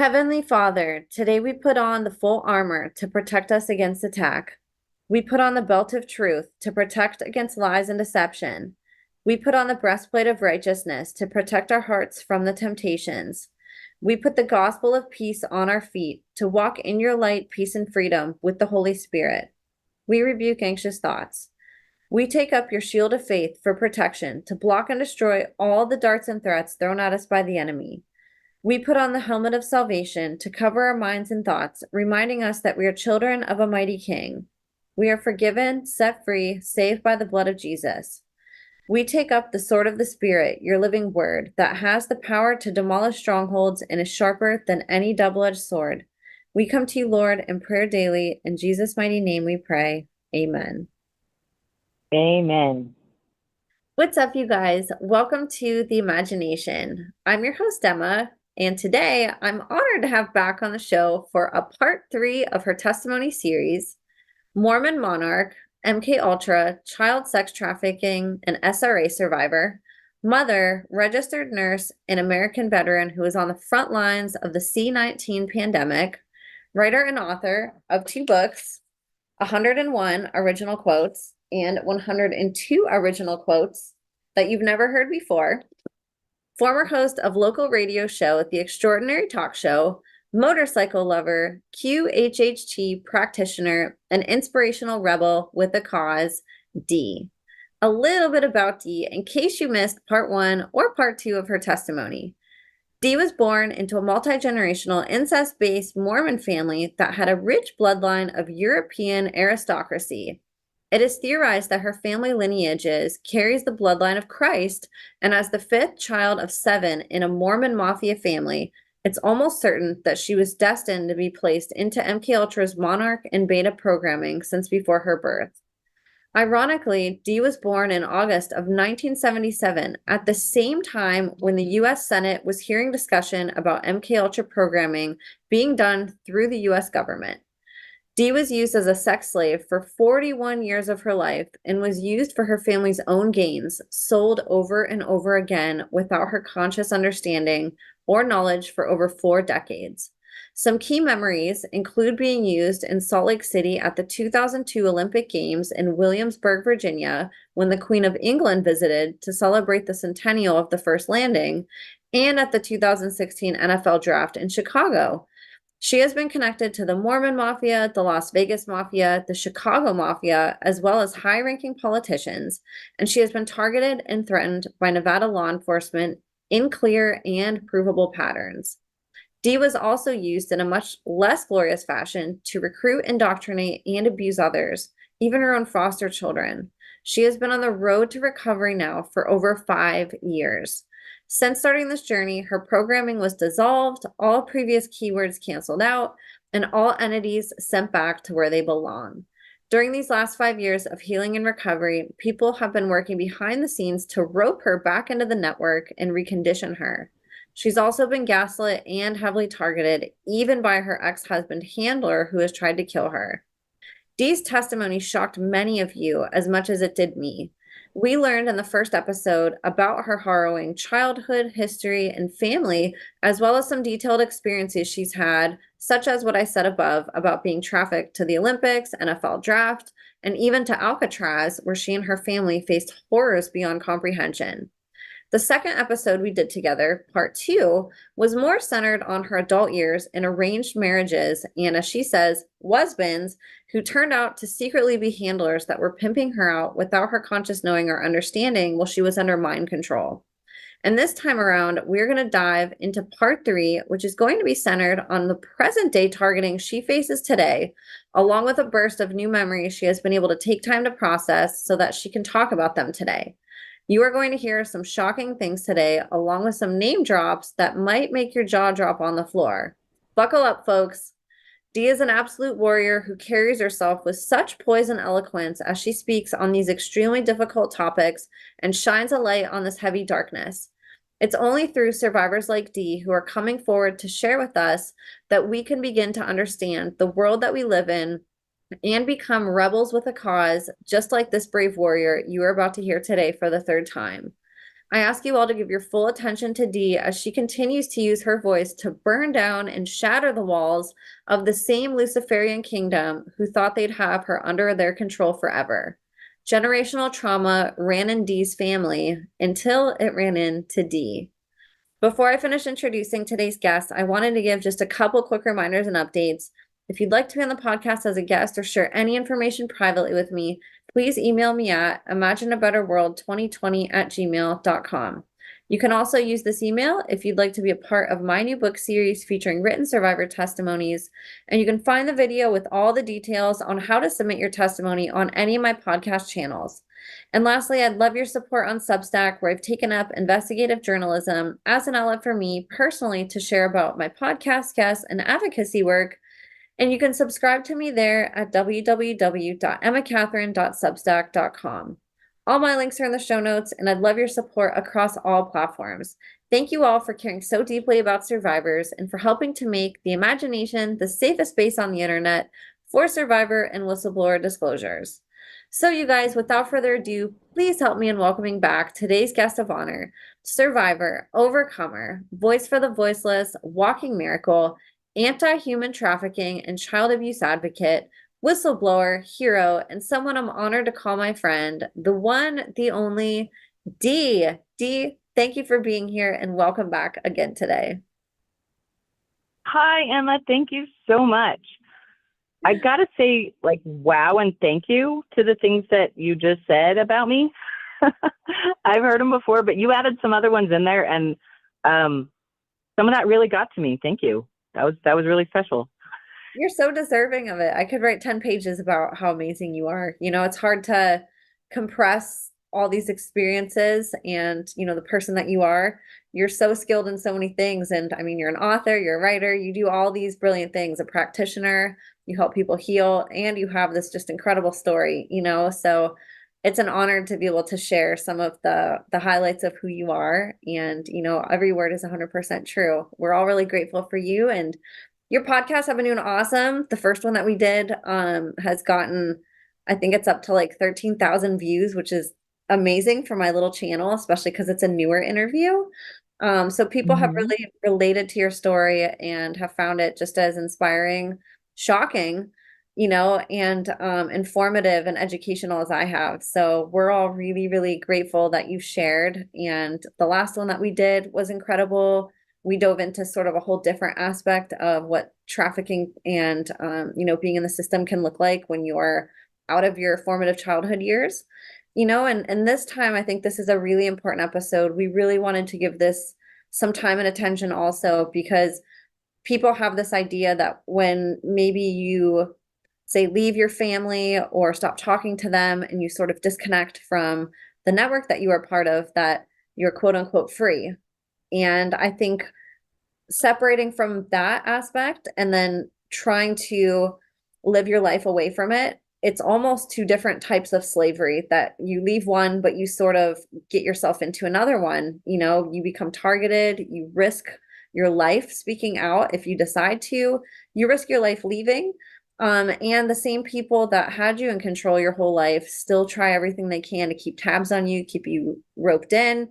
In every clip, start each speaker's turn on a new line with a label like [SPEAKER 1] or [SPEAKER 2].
[SPEAKER 1] Heavenly Father, today we put on the full armor to protect us against attack. We put on the belt of truth to protect against lies and deception. We put on the breastplate of righteousness to protect our hearts from the temptations. We put the gospel of peace on our feet to walk in your light, peace, and freedom with the Holy Spirit. We rebuke anxious thoughts. We take up your shield of faith for protection to block and destroy all the darts and threats thrown at us by the enemy. We put on the helmet of salvation to cover our minds and thoughts, reminding us that we are children of a mighty King. We are forgiven, set free, saved by the blood of Jesus. We take up the sword of the Spirit, your living word, that has the power to demolish strongholds and is sharper than any double-edged sword. We come to you, Lord, in prayer daily. In Jesus' mighty name we pray. Amen.
[SPEAKER 2] Amen.
[SPEAKER 1] What's up, you guys? Welcome to The Imagination. I'm your host, Emma, and today I'm honored to have back on the show for a part 3 of her testimony series, Mormon Monarch, MK Ultra, child sex trafficking, and SRA survivor, mother, registered nurse, and American veteran who is on the front lines of the C19 pandemic, writer and author of 2 books, 101 original quotes, and 102 original quotes that you've never heard before, former host of local radio show The Extraordinary Talk Show, motorcycle lover, QHHT practitioner, and inspirational rebel with a cause, Dee. A little bit about Dee in case you missed part 1 or part 2 of her testimony. Dee was born into a multi-generational incest-based Mormon family that had a rich bloodline of European aristocracy. It is theorized that her family lineages carries the bloodline of Christ, and as the 5th child of 7 in a Mormon Mafia family, it's almost certain that she was destined to be placed into MK Ultra's Monarch and Beta programming since before her birth. Ironically, Dee was born in August of 1977, at the same time when the U.S. Senate was hearing discussion about MK Ultra programming being done through the U.S. government. Dee was used as a sex slave for 41 years of her life and was used for her family's own gains, sold over and over again without her conscious understanding or knowledge for over 4 decades. Some key memories include being used in Salt Lake City at the 2002 Olympic Games in Williamsburg, Virginia, when the Queen of England visited to celebrate the centennial of the first landing, and at the 2016 NFL Draft in Chicago. She has been connected to the Mormon Mafia, the Las Vegas Mafia, the Chicago Mafia, as well as high-ranking politicians, and she has been targeted and threatened by Nevada law enforcement in clear and provable patterns. Dee was also used in a much less glorious fashion to recruit, indoctrinate, and abuse others, even her own foster children. She has been on the road to recovery now for over 5 years. Since starting this journey, her programming was dissolved, all previous keywords canceled out, and all entities sent back to where they belong. During these last 5 years of healing and recovery, people have been working behind the scenes to rope her back into the network and recondition her. She's also been gaslit and heavily targeted, even by her ex-husband handler who has tried to kill her. Dee's testimony shocked many of you as much as it did me. We learned in the first episode about her harrowing childhood, history, and family, as well as some detailed experiences she's had, such as what I said above about being trafficked to the Olympics, NFL Draft, and even to Alcatraz, where she and her family faced horrors beyond comprehension. The second episode we did together, part 2, was more centered on her adult years in arranged marriages and, as she says, husbands who turned out to secretly be handlers that were pimping her out without her conscious knowing or understanding while she was under mind control. And this time around, we're going to dive into part 3, which is going to be centered on the present day targeting she faces today, along with a burst of new memories she has been able to take time to process so that she can talk about them today. You are going to hear some shocking things today, along with some name drops that might make your jaw drop on the floor. Buckle up, folks. Dee is an absolute warrior who carries herself with such poise and eloquence as she speaks on these extremely difficult topics and shines a light on this heavy darkness. It's only through survivors like Dee who are coming forward to share with us that we can begin to understand the world that we live in and become rebels with a cause, just like this brave warrior you are about to hear today for the 3rd time. I ask you all to give your full attention to Dee as she continues to use her voice to burn down and shatter the walls of the same Luciferian kingdom who thought they'd have her under their control forever. Generational trauma ran in Dee's family until it ran into Dee. Before I finish introducing today's guest, I wanted to give just a couple quick reminders and updates. If you'd like to be on the podcast as a guest or share any information privately with me, please email me at imagineabetterworld2020@gmail.com. You can also use this email if you'd like to be a part of my new book series featuring written survivor testimonies. And you can find the video with all the details on how to submit your testimony on any of my podcast channels. And lastly, I'd love your support on Substack, where I've taken up investigative journalism as an outlet for me personally to share about my podcast guests and advocacy work. And you can subscribe to me there at www.emmacatherine.substack.com. All my links are in the show notes, and I'd love your support across all platforms. Thank you all for caring so deeply about survivors and for helping to make the imagination the safest space on the internet for survivor and whistleblower disclosures. So you guys, without further ado, please help me in welcoming back today's guest of honor, survivor, overcomer, voice for the voiceless, walking miracle, anti-human trafficking and child abuse advocate, whistleblower, hero, and someone I'm honored to call my friend, the one, the only, Dee. Dee, thank you for being here and welcome back again today.
[SPEAKER 2] Hi, Emma. Thank you so much. I got to say, like, wow and thank you to the things that you just said about me. I've heard them before, but you added some other ones in there, and some of that really got to me. Thank you. That was really special.
[SPEAKER 1] You're so deserving of it. I could write 10 pages about how amazing you are. You know, it's hard to compress all these experiences and, you know, the person that you are. You're so skilled in so many things. And I mean, you're an author, you're a writer, you do all these brilliant things, a practitioner, you help people heal, and you have this just incredible story, you know? So it's an honor to be able to share some of the highlights of who you are. And, you know, every word is 100% true. We're all really grateful for you, and your podcasts have been doing awesome. The first one that we did has gotten, I think it's up to like 13,000 views, which is amazing for my little channel, especially because it's a newer interview. So people have really related to your story and have found it just as inspiring, shocking, you know, and informative and educational as I have. So we're all really, really grateful that you shared. And the last one that we did was incredible. We dove into sort of a whole different aspect of what trafficking and, you know, being in the system can look like when you're out of your formative childhood years, you know, and this time I think this is a really important episode. We really wanted to give this some time and attention also because people have this idea that when maybe you say leave your family or stop talking to them and you sort of disconnect from the network that you are part of, that you're quote unquote free. And I think separating from that aspect and then trying to live your life away from it, it's almost two different types of slavery, that you leave one, but you sort of get yourself into another one. You know, you become targeted, you risk your life speaking out. If you decide to, you risk your life leaving. And the same people that had you in control your whole life still try everything they can to keep tabs on you, keep you roped in,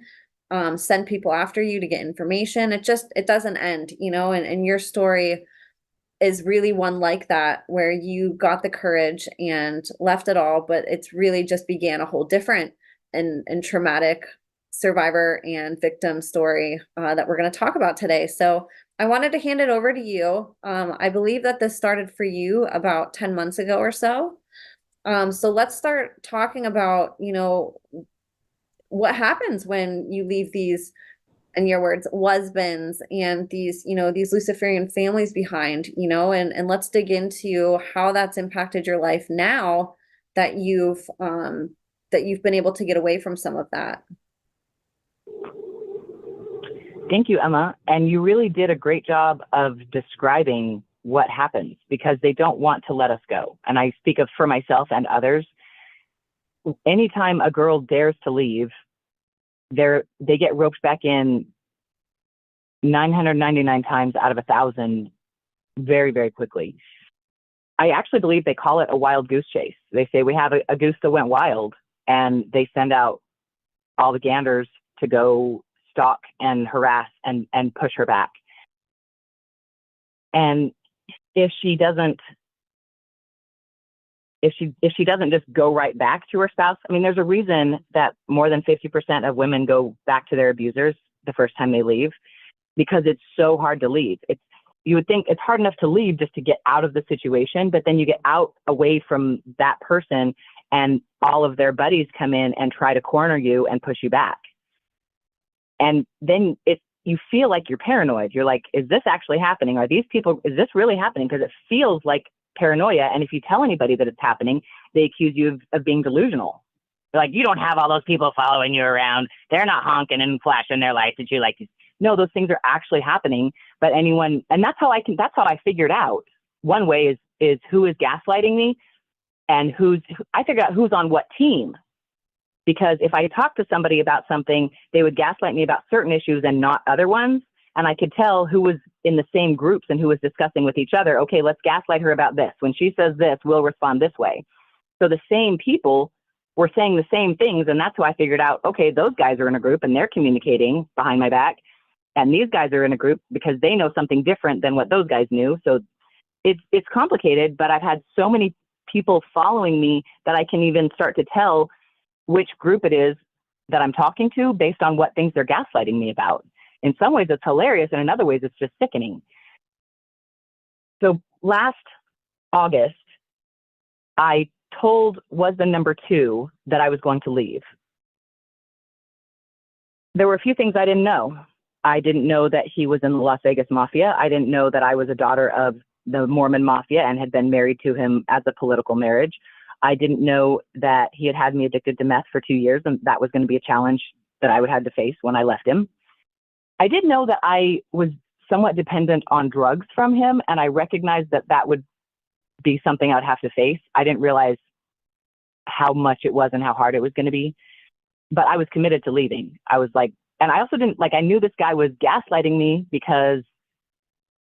[SPEAKER 1] send people after you to get information. It doesn't end, you know, and your story is really one like that, where you got the courage and left it all, but it's really just began a whole different and traumatic survivor and victim story that we're going to talk about today. So I wanted to hand it over to you. I believe that this started for you about 10 months ago or so. So let's start talking about, you know, what happens when you leave these, in your words, husbands and these, you know, these Luciferian families behind, you know, and let's dig into how that's impacted your life now that you've been able to get away from some of that.
[SPEAKER 2] Thank you, Emma. And you really did a great job of describing what happens, because they don't want to let us go. And I speak of for myself and others. Anytime a girl dares to leave, they get roped back in 999 times out of 1,000 very, very quickly. I actually believe they call it a wild goose chase. They say we have a goose that went wild, and they send out all the ganders to go stalk and harass and push her back. And if she doesn't just go right back to her spouse, I mean, there's a reason that more than 50% of women go back to their abusers the first time they leave, because it's so hard to leave. You would think it's hard enough to leave just to get out of the situation, but then you get out away from that person and all of their buddies come in and try to corner you and push you back. And then you feel like you're paranoid. You're like, is this actually happening? Are these people, is this really happening? Because it feels like paranoia. And if you tell anybody that it's happening, they accuse you of being delusional. They're like, you don't have all those people following you around. They're not honking and flashing their lights at you like, no, those things are actually happening. But anyone, and that's how I figured out. One way is who is gaslighting me, and I figured out who's on what team. Because if I talked to somebody about something, they would gaslight me about certain issues and not other ones. And I could tell who was in the same groups and who was discussing with each other. Okay, let's gaslight her about this. When she says this, we'll respond this way. So the same people were saying the same things. And that's how I figured out, okay, those guys are in a group and they're communicating behind my back. And these guys are in a group because they know something different than what those guys knew. So it's complicated, but I've had so many people following me that I can even start to tell which group it is that I'm talking to based on what things they're gaslighting me about. In some ways it's hilarious, and in other ways it's just sickening. So last August, I was the number 2 that I was going to leave. There were a few things I didn't know. I didn't know that he was in the Las Vegas Mafia. I didn't know that I was a daughter of the Mormon Mafia and had been married to him as a political marriage. I didn't know that he had me addicted to meth for 2 years, and that was going to be a challenge that I would have to face when I left him. I did know that I was somewhat dependent on drugs from him, and I recognized that that would be something I'd have to face. I didn't realize how much it was and how hard it was going to be, but I was committed to leaving. I was like, and I also didn't, like, I knew this guy was gaslighting me because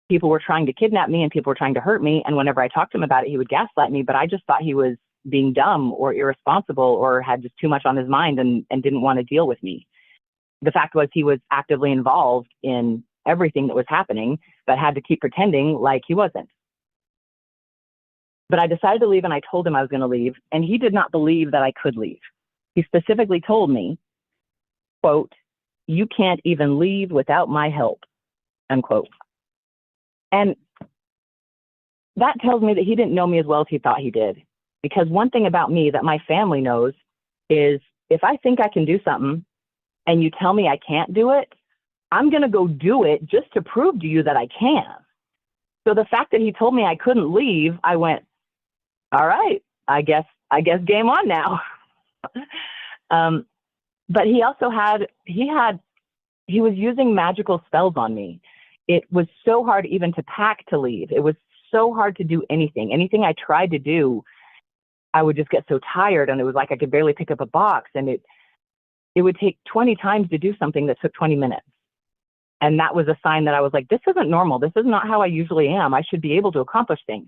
[SPEAKER 2] people were trying to kidnap me and people were trying to hurt me. And whenever I talked to him about it, he would gaslight me, but I just thought he was being dumb or irresponsible or had just too much on his mind and didn't want to deal with me. The fact was he was actively involved in everything that was happening, but had to keep pretending like he wasn't. But I decided to leave, and I told him I was going to leave, and he did not believe that I could leave. He specifically told me, quote, "You can't even leave without my help," unquote. And that tells me that he didn't know me as well as he thought he did. Because one thing about me that my family knows is if I think I can do something and you tell me I can't do it, I'm going to go do it just to prove to you that I can. So the fact that he told me I couldn't leave, I went, all right, I guess game on now. But he also he was using magical spells on me. It was so hard even to pack to leave. It was so hard to do anything. Anything I tried to do, I would just get so tired, and it was like I could barely pick up a box, and it would take 20 times to do something that took 20 minutes. And that was a sign that I was like, this isn't normal. This is not how I usually am. I should be able to accomplish things.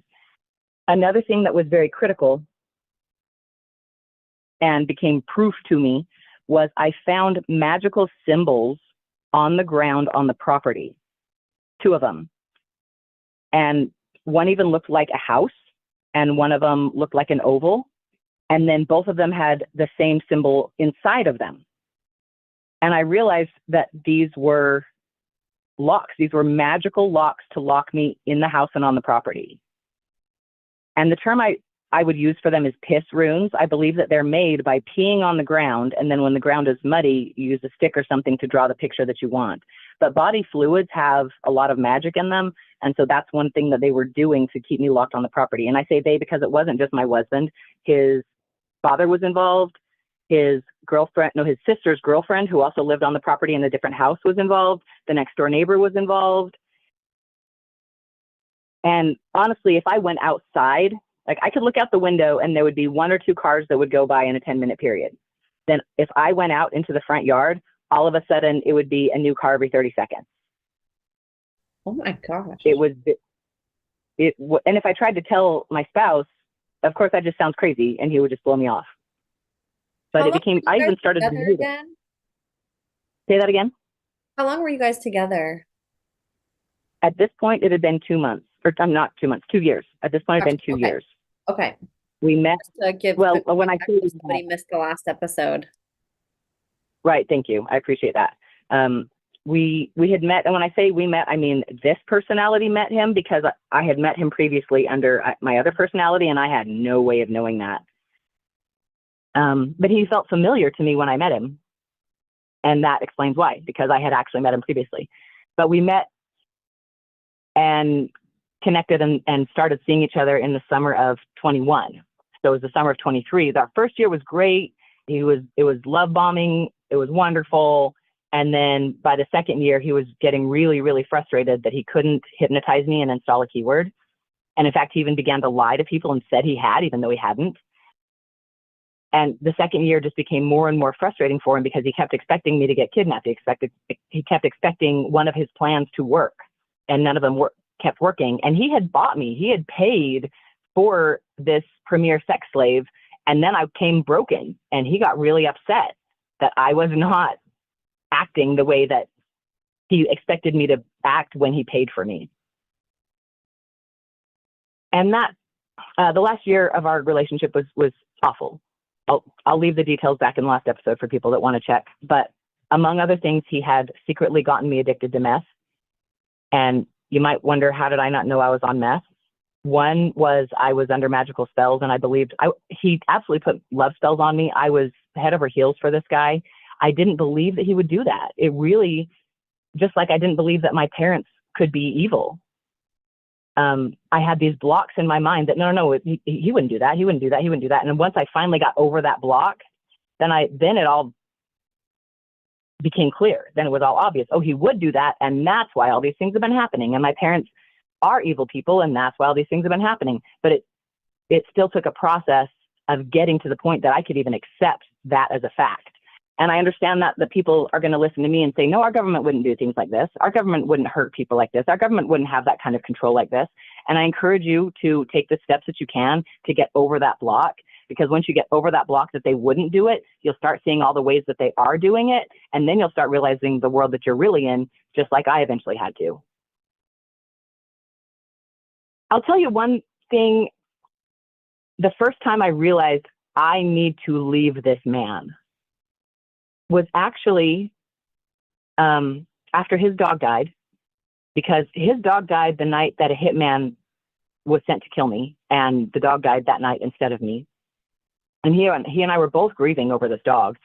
[SPEAKER 2] Another thing that was very critical and became proof to me was I found magical symbols on the ground on the property, 2 of them. And one even looked like a house, and one of them looked like an oval. And then both of them had the same symbol inside of them. And I realized that these were locks. These were magical locks to lock me in the house and on the property. And the term I would use for them is piss runes. I believe that they're made by peeing on the ground, and then when the ground is muddy, you use a stick or something to draw the picture that you want. But body fluids have a lot of magic in them, and so that's one thing that they were doing to keep me locked on the property. And I say they because it wasn't just my husband. His father was involved. His sister's girlfriend, who also lived on the property in a different house, was involved. The next door neighbor was involved. And honestly, if I went outside, like I could look out the window and there would be 1 or 2 cars that would go by in a 10-minute period. Then if I went out into the front yard, all of a sudden it would be a new car every 30 seconds.
[SPEAKER 1] Oh my gosh.
[SPEAKER 2] And if I tried to tell my spouse, of course that just sounds crazy, and he would just blow me off. But I even started to do that. Say that again.
[SPEAKER 1] How long were you guys together?
[SPEAKER 2] At this point, it had been 2 months, or I'm not 2 months, 2 years. At this point, it had
[SPEAKER 1] Gotcha.
[SPEAKER 2] been two
[SPEAKER 1] Okay.
[SPEAKER 2] years.
[SPEAKER 1] Okay.
[SPEAKER 2] We met.
[SPEAKER 1] Just to give
[SPEAKER 2] Well,
[SPEAKER 1] the
[SPEAKER 2] when I say
[SPEAKER 1] context
[SPEAKER 2] we
[SPEAKER 1] if
[SPEAKER 2] met,
[SPEAKER 1] somebody missed the last episode.
[SPEAKER 2] right, thank you. I appreciate that. We had met, and when I say we met, I mean this personality met him because I had met him previously under my other personality, and I had no way of knowing that. But he felt familiar to me when I met him, and that explains why, because I had actually met him previously. But we met and connected and started seeing each other in the summer of 21. So it was the summer of 23. Our first year was great. It was love bombing. It was wonderful. And then by the second year, he was getting really, really frustrated that he couldn't hypnotize me and install a keyword. And in fact, he even began to lie to people and said he had, even though he hadn't. And the second year just became more and more frustrating for him because he kept expecting me to get kidnapped. He kept expecting one of his plans to work, and none of them kept working. And he had bought me. He had paid for this premier sex slave. And then I came broken, and he got really upset that I was not acting the way that he expected me to act when he paid for me. And that the last year of our relationship was awful. I'll leave the details back in the last episode for people that want to check. But among other things, he had secretly gotten me addicted to meth. And you might wonder, how did I not know I was on meth? One was I was under magical spells, and I believed he absolutely put love spells on me. I was head over heels for this guy. I didn't believe that he would do that. It really, just like I didn't believe that my parents could be evil. I had these blocks in my mind that no, he wouldn't do that. He wouldn't do that. He wouldn't do that. And once I finally got over that block, then it all became clear. Then it was all obvious. Oh, he would do that. And that's why all these things have been happening. And my parents are evil people. And that's why all these things have been happening. But it still took a process of getting to the point that I could even accept that as a fact. And I understand that the people are going to listen to me and say, no, our government wouldn't do things like this. Our government wouldn't hurt people like this. Our government wouldn't have that kind of control like this. And I encourage you to take the steps that you can to get over that block, because once you get over that block that they wouldn't do it, you'll start seeing all the ways that they are doing it. And then you'll start realizing the world that you're really in, just like I eventually had to. I'll tell you one thing. The first time I realized I need to leave this man was actually after his dog died, because his dog died the night that a hitman was sent to kill me, and the dog died that night instead of me. And he and I were both grieving over this dog.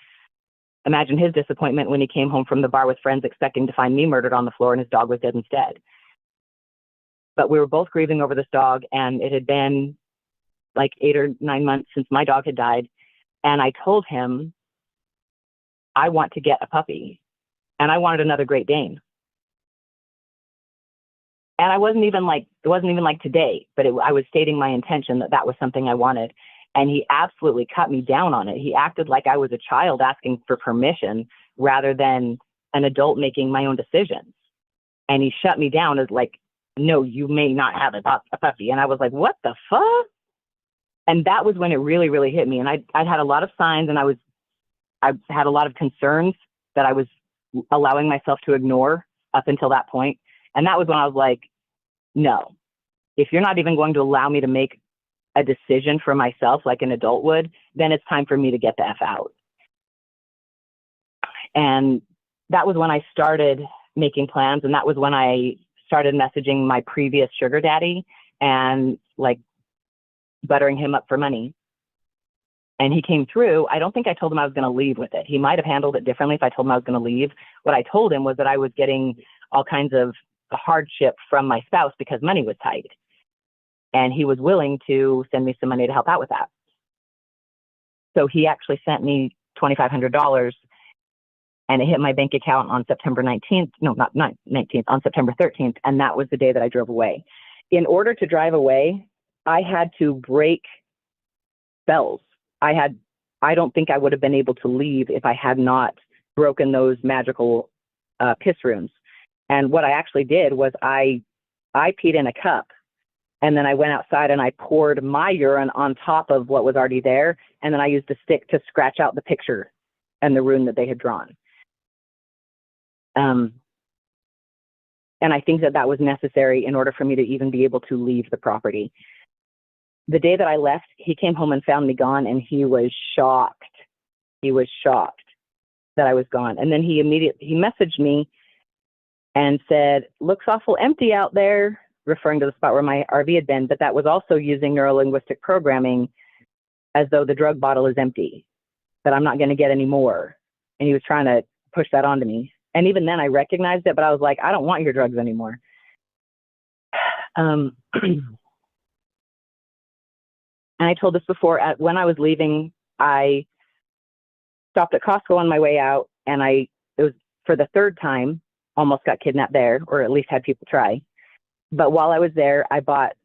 [SPEAKER 2] Imagine his disappointment when he came home from the bar with friends expecting to find me murdered on the floor and his dog was dead instead. But we were both grieving over this dog, and it had been like 8 or 9 months since my dog had died. And I told him, I want to get a puppy, and I wanted another Great Dane. And it wasn't even like today, but I was stating my intention that was something I wanted. And he absolutely cut me down on it. He acted like I was a child asking for permission rather than an adult making my own decisions. And he shut me down as like, no, you may not have a puppy. And I was like, what the fuck? And that was when it really, really hit me. And I'd had a lot of signs, and I had a lot of concerns that I was allowing myself to ignore up until that point. And that was when I was like, no, if you're not even going to allow me to make a decision for myself like an adult would, then it's time for me to get the F out. And that was when I started making plans. And that was when I started messaging my previous sugar daddy and like buttering him up for money. And he came through. I don't think I told him I was going to leave with it. He might have handled it differently if I told him I was going to leave. What I told him was that I was getting all kinds of hardship from my spouse because money was tight. And he was willing to send me some money to help out with that. So he actually sent me $2,500, and it hit my bank account on September 19th. No, not 19th, on September 13th. And that was the day that I drove away. In order to drive away, I had to break spells. I don't think I would have been able to leave if I had not broken those magical piss runes. And what I actually did was I peed in a cup, and then I went outside and I poured my urine on top of what was already there. And then I used a stick to scratch out the picture and the rune that they had drawn. And I think that that was necessary in order for me to even be able to leave the property. The day that I left, he came home and found me gone, and he was shocked. He was shocked that I was gone. And then he messaged me and said, "Looks awful empty out there," referring to the spot where my RV had been, but that was also using neurolinguistic programming as though the drug bottle is empty, that I'm not going to get any more. And he was trying to push that onto me. And even then I recognized it, but I was like, I don't want your drugs anymore. And I told this before, when I was leaving, I stopped at Costco on my way out, and it was for the third time, almost got kidnapped there, or at least had people try. But while I was there, I bought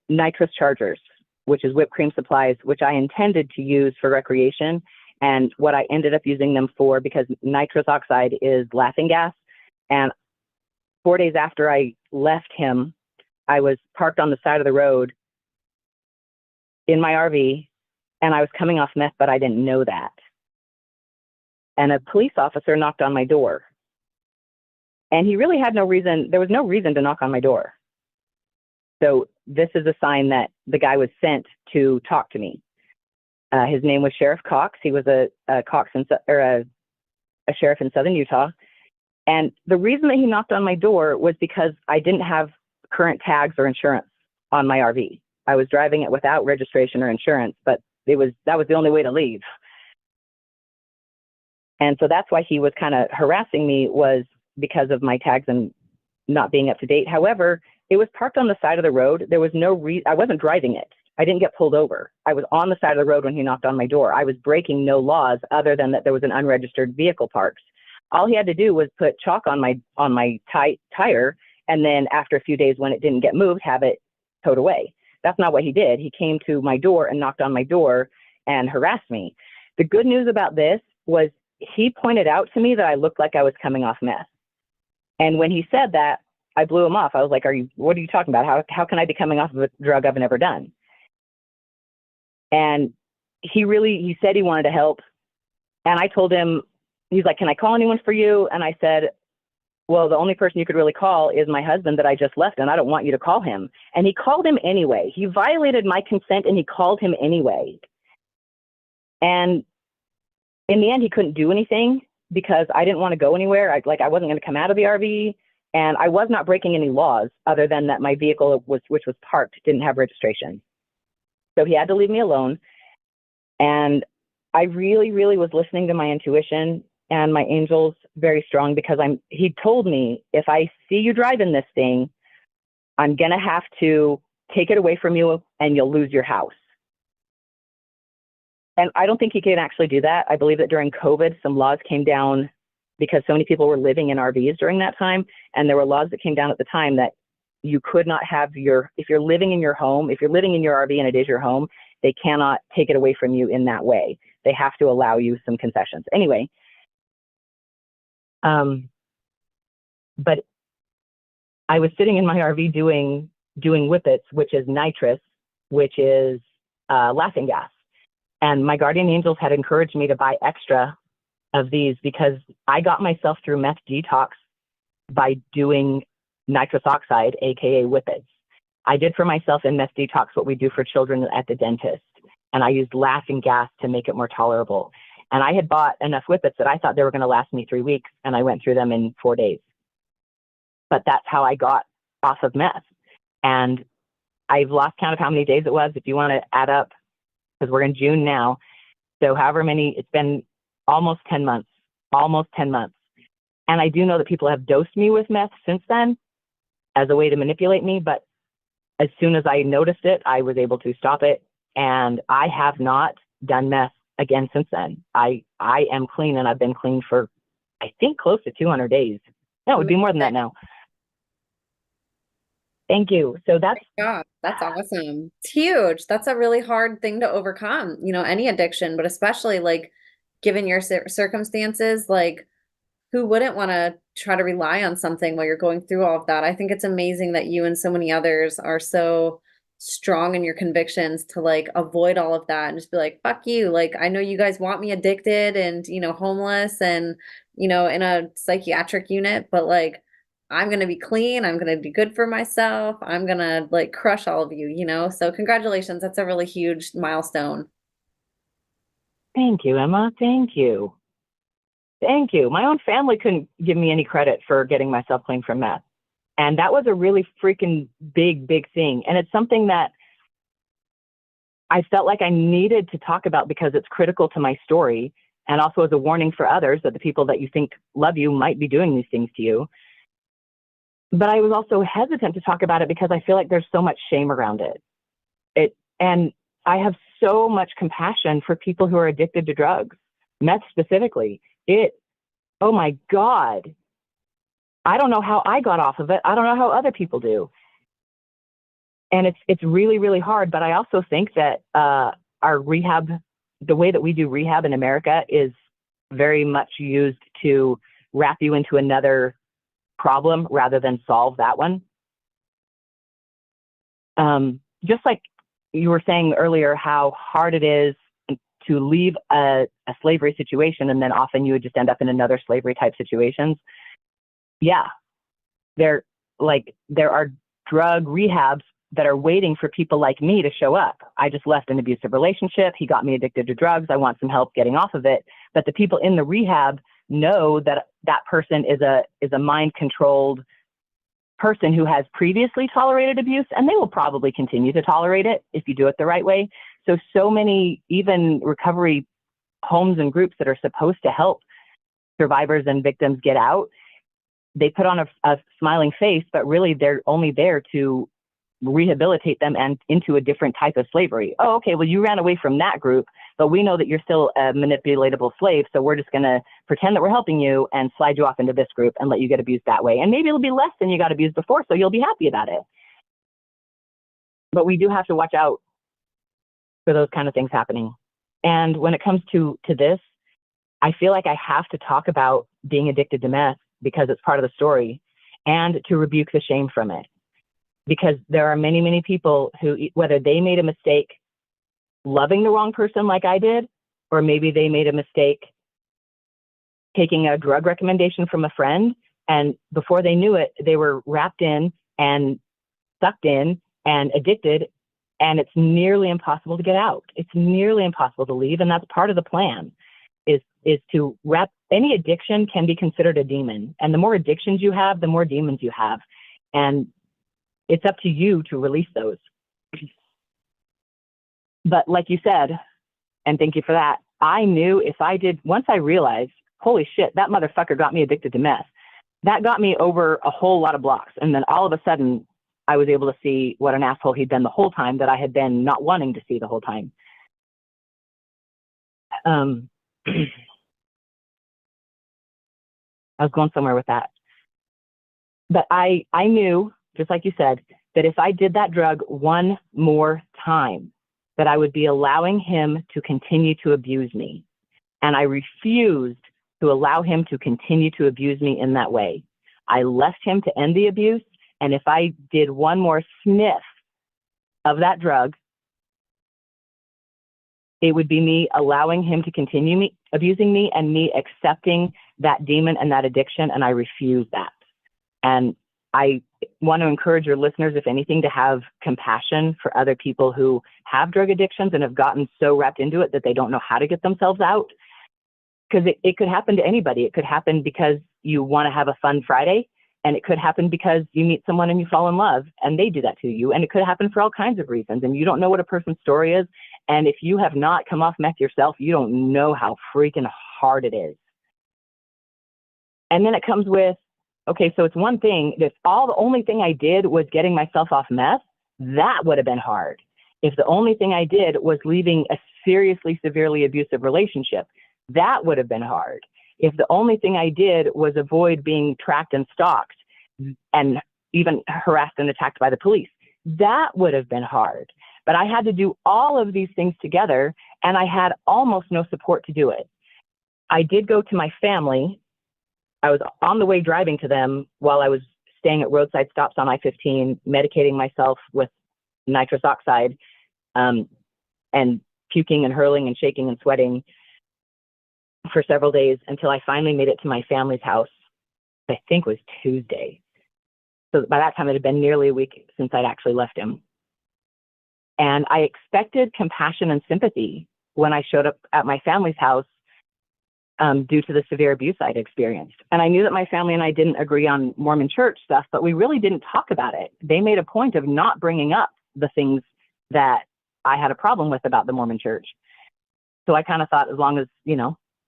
[SPEAKER 2] nitrous chargers, which is whipped cream supplies, which I intended to use for recreation. And what I ended up using them for, because nitrous oxide is laughing gas. And 4 days after I left him, I was parked on the side of the road in my RV, and I was coming off meth, but I didn't know that. And a police officer knocked on my door. And he really had no reason, there was no reason to knock on my door. So this is a sign that the guy was sent to talk to me. His name was Sheriff Cox. He was a sheriff in Southern Utah. And the reason that he knocked on my door was because I didn't have current tags or insurance on my RV. I was driving it without registration or insurance, but that was the only way to leave. And so that's why he was kind of harassing me, was because of my tags and not being up to date. However, it was parked on the side of the road. There was no reason, I wasn't driving it. I didn't get pulled over. I was on the side of the road when he knocked on my door. I was breaking no laws other than that there was an unregistered vehicle parked. All he had to do was put chalk on my tire, and then after a few days when it didn't get moved, have it towed away. That's not what he did. He came to my door and knocked on my door and harassed me. The good news about this was he pointed out to me that I looked like I was coming off meth. And when he said that, I blew him off. I was like, what are you talking about? How can I be coming off of a drug I've never done? And he said he wanted to help. And I told him, he's like, "Can I call anyone for you?" And I said, "Well, the only person you could really call is my husband that I just left, and I don't want you to call him." And he called him anyway. He violated my consent, and he called him anyway. And in the end, he couldn't do anything because I didn't want to go anywhere. I wasn't going to come out of the RV, and I was not breaking any laws other than that my vehicle, which was parked, didn't have registration. So he had to leave me alone. And I really, really was listening to my intuition and my angels very strong, because he told me, if I see you driving this thing, I'm going to have to take it away from you and you'll lose your house. And I don't think he can actually do that. I believe that during COVID, some laws came down because so many people were living in RVs during that time. And there were laws that came down at the time that you could not have if you're living in your home, if you're living in your RV and it is your home, they cannot take it away from you in that way. They have to allow you some concessions. Anyway, but I was sitting in my RV doing whippets, which is nitrous, which is laughing gas. And my guardian angels had encouraged me to buy extra of these because I got myself through meth detox by doing nitrous oxide, aka whippets. I did for myself in meth detox what we do for children at the dentist. And I used laughing gas to make it more tolerable. And I had bought enough whippets that I thought they were going to last me 3 weeks, and I went through them in 4 days. But that's how I got off of meth. And I've lost count of how many days it was. If you want to add up, because we're in June now. So however many, it's been almost 10 months. And I do know that people have dosed me with meth since then as a way to manipulate me. But as soon as I noticed it, I was able to stop it. And I have not done meth again since then. I am clean, and I've been clean for, I think, close to 200 days. No, it would be more than that now. Thank you. So that's
[SPEAKER 1] awesome. It's huge. That's a really hard thing to overcome, any addiction, but especially like given your circumstances, like who wouldn't want to try to rely on something while you're going through all of that? I think it's amazing that you and so many others are so strong in your convictions to like avoid all of that and just be like, fuck you. Like, I know you guys want me addicted and, homeless and in a psychiatric unit, but like, I'm going to be clean. I'm going to be good for myself. I'm going to like crush all of you. So congratulations. That's a really huge milestone.
[SPEAKER 2] Thank you, Emma. Thank you. Thank you. My own family couldn't give me any credit for getting myself clean from meth. And that was a really freaking big, big thing. And it's something that I felt like I needed to talk about because it's critical to my story, and also as a warning for others that the people that you think love you might be doing these things to you. But I was also hesitant to talk about it because I feel like there's so much shame around it. And I have so much compassion for people who are addicted to drugs, meth specifically. Oh my God. I don't know how I got off of it. I don't know how other people do. And it's really, really hard. But I also think that our rehab, the way that we do rehab in America, is very much used to wrap you into another problem rather than solve that one. Just like you were saying earlier, how hard it is to leave a slavery situation, and then often you would just end up in another slavery type situations. Yeah, there are drug rehabs that are waiting for people like me to show up. I just left an abusive relationship. He got me addicted to drugs. I want some help getting off of it. But the people in the rehab know that that person is a mind-controlled person who has previously tolerated abuse, and they will probably continue to tolerate it if you do it the right way. So many, even recovery homes and groups that are supposed to help survivors and victims get out, they put on a smiling face, but really they're only there to rehabilitate them and into a different type of slavery. Oh, okay, well, you ran away from that group, but we know that you're still a manipulatable slave, so we're just going to pretend that we're helping you and slide you off into this group and let you get abused that way. And maybe it'll be less than you got abused before, so you'll be happy about it. But we do have to watch out for those kind of things happening. And when it comes to this, I feel like I have to talk about being addicted to meth because it's part of the story, and to rebuke the shame from it. Because there are many, many people who, whether they made a mistake loving the wrong person like I did, or maybe they made a mistake taking a drug recommendation from a friend, and before they knew it, they were wrapped in and sucked in and addicted, and it's nearly impossible to get out. It's nearly impossible to leave, and that's part of the plan, is to wrap. Any addiction can be considered a demon, and the more addictions you have, the more demons you have, and it's up to you to release those. But like you said, and thank you for that, I knew if I did, once I realized, holy shit, that motherfucker got me addicted to meth, that got me over a whole lot of blocks. And then all of a sudden, I was able to see what an asshole he'd been the whole time that I had been not wanting to see the whole time. I was going somewhere with that. But I knew, just like you said, that if I did that drug one more time, that I would be allowing him to continue to abuse me. And I refused to allow him to continue to abuse me in that way. I left him to end the abuse. And if I did one more sniff of that drug, it would be me allowing him to continue abusing me and me accepting that demon and that addiction. And I refuse that. And I want to encourage your listeners, if anything, to have compassion for other people who have drug addictions and have gotten so wrapped into it that they don't know how to get themselves out. Because it could happen to anybody. It could happen because you want to have a fun Friday, and it could happen because you meet someone and you fall in love and they do that to you. And it could happen for all kinds of reasons, and you don't know what a person's story is. And if you have not come off meth yourself, you don't know how freaking hard it is. And then it comes with, okay, so it's one thing, if the only thing I did was getting myself off meth, that would have been hard. If the only thing I did was leaving a seriously, severely abusive relationship, that would have been hard. If the only thing I did was avoid being tracked and stalked and even harassed and attacked by the police, that would have been hard. But I had to do all of these things together, and I had almost no support to do it. I did go to my family. I was on the way driving to them while I was staying at roadside stops on I-15, medicating myself with nitrous oxide, and puking and hurling and shaking and sweating. for several days until I finally made it to my family's house. I think it was Tuesday. So by that time, it had been nearly a week since I'd actually left him. And I expected compassion and sympathy when I showed up at my family's house due to the severe abuse I'd experienced. And I knew that my family and I didn't agree on Mormon church stuff, but we really didn't talk about it. They made a point of not bringing up the things that I had a problem with about the Mormon church. So I kind of thought, as long as,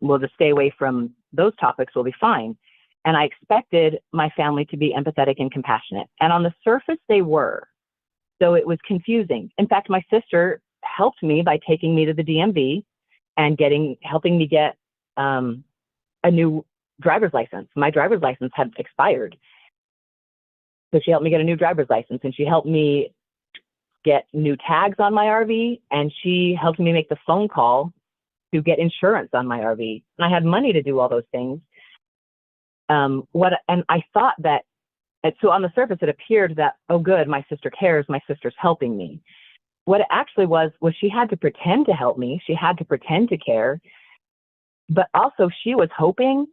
[SPEAKER 2] we'll just stay away from those topics, we'll be fine. And I expected my family to be empathetic and compassionate. And on the surface, they were. So it was confusing. In fact, my sister helped me by taking me to the DMV and helping me get a new driver's license. My driver's license had expired. So she helped me get a new driver's license, and she helped me get new tags on my RV, and she helped me make the phone call to get insurance on my RV. And I had money to do all those things. And I thought that, so on the surface, it appeared that, oh, good, my sister cares, my sister's helping me. What it actually was she had to pretend to help me. She had to pretend to care. But also she was hoping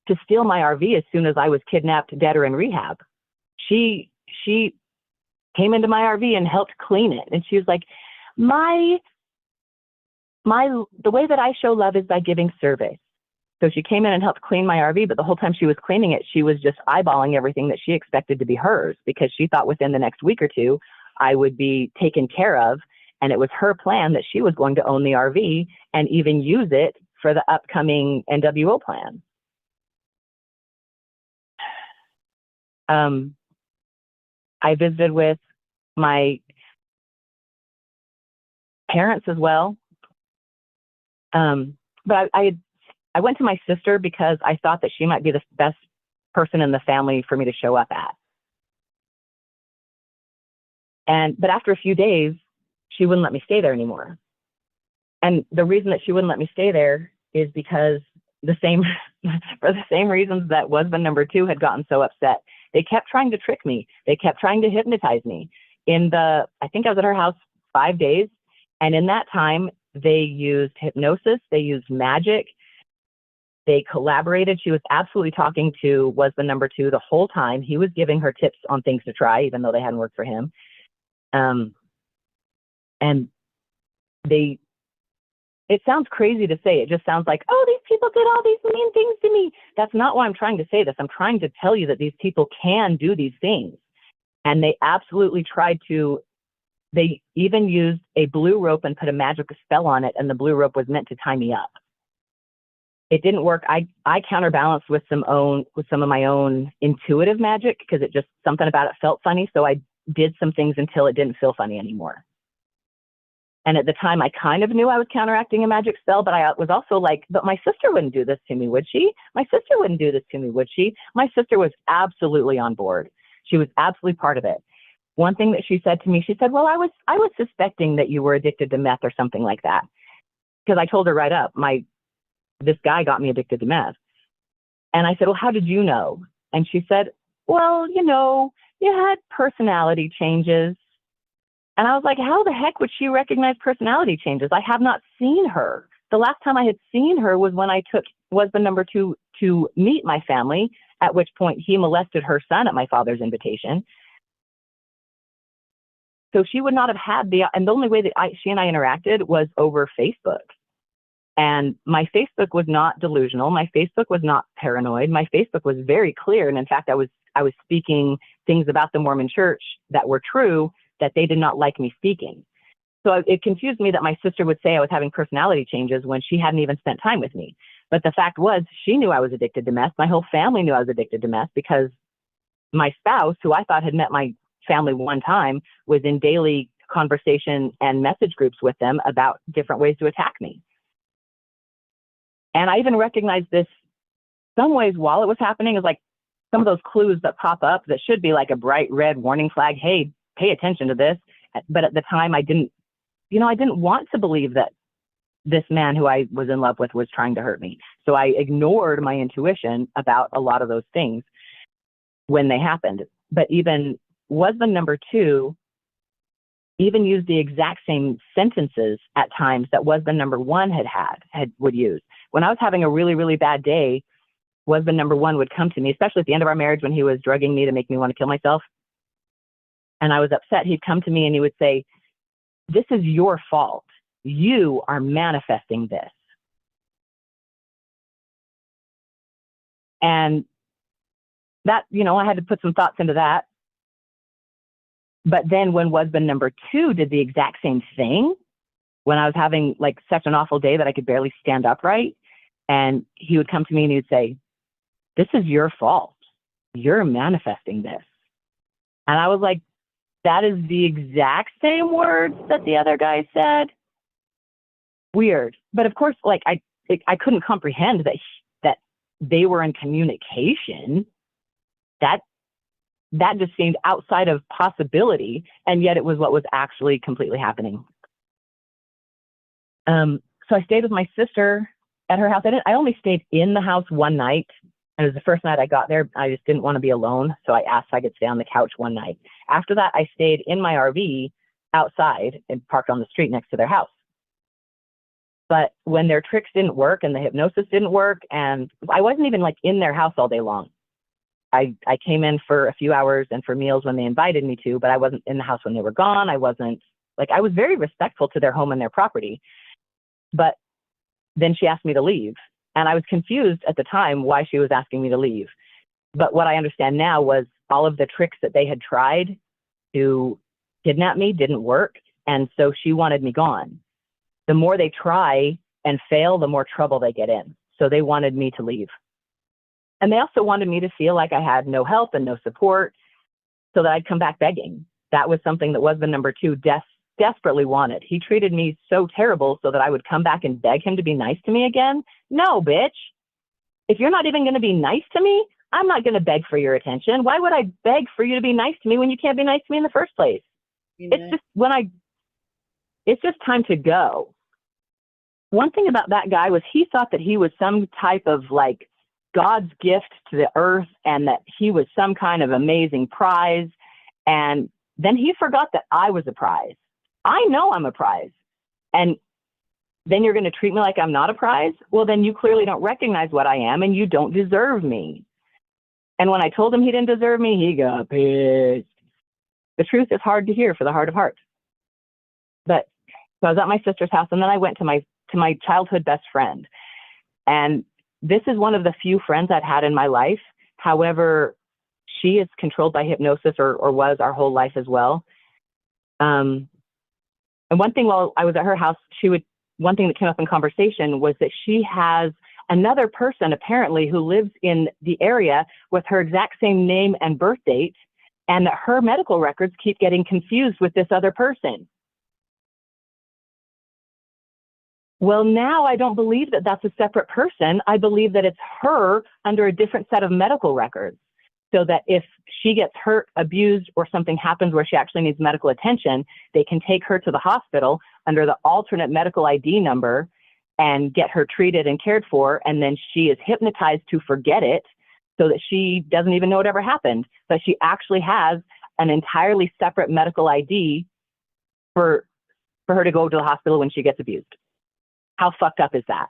[SPEAKER 2] to steal my RV as soon as I was kidnapped, dead, or in rehab. She came into my RV and helped clean it. And she was like, the way that I show love is by giving service. So she came in and helped clean my RV, but the whole time she was cleaning it, she was just eyeballing everything that she expected to be hers, because she thought within the next week or two, I would be taken care of. And it was her plan that she was going to own the RV and even use it for the upcoming NWO plan. I visited with my parents as well. But I went to my sister because I thought that she might be the best person in the family for me to show up at. But after a few days, she wouldn't let me stay there anymore. And the reason that she wouldn't let me stay there is because for the same reasons that husband number 2 had gotten so upset. They kept trying to trick me. They kept trying to hypnotize me. I think I was at her house 5 days. And in that time, they used hypnosis. They used magic. They collaborated. She was absolutely talking to husband number 2 the whole time. He was giving her tips on things to try, even though they hadn't worked for him. And it sounds crazy to say. It just sounds like, oh, these people did all these mean things to me. That's not why I'm trying to say this. I'm trying to tell you that these people can do these things. And they absolutely tried to. They even used a blue rope and put a magic spell on it, and the blue rope was meant to tie me up. It didn't work. I counterbalanced with some of my own intuitive magic, because it just, something about it felt funny. So I did some things until it didn't feel funny anymore. And at the time, I kind of knew I was counteracting a magic spell, but I was also like, but my sister wouldn't do this to me, would she? My sister wouldn't do this to me, would she? My sister was absolutely on board. She was absolutely part of it. One thing that she said to me, she said, well, I was suspecting that you were addicted to meth or something like that. Because I told her right up, this guy got me addicted to meth. And I said, well, how did you know? And she said, well, you had personality changes. And I was like, how the heck would she recognize personality changes? I have not seen her. The last time I had seen her was when I took husband number 2 to meet my family, at which point he molested her son at my father's invitation. So she would not have had and the only way that she and I interacted was over Facebook. And my Facebook was not delusional. My Facebook was not paranoid. My Facebook was very clear. And in fact, I was speaking things about the Mormon church that were true, that they did not like me speaking. So it confused me that my sister would say I was having personality changes when she hadn't even spent time with me. But the fact was, she knew I was addicted to meth. My whole family knew I was addicted to meth, because my spouse, who I thought had met my family one time, was in daily conversation and message groups with them about different ways to attack me. And I even recognized this some ways while it was happening, as like some of those clues that pop up that should be like a bright red warning flag. Hey, pay attention to this. But at the time, I didn't want to believe that this man who I was in love with was trying to hurt me. So I ignored my intuition about a lot of those things when they happened. But even husband number 2 even used the exact same sentences at times that husband number one would use. When I was having a really, really bad day, husband number one would come to me, especially at the end of our marriage when he was drugging me to make me want to kill myself. And I was upset. He'd come to me and he would say, "This is your fault. You are manifesting this." And that, I had to put some thoughts into that. But then when husband number two did the exact same thing, when I was having like such an awful day that I could barely stand upright, and he would come to me and he would say, "This is your fault. You're manifesting this." And I was like, that is the exact same words that the other guy said. Weird. But of course, like I couldn't comprehend that they were in communication. That just seemed outside of possibility, and yet it was what was actually completely happening. So I stayed with my sister at her house. I only stayed in the house one night. And it was the first night I got there. I just didn't want to be alone. So I asked if I could stay on the couch one night. After that, I stayed in my RV outside and parked on the street next to their house. But when their tricks didn't work and the hypnosis didn't work, and I wasn't even like in their house all day long. I came in for a few hours and for meals when they invited me to, but I wasn't in the house when they were gone. I was very respectful to their home and their property. But then she asked me to leave. And I was confused at the time why she was asking me to leave. But what I understand now was all of the tricks that they had tried to kidnap me didn't work. And so she wanted me gone. The more they try and fail, the more trouble they get in. So they wanted me to leave. And they also wanted me to feel like I had no help and no support so that I'd come back begging. That was something that husband number two desperately wanted. He treated me so terrible so that I would come back and beg him to be nice to me again. No, bitch. If you're not even going to be nice to me, I'm not going to beg for your attention. Why would I beg for you to be nice to me when you can't be nice to me in the first place? Yeah. It's just time to go. One thing about that guy was he thought that he was some type of like God's gift to the earth and that he was some kind of amazing prize. And then he forgot that I was a prize. I know I'm a prize. And then you're going to treat me like I'm not a prize? Well, then you clearly don't recognize what I am and you don't deserve me. And when I told him he didn't deserve me, he got pissed. The truth is hard to hear for the heart of hearts. But so I was at my sister's house, and then I went to my childhood best friend. And this is one of the few friends I'd had in my life. However, she is controlled by hypnosis or was our whole life as well. And one thing while I was at her house, one thing that came up in conversation was that she has another person apparently who lives in the area with her exact same name and birth date, and that her medical records keep getting confused with this other person. Well, now I don't believe that that's a separate person. I believe that it's her under a different set of medical records, so that if she gets hurt, abused, or something happens where she actually needs medical attention, they can take her to the hospital under the alternate medical ID number and get her treated and cared for. And then she is hypnotized to forget it so that she doesn't even know it ever happened. But she actually has an entirely separate medical ID for her to go to the hospital when she gets abused. How fucked up is that?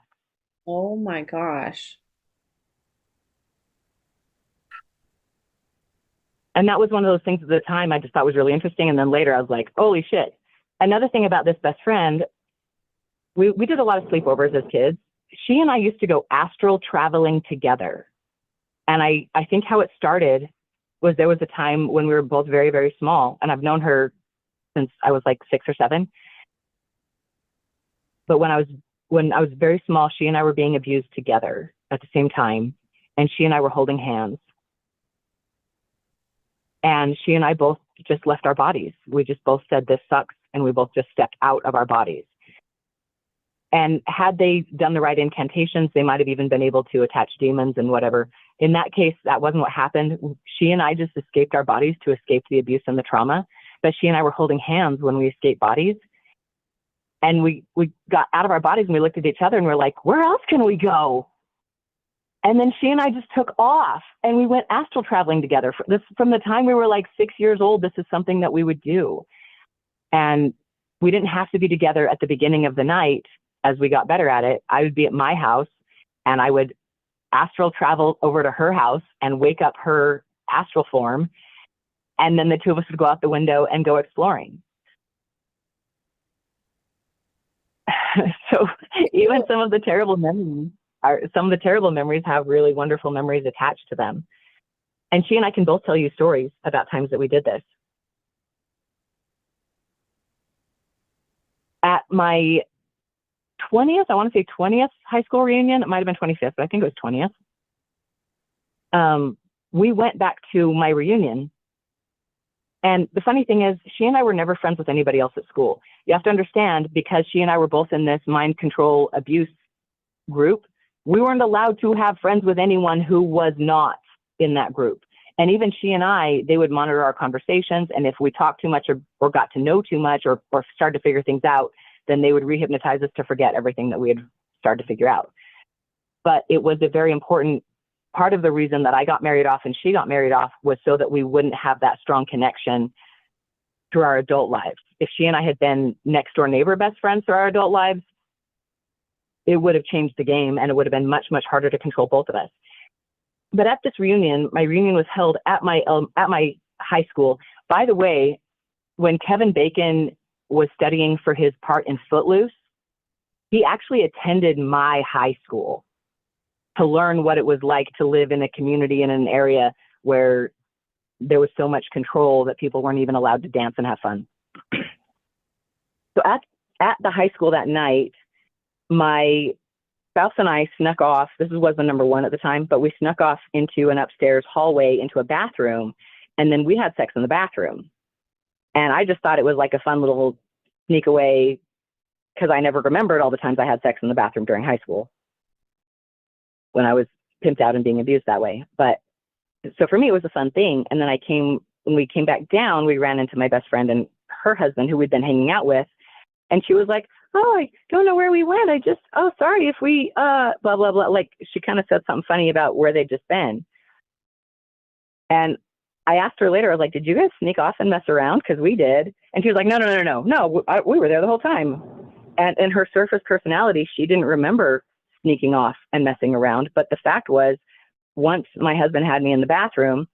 [SPEAKER 1] Oh my gosh.
[SPEAKER 2] And that was one of those things at the time I just thought was really interesting. And then later I was like, holy shit. Another thing about this best friend, we did a lot of sleepovers as kids. She and I used to go astral traveling together. And I think how it started was there was a time when we were both very, very small. And I've known her since I was like 6 or 7. But when I was very small, she and I were being abused together at the same time. And she and I were holding hands. And she and I both just left our bodies. We just both said, this sucks. And we both just stepped out of our bodies. And had they done the right incantations, they might have even been able to attach demons and whatever. In that case, that wasn't what happened. She and I just escaped our bodies to escape the abuse and the trauma. But she and I were holding hands when we escaped bodies. And we got out of our bodies and we looked at each other and we're like, where else can we go? And then she and I just took off and we went astral traveling together. From the time we were like 6 years old, this is something that we would do. And we didn't have to be together at the beginning of the night. As we got better at it, I would be at my house and I would astral travel over to her house and wake up her astral form. And then the two of us would go out the window and go exploring. So even some of the terrible memories have really wonderful memories attached to them. And she and I can both tell you stories about times that we did this. At my 20th, I want to say 20th high school reunion, it might have been 25th, but I think it was 20th. We went back to my reunion. And the funny thing is, she and I were never friends with anybody else at school. You have to understand, because she and I were both in this mind control abuse group, we weren't allowed to have friends with anyone who was not in that group. And even she and I, they would monitor our conversations. And if we talked too much or got to know too much or started to figure things out, then they would rehypnotize us to forget everything that we had started to figure out. But it was a very important part of the reason that I got married off and she got married off, was so that we wouldn't have that strong connection through our adult lives. If she and I had been next door neighbor best friends through our adult lives, it would have changed the game and it would have been much, much harder to control both of us. But at this reunion, my reunion was held at my high school. By the way, when Kevin Bacon was studying for his part in Footloose, he actually attended my high school to learn what it was like to live in a community in an area where there was so much control that people weren't even allowed to dance and have fun. So at the high school that night, my spouse and I snuck off. This was the number one at the time, but we snuck off into an upstairs hallway into a bathroom, and then we had sex in the bathroom. And I just thought it was like a fun little sneak away, because I never remembered all the times I had sex in the bathroom during high school when I was pimped out and being abused that way. But so for me, it was a fun thing. And then when we came back down, we ran into my best friend and her husband, who we'd been hanging out with. And she was like, "Oh, I don't know where we went. Oh, sorry if we, blah, blah, blah." Like, she kind of said something funny about where they'd just been. And I asked her later, I was like, "Did you guys sneak off and mess around? Because we did." And she was like, No, we were there the whole time. And in her surface personality, she didn't remember sneaking off and messing around. But the fact was, once my husband had me in the bathroom,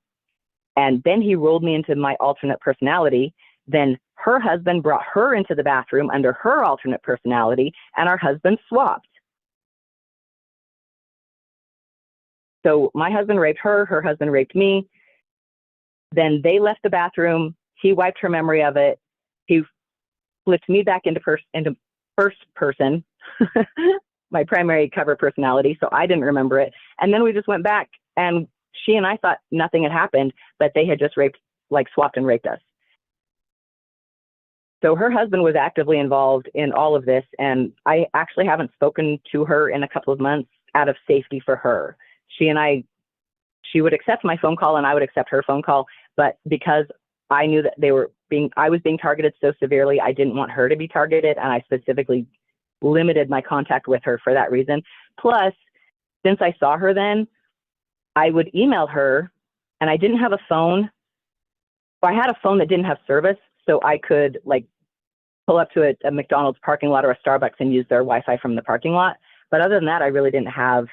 [SPEAKER 2] and then he rolled me into my alternate personality, then her husband brought her into the bathroom under her alternate personality, and our husbands swapped. So my husband raped her, her husband raped me. Then they left the bathroom. He wiped her memory of it. He flipped me back into first person, my primary cover personality, so I didn't remember it. And then we just went back, and she and I thought nothing had happened, but they had just swapped and raped us. So her husband was actively involved in all of this, and I actually haven't spoken to her in a couple of months out of safety for her. She would accept my phone call and I would accept her phone call, but because I knew that I was being targeted so severely, I didn't want her to be targeted, and I specifically limited my contact with her for that reason. Plus, since I saw her then, I would email her, and I didn't have a phone. Well, I had a phone that didn't have service, so I could pull up to a McDonald's parking lot or a Starbucks and use their Wi-Fi from the parking lot. But other than that, I really didn't have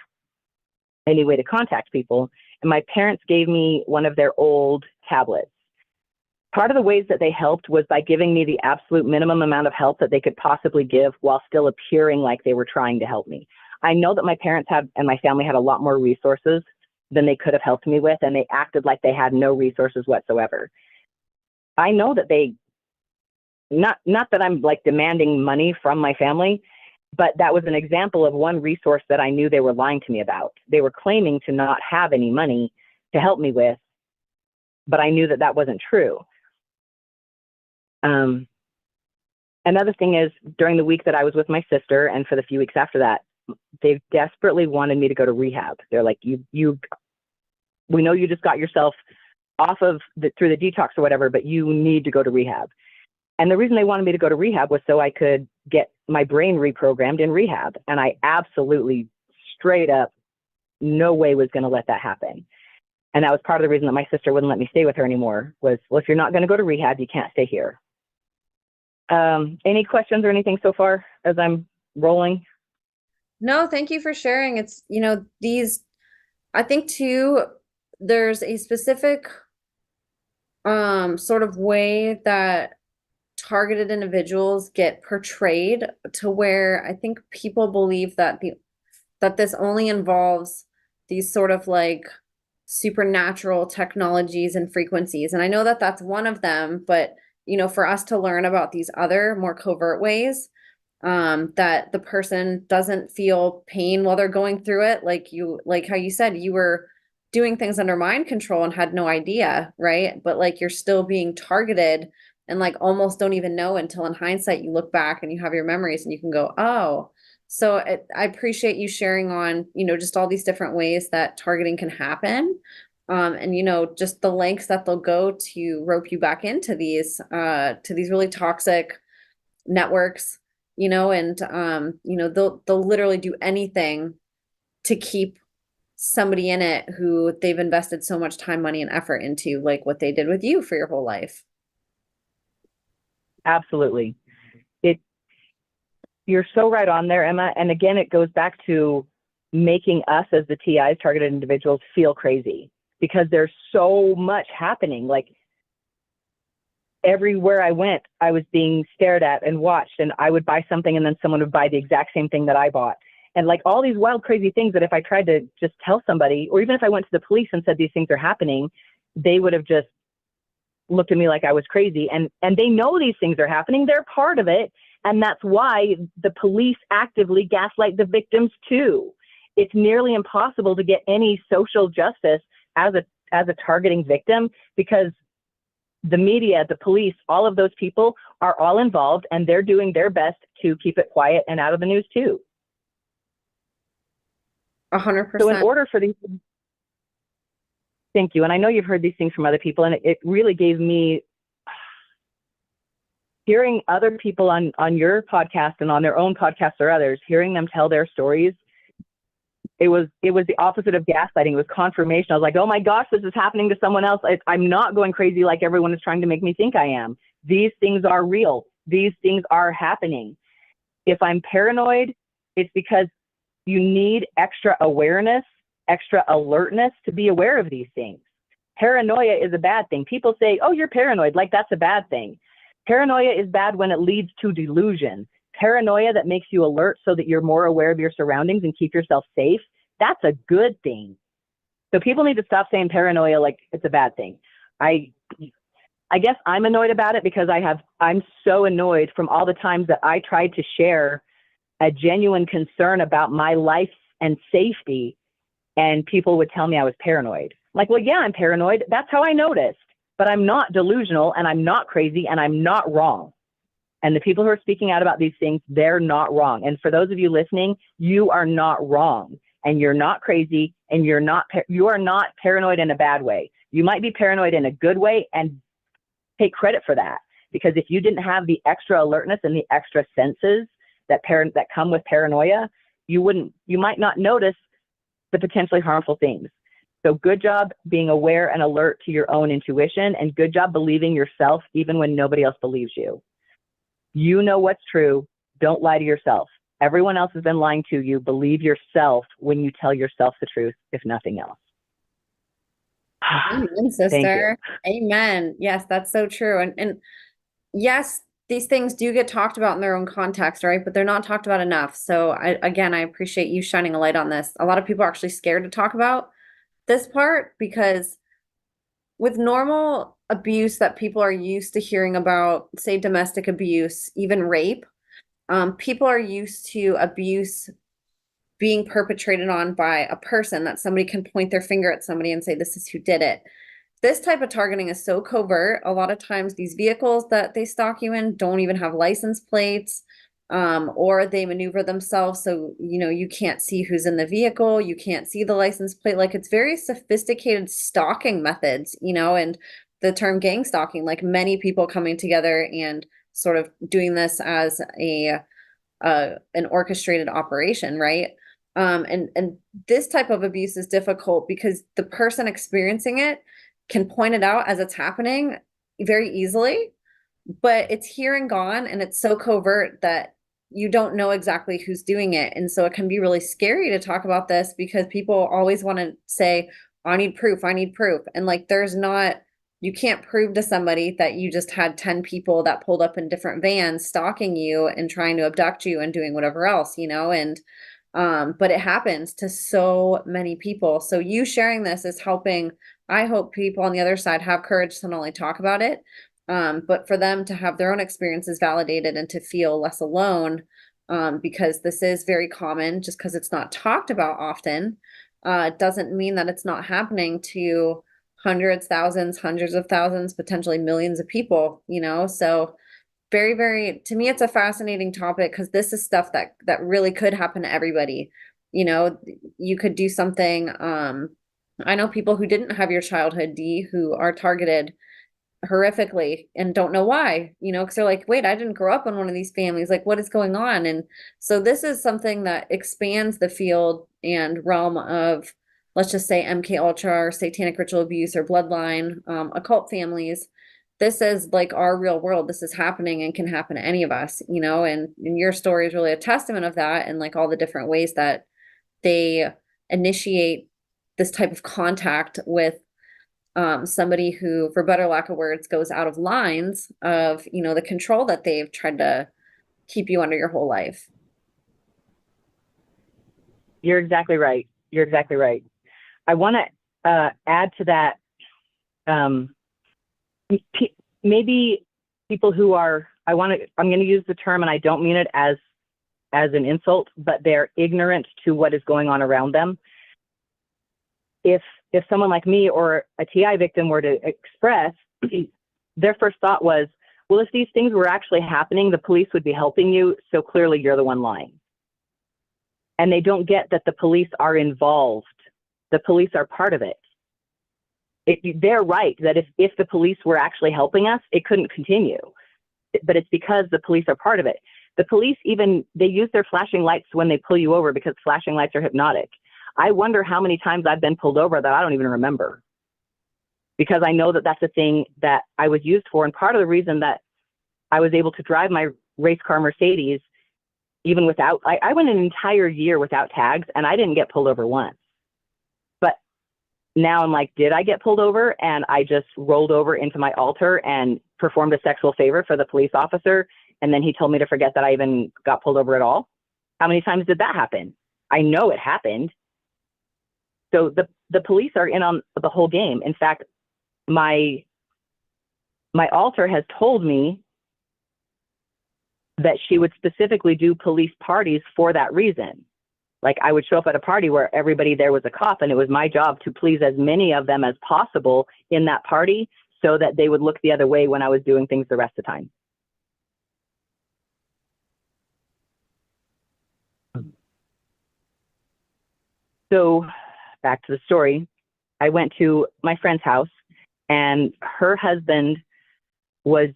[SPEAKER 2] any way to contact people. And my parents gave me one of their old tablets. Part of the ways that they helped was by giving me the absolute minimum amount of help that they could possibly give while still appearing like they were trying to help me. I know that my parents and my family had a lot more resources than they could have helped me with, and they acted like they had no resources whatsoever. I know that not that I'm demanding money from my family, but that was an example of one resource that I knew they were lying to me about. They were claiming to not have any money to help me with, but I knew that wasn't true. Another thing is, during the week that I was with my sister, and for the few weeks after that, they desperately wanted me to go to rehab. They're like, we know you just got yourself off of through the detox or whatever, but you need to go to rehab. And the reason they wanted me to go to rehab was so I could get my brain reprogrammed in rehab. And I absolutely, straight up, no way was going to let that happen. And that was part of the reason that my sister wouldn't let me stay with her anymore, was, well, if you're not going to go to rehab, you can't stay here. Any questions or anything so far as I'm rolling?
[SPEAKER 1] No, thank you for sharing. It's, I think too, there's a specific sort of way that targeted individuals get portrayed to where I think people believe that this only involves these sort of like supernatural technologies and frequencies. And I know that that's one of them, but for us to learn about these other more covert ways, that the person doesn't feel pain while they're going through it, like how you said you were doing things under mind control and had no idea, right? But like you're still being targeted and like almost don't even know until in hindsight you look back and you have your memories and you can go, oh. So I appreciate you sharing on, just all these different ways that targeting can happen. And just the lengths that they'll go to rope you back into these really toxic networks, and they'll literally do anything to keep somebody in it who they've invested so much time, money, and effort into, like what they did with you for your whole life.
[SPEAKER 2] Absolutely. You're so right on there, Emma. And again, it goes back to making us as the TIs, targeted individuals, feel crazy because there's so much happening. Like everywhere I went, I was being stared at and watched, and I would buy something and then someone would buy the exact same thing that I bought. And like all these wild, crazy things that if I tried to just tell somebody, or even if I went to the police and said these things are happening, they would have just looked at me like I was crazy. And they know these things are happening. They're part of it. And that's why the police actively gaslight the victims too. It's nearly impossible to get any social justice as a targeting victim because the media, the police, all of those people are all involved and they're doing their best to keep it quiet and out of the news too.
[SPEAKER 1] 100%.
[SPEAKER 2] So in order for these, thank you. And I know you've heard these things from other people, and it really gave me, hearing other people on your podcast and on their own podcasts or others, hearing them tell their stories, it was the opposite of gaslighting. It was confirmation. I was like, oh my gosh, this is happening to someone else. I'm not going crazy like everyone is trying to make me think I am. These things are real. These things are happening. If I'm paranoid, it's because you need extra awareness, extra alertness to be aware of these things. Paranoia is a bad thing. People say, oh, you're paranoid, like that's a bad thing. Paranoia is bad when it leads to delusion. Paranoia that makes you alert so that you're more aware of your surroundings and keep yourself safe, that's a good thing. So people need to stop saying paranoia like it's a bad thing. I guess I'm annoyed about it because I'm so annoyed from all the times that I tried to share a genuine concern about my life and safety, and people would tell me I was paranoid. Like, well, yeah, I'm paranoid. That's how I noticed. But I'm not delusional, and I'm not crazy, and I'm not wrong. And the people who are speaking out about these things, they're not wrong. And for those of you listening, you are not wrong, and you're not crazy, and you are not paranoid in a bad way. You might be paranoid in a good way, and take credit for that. Because if you didn't have the extra alertness and the extra senses that come with paranoia, you might not notice the potentially harmful things. So good job being aware and alert to your own intuition, and good job believing yourself even when nobody else believes you. You know what's true. Don't lie to yourself. Everyone else has been lying to you. Believe yourself when you tell yourself the truth, if nothing else.
[SPEAKER 1] Amen, sister. Amen. Yes, that's so true. And yes, these things do get talked about in their own context, right? But they're not talked about enough. So I appreciate you shining a light on this. A lot of people are actually scared to talk about this part because with normal abuse that people are used to hearing about, say domestic abuse, even rape, people are used to abuse being perpetrated on by a person that somebody can point their finger at somebody and say, this is who did it. This type of targeting is so covert. A lot of times these vehicles that they stalk you in don't even have license plates. Or they maneuver themselves so you can't see who's in the vehicle, you can't see the license plate. Like it's very sophisticated stalking methods, and the term gang stalking, like many people coming together and sort of doing this as an orchestrated operation, right? And this type of abuse is difficult because the person experiencing it can point it out as it's happening very easily. but it's here and gone, and it's so covert that you don't know exactly who's doing it. And so it can be really scary to talk about this because people always want to say, I need proof, I need proof. And like, there's not, you can't prove to somebody that you just had 10 people that pulled up in different vans stalking you and trying to abduct you and doing whatever else, you know? And, but it happens to so many people. So you sharing this is helping, I hope people on the other side have courage to not only talk about it, but for them to have their own experiences validated and to feel less alone, because this is very common. Just because it's not talked about often, doesn't mean that it's not happening to hundreds, thousands, hundreds of thousands, potentially millions of people, you know? So very, very, to me, it's a fascinating topic because this is stuff that really could happen to everybody. You know, you could do something. I know people who didn't have your childhood, D, who are targeted horrifically and don't know why, you know, because they're like, wait, I didn't grow up in one of these families. Like, what is going on? And so this is something that expands the field and realm of, let's just say MK Ultra or satanic ritual abuse or bloodline, occult families. This is like our real world. This is happening and can happen to any of us, you know, and your story is really a testament of that and like all the different ways that they initiate this type of contact with somebody who, for better lack of words, goes out of lines of, you know, the control that they've tried to keep you under your whole life.
[SPEAKER 2] You're exactly right. You're exactly right. I want to add to that. Maybe people who are, I'm going to use the term, and I don't mean it as an insult, but they're ignorant to what is going on around them. If someone like me or a TI victim were to express, their first thought was, well, if these things were actually happening, the police would be helping you, so clearly you're the one lying. And they don't get that the police are involved. The police are part of it. They're right that if the police were actually helping us, it couldn't continue. But it's because the police are part of it. The police they use their flashing lights when they pull you over because flashing lights are hypnotic. I wonder how many times I've been pulled over that I don't even remember, because I know that that's a thing that I was used for. And part of the reason that I was able to drive my race car Mercedes, even without, I went an entire year without tags and I didn't get pulled over once. But now I'm like, did I get pulled over? And I just rolled over into my altar and performed a sexual favor for the police officer. And then he told me to forget that I even got pulled over at all. How many times did that happen? I know it happened. So the police are in on the whole game. In fact, my altar has told me that she would specifically do police parties for that reason. Like, I would show up at a party where everybody there was a cop, and it was my job to please as many of them as possible in that party so that they would look the other way when I was doing things the rest of the time. So back to the story. I went to my friend's house, and her husband was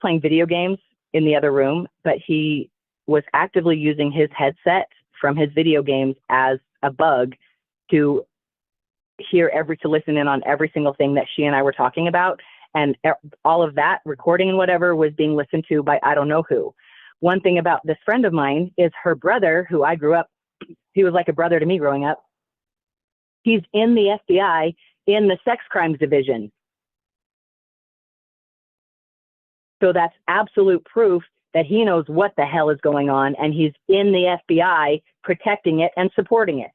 [SPEAKER 2] playing video games in the other room, but he was actively using his headset from his video games as a bug to to listen in on every single thing that she and I were talking about. And all of that recording and whatever was being listened to by I don't know who. One thing about this friend of mine is her brother, who I grew up, he was like a brother to me growing up. He's in the FBI in the sex crimes division. So that's absolute proof that he knows what the hell is going on, and he's in the FBI protecting it and supporting it.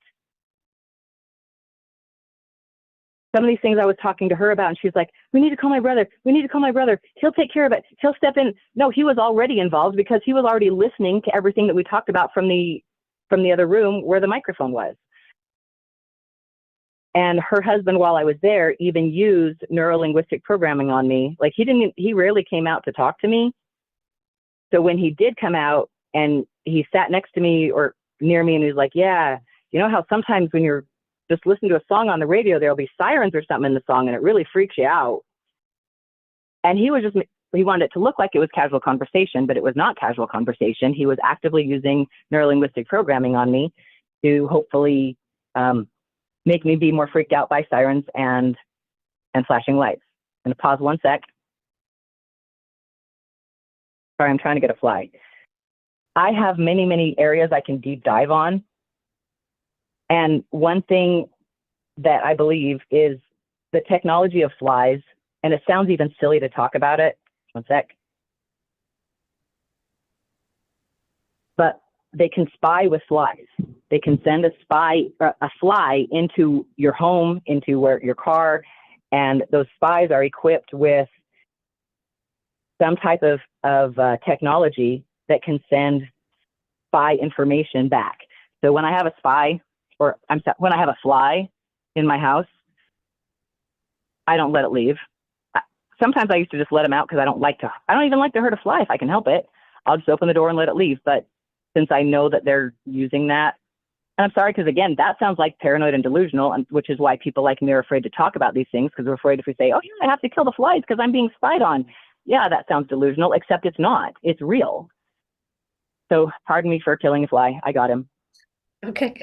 [SPEAKER 2] Some of these things I was talking to her about, and she's like, we need to call my brother. We need to call my brother. He'll take care of it. He'll step in. No, he was already involved because he was already listening to everything that we talked about from the other room where the microphone was. And her husband, while I was there, even used neuro-linguistic programming on me. Like, he rarely came out to talk to me. So when he did come out and he sat next to me or near me, and he was like, yeah, you know how sometimes when you're just listening to a song on the radio, there'll be sirens or something in the song and it really freaks you out. And he wanted it to look like it was casual conversation, but it was not casual conversation. He was actively using neuro-linguistic programming on me to hopefully make me be more freaked out by sirens and flashing lights. I'm going to pause one sec. Sorry, I'm trying to get a fly. I have many, many areas I can deep dive on. And one thing that I believe is the technology of flies, and it sounds even silly to talk about it. One sec. But they can spy with flies. They can send a fly into your home, into your car, and those spies are equipped with some type of technology that can send spy information back. So when I have a spy, when I have a fly in my house, I don't let it leave. Sometimes I used to just let them out because I don't even like to hurt a fly if I can help it. I'll just open the door and let it leave. But since I know that they're using that, and I'm sorry, because again, that sounds like paranoid and delusional, and which is why people like me are afraid to talk about these things, because we're afraid if we say, oh yeah, I have to kill the flies because I'm being spied on. Yeah, that sounds delusional, except it's not. It's real. So pardon me for killing a fly. I got him.
[SPEAKER 1] Okay.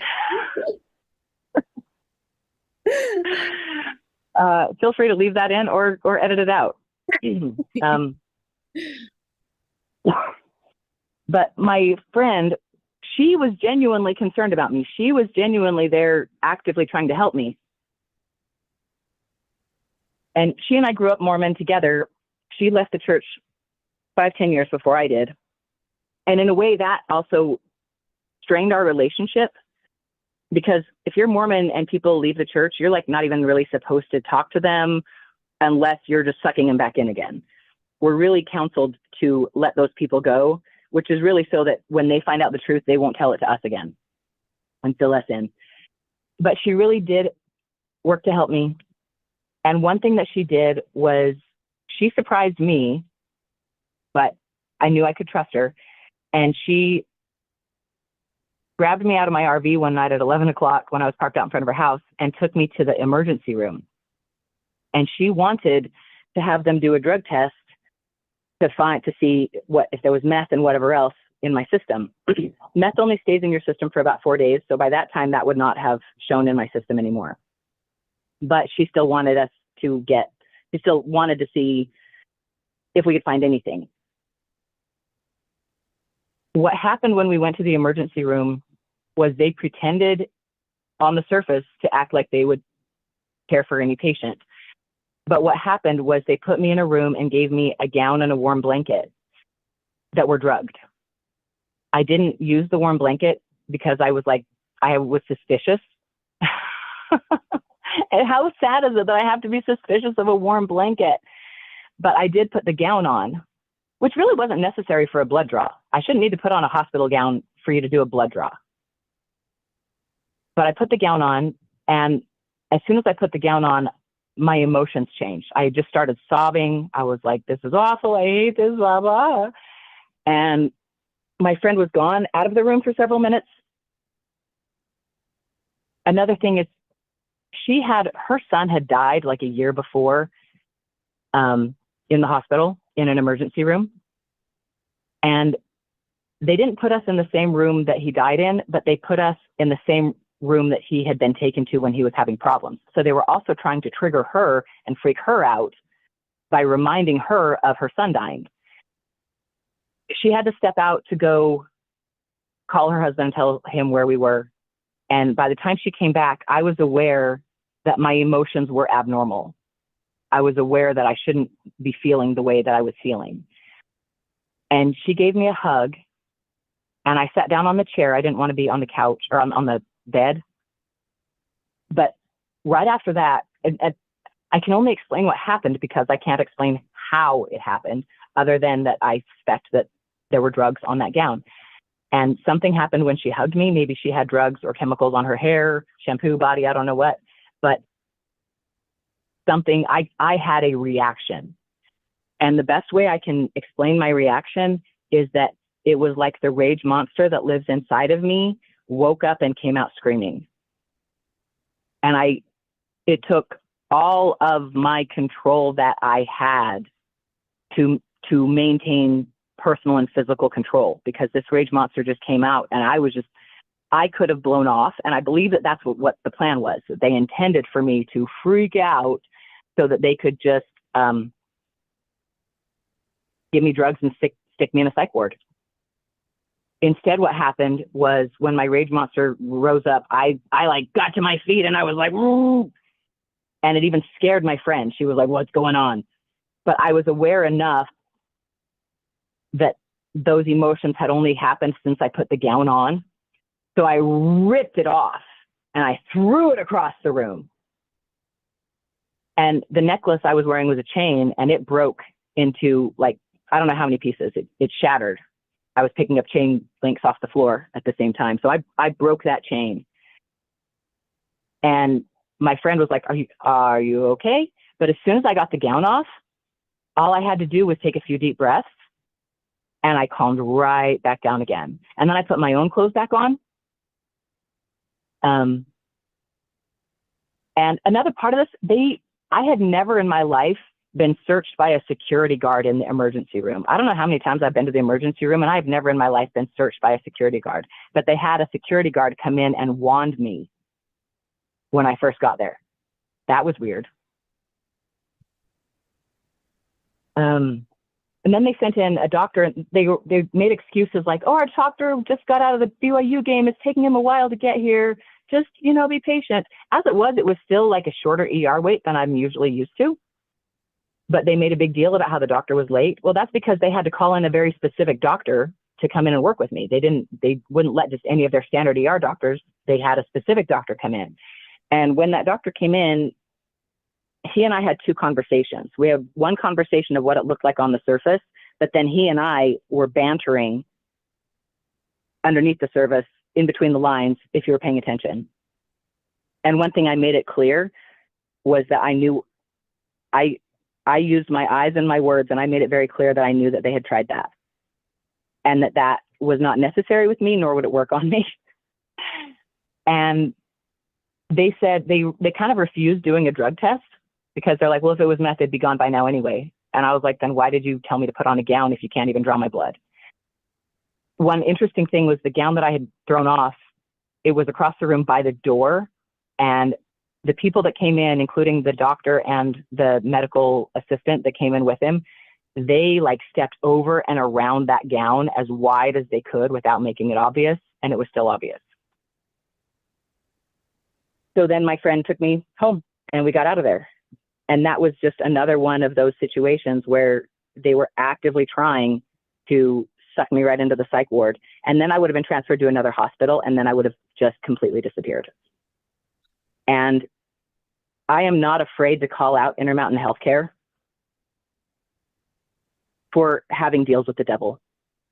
[SPEAKER 2] Feel free to leave that in or edit it out. But my friend, she was genuinely concerned about me. She was genuinely there actively trying to help me. And she and I grew up Mormon together. She left the church 5-10 years before I did. And in a way that also strained our relationship, because if you're Mormon and people leave the church, you're like not even really supposed to talk to them unless you're just sucking them back in again. We're really counseled to let those people go, which is really so that when they find out the truth, they won't tell it to us again and fill us in. But she really did work to help me. And one thing that she did was she surprised me, but I knew I could trust her. And she grabbed me out of my RV one night at 11 o'clock when I was parked out in front of her house and took me to the emergency room. And she wanted to have them do a drug test to see if there was meth and whatever else in my system. Meth only stays in your system for about 4 days. So by that time, that would not have shown in my system anymore. But she still wanted she still wanted to see if we could find anything. What happened when we went to the emergency room was they pretended on the surface to act like they would care for any patient. But what happened was they put me in a room and gave me a gown and a warm blanket that were drugged. I didn't use the warm blanket because I was suspicious. And how sad is it that I have to be suspicious of a warm blanket? But I did put the gown on, which really wasn't necessary for a blood draw. I shouldn't need to put on a hospital gown for you to do a blood draw. But I put the gown on, and as soon as I put the gown on, my emotions changed. I just started sobbing. I was like, this is awful. I hate this, blah, blah. And my friend was gone out of the room for several minutes. Another thing is, her son had died like a year before in the hospital in an emergency room. And they didn't put us in the same room that he died in, but they put us in the same room that he had been taken to when he was having problems. So they were also trying to trigger her and freak her out by reminding her of her son dying. She had to step out to go call her husband and tell him where we were. And by the time she came back, I was aware that my emotions were abnormal. I was aware that I shouldn't be feeling the way that I was feeling. And she gave me a hug, and I sat down on the chair. I didn't want to be on the couch or on the bed. But right after that, I can only explain what happened because I can't explain how it happened, other than that I suspect that there were drugs on that gown. And something happened when she hugged me. Maybe she had drugs or chemicals on her hair, shampoo, body, I don't know what. But I had a reaction. And the best way I can explain my reaction is that it was like the rage monster that lives inside of me woke up and came out screaming. And it took all of my control that I had to maintain personal and physical control, because this rage monster just came out, and I could have blown off. And I believe that that's what the plan was. That they intended for me to freak out so that they could just give me drugs and stick stick me in a psych ward. Instead, what happened was when my rage monster rose up, I like got to my feet and I was like, "Woo!" And it even scared my friend. She was like, "What's going on?" But I was aware enough that those emotions had only happened since I put the gown on. So I ripped it off and I threw it across the room. And the necklace I was wearing was a chain, and it broke into, like, I don't know how many pieces. It shattered. I was picking up chain links off the floor at the same time. So I broke that chain. And my friend was like, are you okay? But as soon as I got the gown off, all I had to do was take a few deep breaths, and I calmed right back down again. And then I put my own clothes back on. And another part of this, I had never in my life been searched by a security guard in the emergency room. I don't know how many times I've been to the emergency room, and I've never in my life been searched by a security guard. But they had a security guard come in and wand me when I first got there. That was weird. And then they sent in a doctor. They made excuses like, "Oh, our doctor just got out of the BYU game. It's taking him a while to get here. Just, be patient." As it was still like a shorter ER wait than I'm usually used to. But they made a big deal about how the doctor was late. Well, that's because they had to call in a very specific doctor to come in and work with me. They wouldn't let just any of their standard ER doctors. They had a specific doctor come in. And when that doctor came in, he and I had two conversations. We had one conversation of what it looked like on the surface, but then he and I were bantering underneath the surface, in between the lines, if you were paying attention. And one thing I made it clear was that I knew I used my eyes and my words, and I made it very clear that I knew that they had tried that, and that was not necessary with me, nor would it work on me. And they said they kind of refused doing a drug test because they're like, "Well, if it was meth, it'd be gone by now anyway." And I was like, "Then why did you tell me to put on a gown if you can't even draw my blood?" One interesting thing was the gown that I had thrown off, it was across the room by the door, and the people that came in, including the doctor and the medical assistant that came in with him, they like stepped over and around that gown as wide as they could without making it obvious, and it was still obvious. So then my friend took me home and we got out of there. And that was just another one of those situations where they were actively trying to suck me right into the psych ward. And then I would have been transferred to another hospital, and then I would have just completely disappeared. And I am not afraid to call out Intermountain Healthcare for having deals with the devil.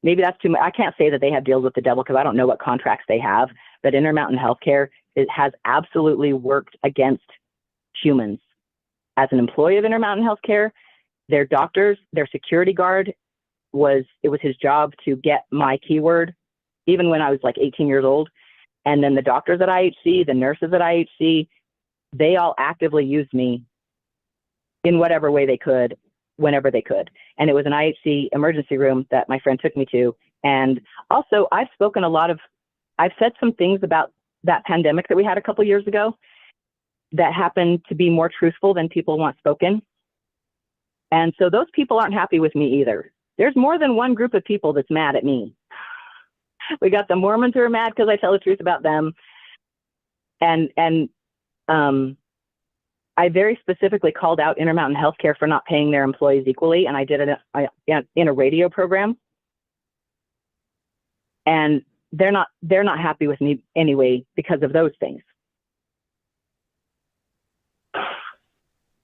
[SPEAKER 2] Maybe that's too much. I can't say that they have deals with the devil because I don't know what contracts they have, but Intermountain Healthcare, it has absolutely worked against humans. As an employee of Intermountain Healthcare, their doctors, their security guard, it was his job to get my keyword, even when I was like 18 years old. And then the doctors at IHC, the nurses at IHC, they all actively used me in whatever way they could, whenever they could. And it was an IHC emergency room that my friend took me to. And also, I've said some things about that pandemic that we had a couple years ago that happened to be more truthful than people want spoken. And so those people aren't happy with me either. There's more than one group of people that's mad at me. We got the Mormons who are mad because I tell the truth about them. And I very specifically called out Intermountain Healthcare for not paying their employees equally, and I did it in a radio program. And they're not happy with me anyway because of those things.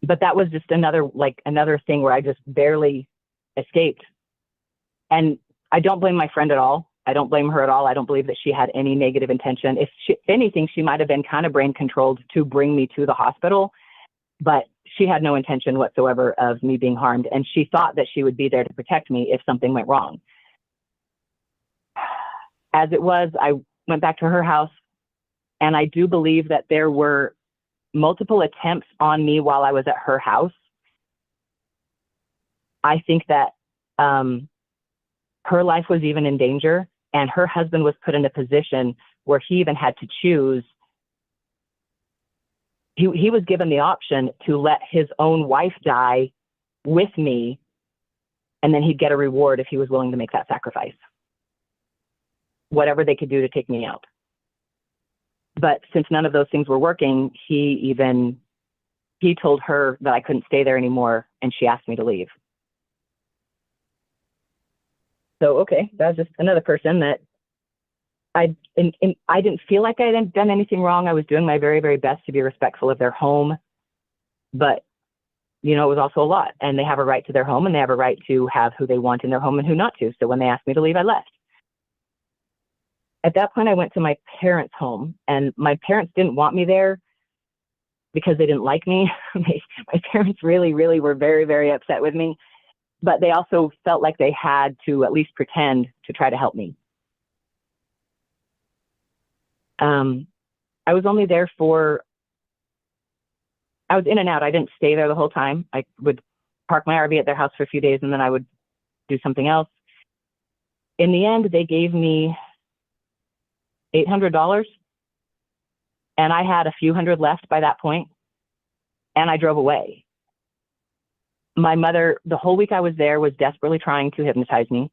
[SPEAKER 2] But that was just another thing where I just barely escaped. And I don't blame my friend at all. I don't blame her at all. I don't believe that she had any negative intention. If anything, she might have been kind of brain controlled to bring me to the hospital, but she had no intention whatsoever of me being harmed. And she thought that she would be there to protect me if something went wrong. As it was, I went back to her house, and I do believe that there were multiple attempts on me while I was at her house. I think that her life was even in danger, and her husband was put in a position where he even had to choose. He was given the option to let his own wife die with me And then he'd get a reward if he was willing to make that sacrifice. Whatever they could do to take me out. But since none of those things were working, he told her that I couldn't stay there anymore, and she asked me to leave. So, okay, that was just another person that I didn't feel like I had done anything wrong. I was doing my very, very best to be respectful of their home. But, you know, it was also a lot. And they have a right to their home, and they have a right to have who they want in their home and who not to. So when they asked me to leave, I left. At that point, I went to my parents' home, and my parents didn't want me there because they didn't like me. My parents really, really were very, very upset with me, but they also felt like they had to at least pretend to try to help me. I was only there I was in and out. I didn't stay there the whole time. I would park my RV at their house for a few days, and then I would do something else. In the end, they gave me $800, and I had a few hundred left by that point, and I drove away. My mother, the whole week I was there, was desperately trying to hypnotize me.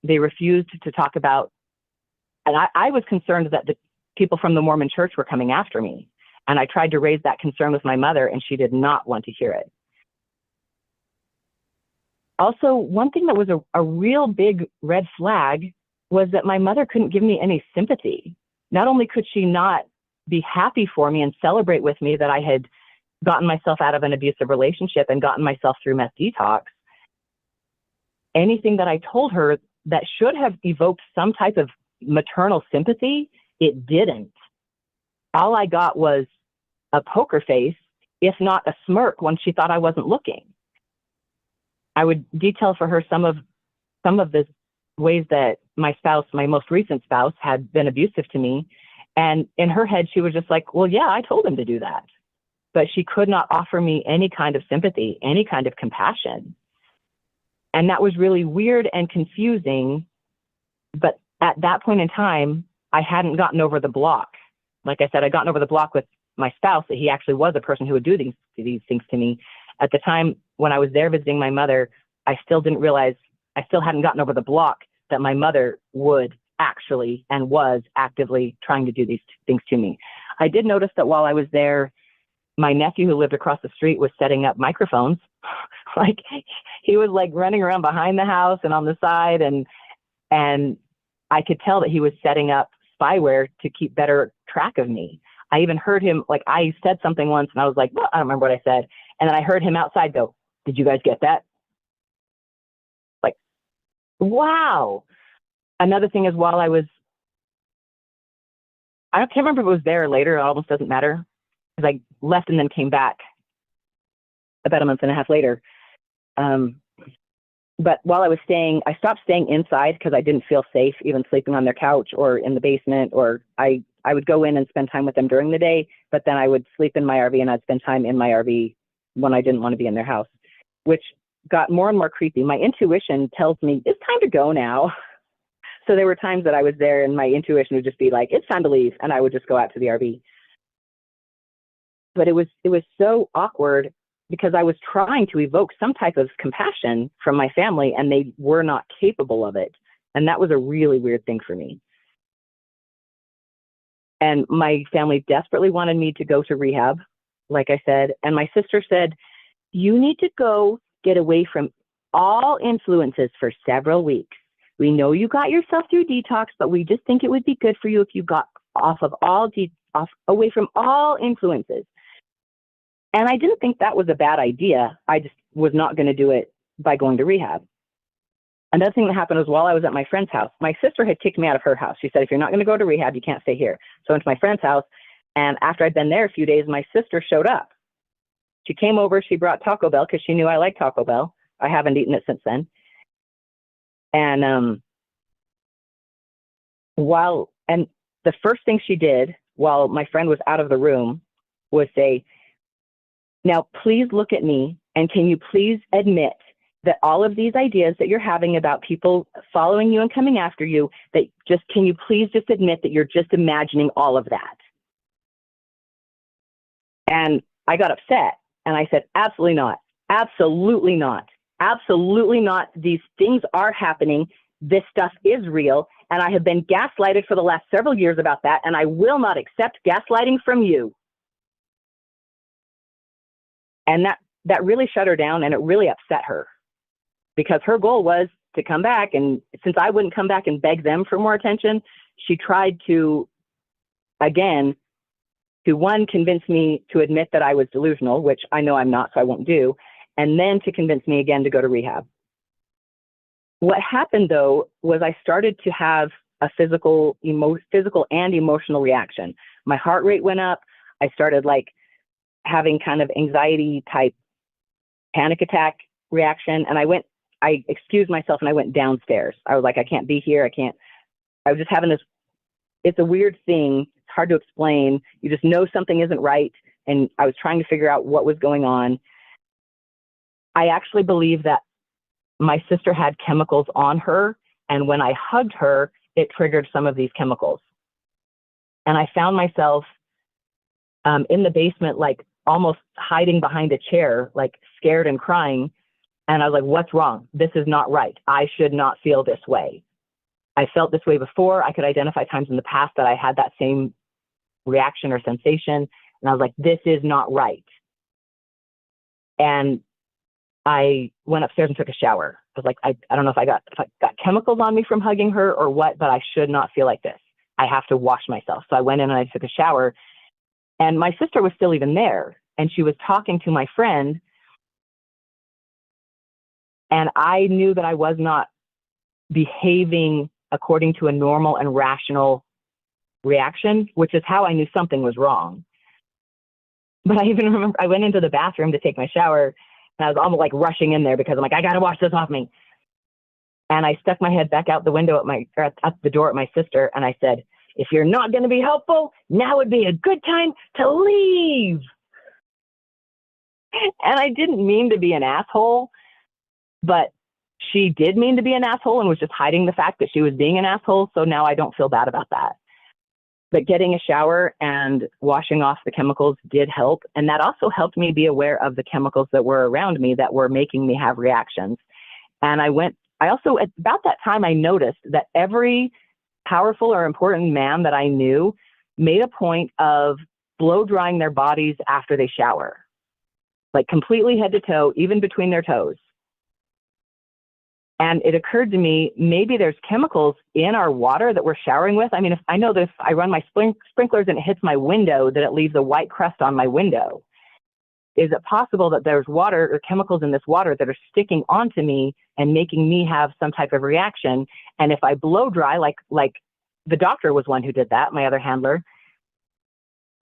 [SPEAKER 2] They refused to talk about, and I was concerned that the people from the Mormon church were coming after me, and I tried to raise that concern with my mother, and she did not want to hear it. Also, one thing that was a real big red flag was that my mother couldn't give me any sympathy. Not only could she not be happy for me and celebrate with me that I had gotten myself out of an abusive relationship and gotten myself through meth detox, anything that I told her that should have evoked some type of maternal sympathy, it didn't. All I got was a poker face, if not a smirk, when she thought I wasn't looking. I would detail for her some of the ways that my spouse, my most recent spouse, had been abusive to me. And in her head, she was just like, well, yeah, I told him to do that. But she could not offer me any kind of sympathy, any kind of compassion. And that was really weird and confusing. But at that point in time, I hadn't gotten over the block. Like I said, I'd gotten over the block with my spouse, that he actually was a person who would do these things to me. At the time when I was there visiting my mother, I still didn't realize, I still hadn't gotten over the block that my mother would actually and was actively trying to do these things to me. I did notice that while I was there, my nephew who lived across the street was setting up microphones. Like he was like running around behind the house and on the side, and I could tell that he was setting up spyware to keep better track of me. I even heard him, like I said something once and I was like, well, I don't remember what I said. And then I heard him outside go, did you guys get that? Like, wow. Another thing is, while I can't remember if it was there or later, it almost doesn't matter, because I left and then came back about a month and a half later. But while I was staying, I stopped staying inside because I didn't feel safe even sleeping on their couch or in the basement, or I would go in and spend time with them during the day, but then I would sleep in my RV and I'd spend time in my RV when I didn't want to be in their house, which got more and more creepy. My intuition tells me it's time to go now. So there were times that I was there and my intuition would just be like, it's time to leave. And I would just go out to the RV. But it was so awkward because I was trying to evoke some type of compassion from my family and they were not capable of it. And that was a really weird thing for me. And my family desperately wanted me to go to rehab, like I said. And my sister said, you need to go get away from all influences for several weeks. We know you got yourself through detox, but we just think it would be good for you if you got away from all influences. And I didn't think that was a bad idea. I just was not going to do it by going to rehab. Another thing that happened was while I was at my friend's house, my sister had kicked me out of her house. She said, if you're not going to go to rehab, you can't stay here. So I went to my friend's house. And after I'd been there a few days, my sister showed up. She came over. She brought Taco Bell because she knew I liked Taco Bell. I haven't eaten it since then. And the first thing she did while my friend was out of the room was say, now please look at me, and can you please admit that all of these ideas that you're having about people following you and coming after you, can you please just admit that you're just imagining all of that? And I got upset and I said, absolutely not. Absolutely not. Absolutely not. These things are happening. This stuff is real. And I have been gaslighted for the last several years about that. And I will not accept gaslighting from you. And that really shut her down, and it really upset her, because her goal was to come back. And since I wouldn't come back and beg them for more attention, she tried to, again, to one, convince me to admit that I was delusional, which I know I'm not, so I won't do, and then to convince me again to go to rehab. What happened, though, was I started to have a physical and emotional reaction. My heart rate went up. I started like having kind of anxiety type panic attack reaction. And I excused myself and I went downstairs. I was like, I can't be here. I was just having this, it's a weird thing. It's hard to explain. You just know something isn't right. And I was trying to figure out what was going on. I actually believe that my sister had chemicals on her. And when I hugged her, it triggered some of these chemicals. And I found myself in the basement, like almost hiding behind a chair, like scared and crying. And I was like, what's wrong? This is not right. I should not feel this way. I felt this way before. I could identify times in the past that I had that same reaction or sensation. And I was like, this is not right. And I went upstairs and took a shower. I was like, I don't know if I got chemicals on me from hugging her or what, but I should not feel like this. I have to wash myself. So I went in and I took a shower, and my sister was still even there. And she was talking to my friend. And I knew that I was not behaving according to a normal and rational reaction, which is how I knew something was wrong. But I even remember I went into the bathroom to take my shower, and I was almost like rushing in there because I'm like, I got to wash this off me. And I stuck my head back out the window at the door at my sister. And I said, if you're not going to be helpful, now would be a good time to leave. And I didn't mean to be an asshole, but she did mean to be an asshole and was just hiding the fact that she was being an asshole. So now I don't feel bad about that. But getting a shower and washing off the chemicals did help. And that also helped me be aware of the chemicals that were around me that were making me have reactions. And I also, at about that time, I noticed that every powerful or important man that I knew made a point of blow drying their bodies after they shower, like completely head to toe, even between their toes. And it occurred to me, maybe there's chemicals in our water that we're showering with. I mean, if I know that if I run my sprinklers and it hits my window, that it leaves a white crust on my window. Is it possible that there's water or chemicals in this water that are sticking onto me and making me have some type of reaction? And if I blow dry, like the doctor was one who did that, my other handler,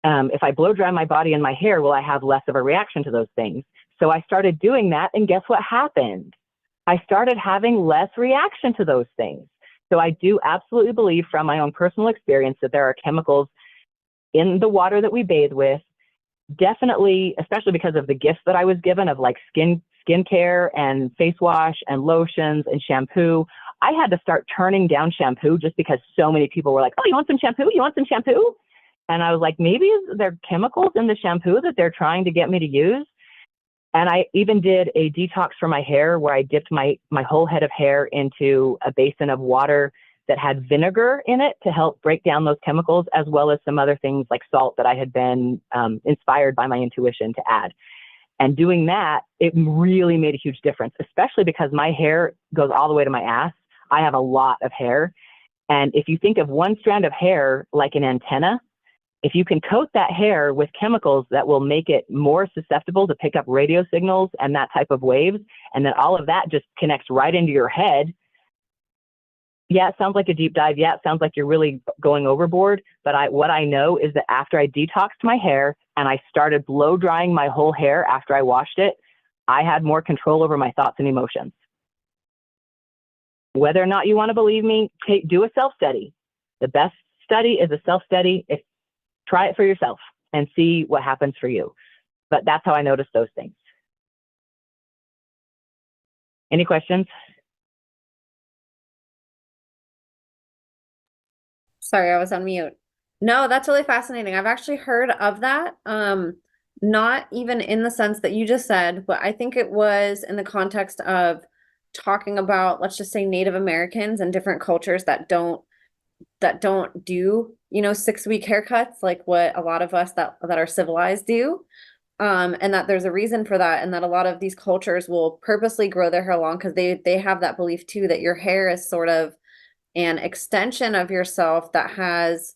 [SPEAKER 2] if I blow dry my body and my hair, will I have less of a reaction to those things? So I started doing that, and guess what happened? I started having less reaction to those things. So I do absolutely believe from my own personal experience that there are chemicals in the water that we bathe with. Definitely, especially because of the gifts that I was given of like skincare and face wash and lotions and shampoo. I had to start turning down shampoo just because so many people were like, oh, you want some shampoo? You want some shampoo? And I was like, maybe there are chemicals in the shampoo that they're trying to get me to use. And I even did a detox for my hair where I dipped my whole head of hair into a basin of water that had vinegar in it to help break down those chemicals, as well as some other things like salt that I had been inspired by my intuition to add. And doing that, it really made a huge difference, especially because my hair goes all the way to my ass. I have a lot of hair. And if you think of one strand of hair like an antenna, if you can coat that hair with chemicals that will make it more susceptible to pick up radio signals and that type of waves, and then all of that just connects right into your head. Yeah, it sounds like a deep dive. Yeah, it sounds like you're really going overboard. But what I know is that after I detoxed my hair and I started blow drying my whole hair after I washed it, I had more control over my thoughts and emotions. Whether or not you want to believe me, do a self-study. The best study is a self-study. Try it for yourself and see what happens for you. But that's how I noticed those things. Any questions?
[SPEAKER 1] Sorry, I was on mute. No, that's really fascinating. I've actually heard of that. not even in the sense that you just said, but I think it was in the context of talking about, let's just say, Native Americans and different cultures that don't do, 6-week haircuts like what a lot of us that are civilized do. And that there's a reason for that, and that a lot of these cultures will purposely grow their hair long because they have that belief too that your hair is sort of an extension of yourself that has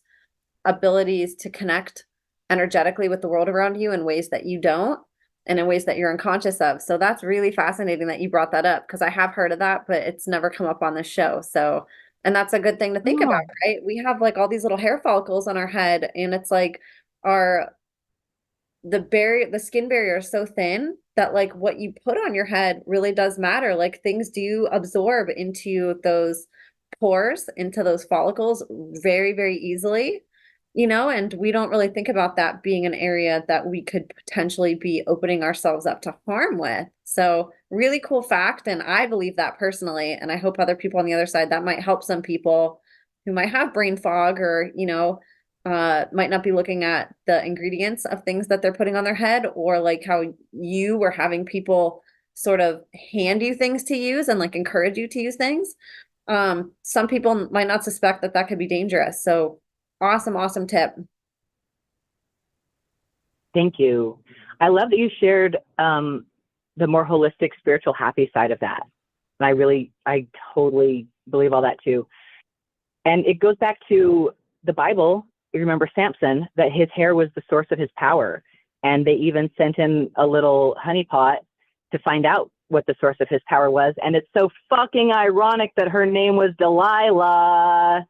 [SPEAKER 1] abilities to connect energetically with the world around you in ways that you don't, and in ways that you're unconscious of. So that's really fascinating that you brought that up, because I have heard of that, but it's never come up on this show. So, and that's a good thing to think about,
[SPEAKER 2] Oh,
[SPEAKER 1] right? We have like all these little hair follicles on our head, and it's like our the skin barrier is so thin that like what you put on your head really does matter. Like things do absorb into those pores, into those follicles very, very easily, and we don't really think about that being an area that we could potentially be opening ourselves up to harm with. So really cool fact. And I believe that personally, and I hope other people on the other side, that might help some people who might have brain fog, or, might not be looking at the ingredients of things that they're putting on their head, or like how you were having people sort of hand you things to use and like encourage you to use things. Some people might not suspect that that could be dangerous. So awesome, awesome tip.
[SPEAKER 2] thank you. I love that you shared the more holistic, spiritual, happy side of that. And I totally believe all that too. And it goes back to the Bible. You remember Samson, that his hair was the source of his power. And they even sent him a little honeypot to find out what the source of his power was. And it's so fucking ironic that her name was Delilah.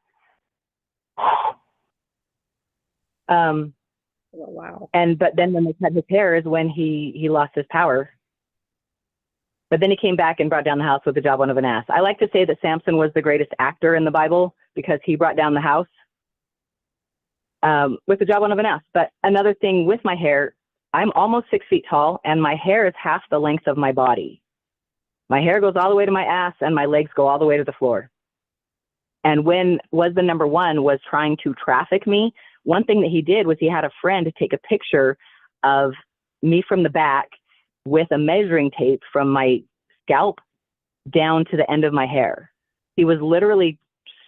[SPEAKER 1] Oh, wow.
[SPEAKER 2] But then when they cut his hair is when he lost his power. But then he came back and brought down the house with the jawbone of an ass. I like to say that Samson was the greatest actor in the Bible because he brought down the house with the jawbone of an ass. But another thing with my hair, I'm almost 6 feet tall, and my hair is half the length of my body. My hair goes all the way to my ass, and my legs go all the way to the floor. And when the number one was trying to traffic me, one thing that he did was he had a friend take a picture of me from the back with a measuring tape from my scalp down to the end of my hair. He was literally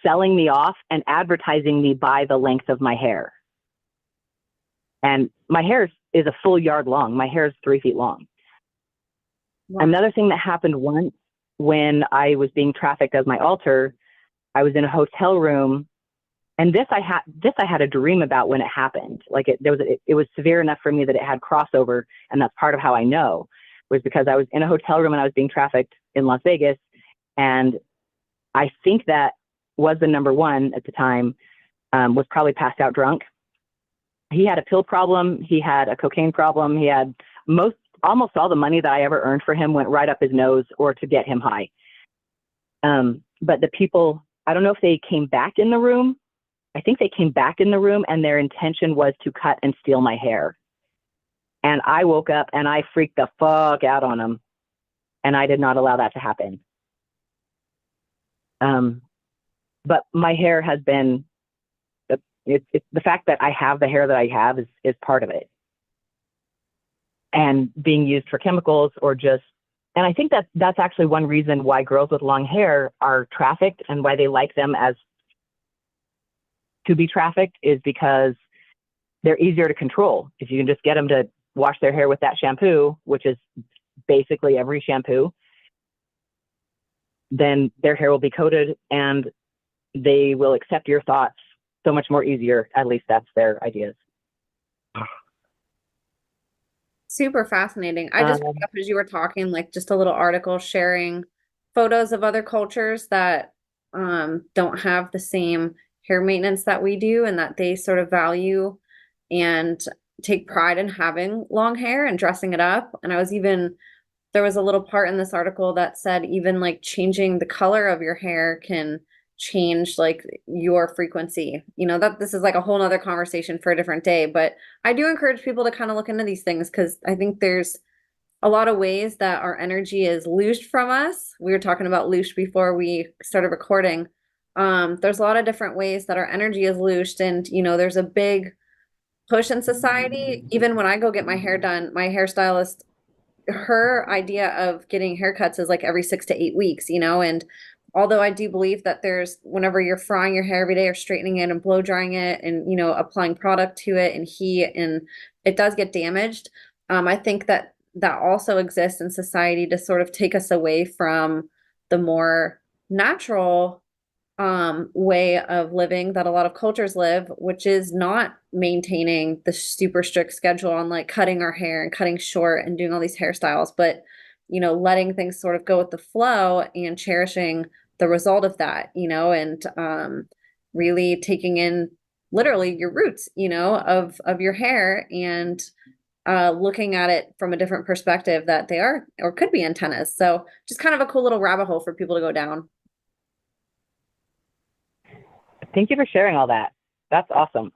[SPEAKER 2] selling me off and advertising me by the length of my hair. And my hair is a full yard long. My hair is 3 feet long. Wow. Another thing that happened once when I was being trafficked as my alter, I was in a hotel room, and this I had a dream about when it happened. Like it was severe enough for me that it had crossover, and that's part of how I know, was because I was in a hotel room and I was being trafficked in Las Vegas, and I think that was the number one at the time, was probably passed out drunk. He had a pill problem. He had a cocaine problem. He had almost all the money that I ever earned for him went right up his nose or to get him high. But the people, I don't know if they came back in the room. I think they came back in the room, and their intention was to cut and steal my hair. And I woke up and I freaked the fuck out on them. And I did not allow that to happen. But my hair has been, it's the fact that I have the hair that I have is part of it. And being used for chemicals and I think that's actually one reason why girls with long hair are trafficked, and why they like them as to be trafficked, is because they're easier to control. If you can just get them to wash their hair with that shampoo, which is basically every shampoo, then their hair will be coated and they will accept your thoughts so much more easier. At least that's their ideas.
[SPEAKER 1] Super fascinating. I just picked up as you were talking, like just a little article sharing photos of other cultures that don't have the same hair maintenance that we do, and that they sort of value and take pride in having long hair and dressing it up. And there was a little part in this article that said even like changing the color of your hair can change like your frequency. That this is like a whole nother conversation for a different day, but I do encourage people to kind of look into these things, because I think there's a lot of ways that our energy is loosed from us. We were talking about loosed before we started recording. There's a lot of different ways that our energy is loosed, and there's a big push in society. Even when I go get my hair done, my hairstylist, her idea of getting haircuts is like every 6 to 8 weeks, and although I do believe that there's whenever you're frying your hair every day or straightening it and blow drying it and applying product to it and heat and it does get damaged. I think that that also exists in society to sort of take us away from the more natural way of living that a lot of cultures live, which is not maintaining the super strict schedule on like cutting our hair and cutting short and doing all these hairstyles, but letting things sort of go with the flow and cherishing the result of that, and really taking in literally your roots, of your hair and looking at it from a different perspective that they are or could be antennas. So just kind of a cool little rabbit hole for people to go down.
[SPEAKER 2] Thank you for sharing all that. That's awesome.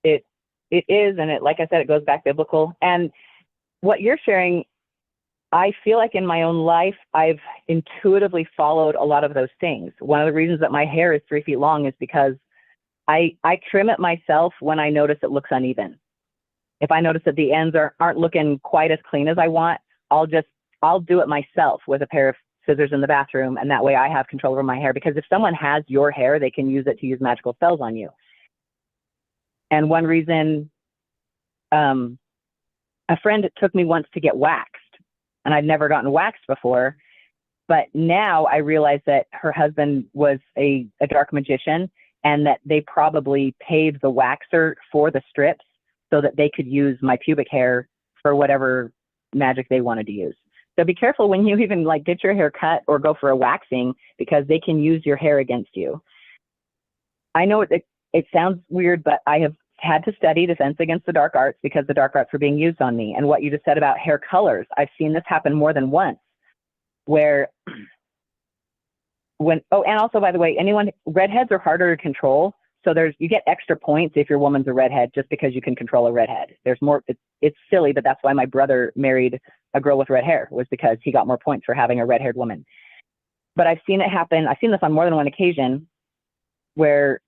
[SPEAKER 2] It is, and like I said, it goes back biblical. And what you're sharing, I feel like in my own life, I've intuitively followed a lot of those things. One of the reasons that my hair is 3 feet long is because I trim it myself when I notice it looks uneven. If I notice that the ends aren't looking quite as clean as I want, I'll do it myself with a pair of scissors in the bathroom, and that way I have control over my hair, because if someone has your hair, they can use it to use magical spells on you. And one reason, a friend took me once to get waxed, and I'd never gotten waxed before, but now I realize that her husband was a dark magician, and that they probably paid the waxer for the strips so that they could use my pubic hair for whatever magic they wanted to use. So be careful when you even like get your hair cut or go for a waxing, because they can use your hair against you. I know it sounds weird, but I have had to study defense against the dark arts because the dark arts were being used on me. And what you just said about hair colors, I've seen this happen more than once, where and also, by the way, redheads are harder to control. So you get extra points if your woman's a redhead just because you can control a redhead. There's more, it's silly, but that's why my brother married a girl with red hair, was because he got more points for having a red-haired woman. But I've seen it happen. I've seen this on more than one occasion where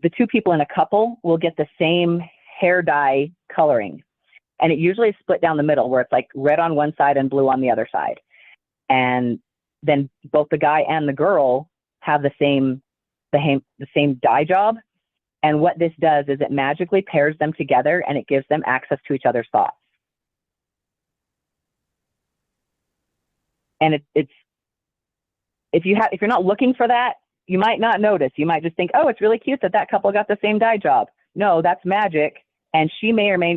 [SPEAKER 2] the two people in a couple will get the same hair dye coloring. And it usually is split down the middle, where it's like red on one side and blue on the other side. And then both the guy and the girl have the same dye job. And what this does is it magically pairs them together, and it gives them access to each other's thoughts. And if you're not looking for that, you might not notice. You might just think, oh, it's really cute that couple got the same dye job. No, that's magic. And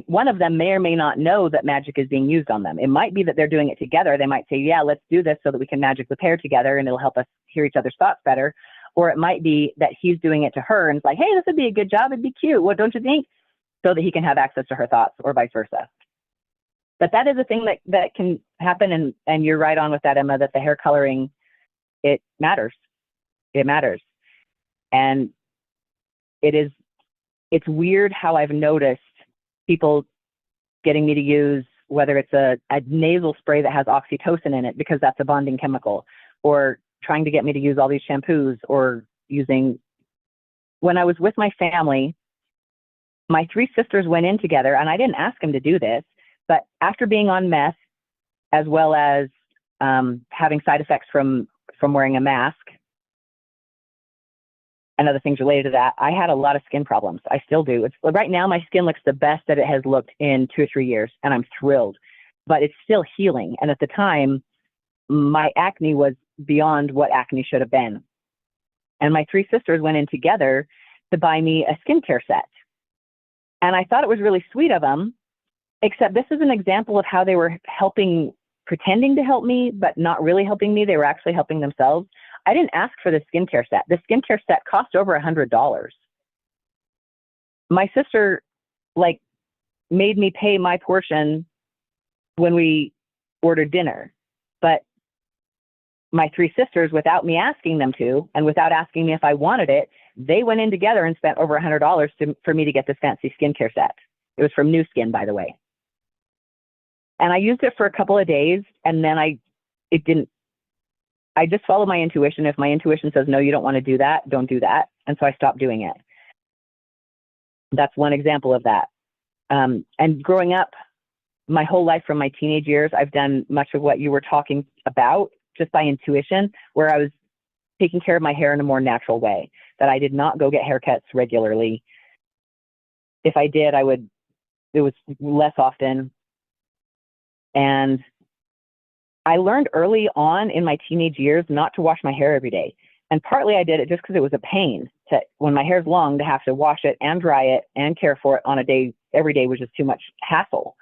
[SPEAKER 2] one of them may or may not know that magic is being used on them. It might be that they're doing it together. They might say, yeah, let's do this so that we can magically pair together and it'll help us hear each other's thoughts better. Or it might be that he's doing it to her and it's like, hey, this would be a good job. It'd be cute. What don't you think? So that he can have access to her thoughts, or vice versa. But that is a thing that can happen. And you're right on with that, Emma, that the hair coloring, it matters. It matters. And it's weird how I've noticed people getting me to use, whether it's a nasal spray that has oxytocin in it, because that's a bonding chemical, or trying to get me to use all these shampoos, or when I was with my family, my 3 sisters went in together, and I didn't ask them to do this, but after being on meth, as well as having side effects from wearing a mask and other things related to that, I had a lot of skin problems. I still do. Right now, my skin looks the best that it has looked in 2 or 3 years, and I'm thrilled, but it's still healing. And at the time, my acne was beyond what acne should have been. And my 3 sisters went in together to buy me a skincare set. And I thought it was really sweet of them, except this is an example of how they were pretending to help me, but not really helping me. They were actually helping themselves. I didn't ask for the skincare set. The skincare set cost over $100. My sister made me pay my portion when we ordered dinner, but my 3 sisters, without me asking them to, and without asking me if I wanted it, they went in together and spent over $100 for me to get this fancy skincare set. It was from New Skin, by the way. And I used it for a couple of days, and then I just followed my intuition. If my intuition says, no, you don't want to do that, don't do that. And so I stopped doing it. That's one example of that. And growing up, my whole life from my teenage years, I've done much of what you were talking about just by intuition, where I was taking care of my hair in a more natural way, that I did not go get haircuts regularly. If I did, it was less often. And I learned early on in my teenage years not to wash my hair every day. And partly I did it just because it was a pain to, when my hair's long, to have to wash it and dry it and care for it on a day, every day was just too much hassle.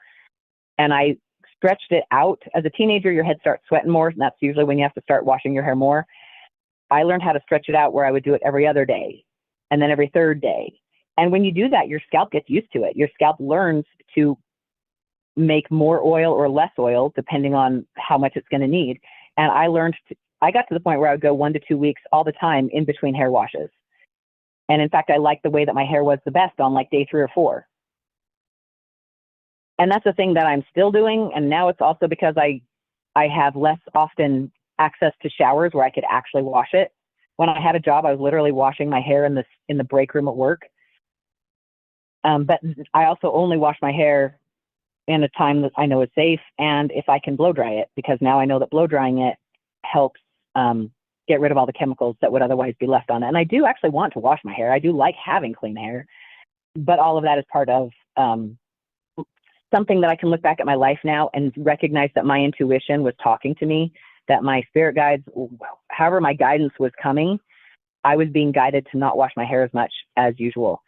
[SPEAKER 2] And I stretched it out. As a teenager, your head starts sweating more, and that's usually when you have to start washing your hair more. I learned how to stretch it out where I would do it every other day and then every third day. And when you do that, your scalp gets used to it. Your scalp learns to make more oil or less oil, depending on how much it's going to need. And I got to the point where I would go 1 to 2 weeks all the time in between hair washes. And in fact, I liked the way that my hair was the best on like day 3 or 4. And that's a thing that I'm still doing. And now it's also because I have less often access to showers where I could actually wash it. When I had a job, I was literally washing my hair in the break room at work. But I also only wash my hair in a time that I know is safe, and if I can blow dry it, because now I know that blow drying it helps get rid of all the chemicals that would otherwise be left on it. And I do actually want to wash my hair. I do like having clean hair, but all of that is part of something that I can look back at my life now and recognize that my intuition was talking to me, that my spirit guides, however my guidance was coming, I was being guided to not wash my hair as much as usual.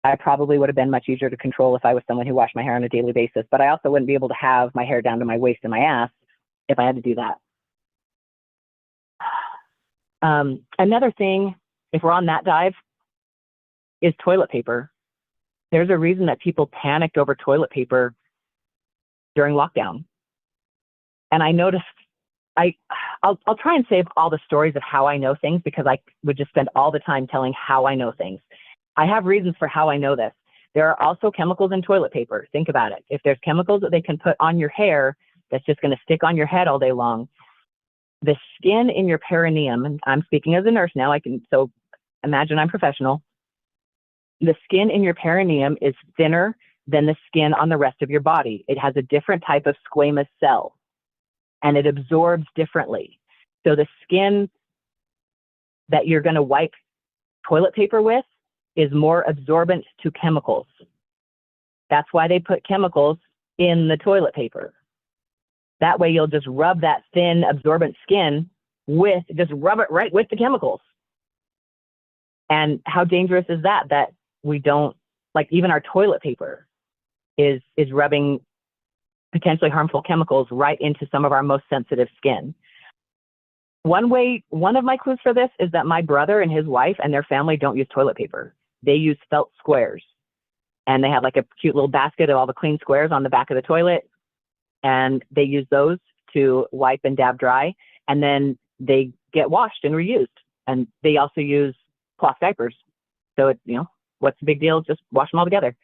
[SPEAKER 2] I probably would have been much easier to control if I was someone who washed my hair on a daily basis, but I also wouldn't be able to have my hair down to my waist and my ass if I had to do that. Another thing, if we're on that dive, is toilet paper. There's a reason that people panicked over toilet paper during lockdown. And I noticed, I'll try and save all the stories of how I know things, because I would just spend all the time telling how I know things. I have reasons for how I know this. There are also chemicals in toilet paper. Think about it. If there's chemicals that they can put on your hair that's just going to stick on your head all day long, the skin in your perineum, and I'm speaking as a nurse now, so imagine I'm professional. The skin in your perineum is thinner than the skin on the rest of your body. It has a different type of squamous cell, and it absorbs differently. So the skin that you're going to wipe toilet paper with is more absorbent to chemicals. That's why they put chemicals in the toilet paper. That way you'll just rub that thin absorbent skin just rub it right with the chemicals. And how dangerous is that? That we don't, like, even our toilet paper is rubbing potentially harmful chemicals right into some of our most sensitive skin. One of my clues for this is that my brother and his wife and their family don't use toilet paper. They use felt squares, and they have like a cute little basket of all the clean squares on the back of the toilet, and they use those to wipe and dab dry, and then they get washed and reused. And they also use cloth diapers. So what's the big deal? Just wash them all together.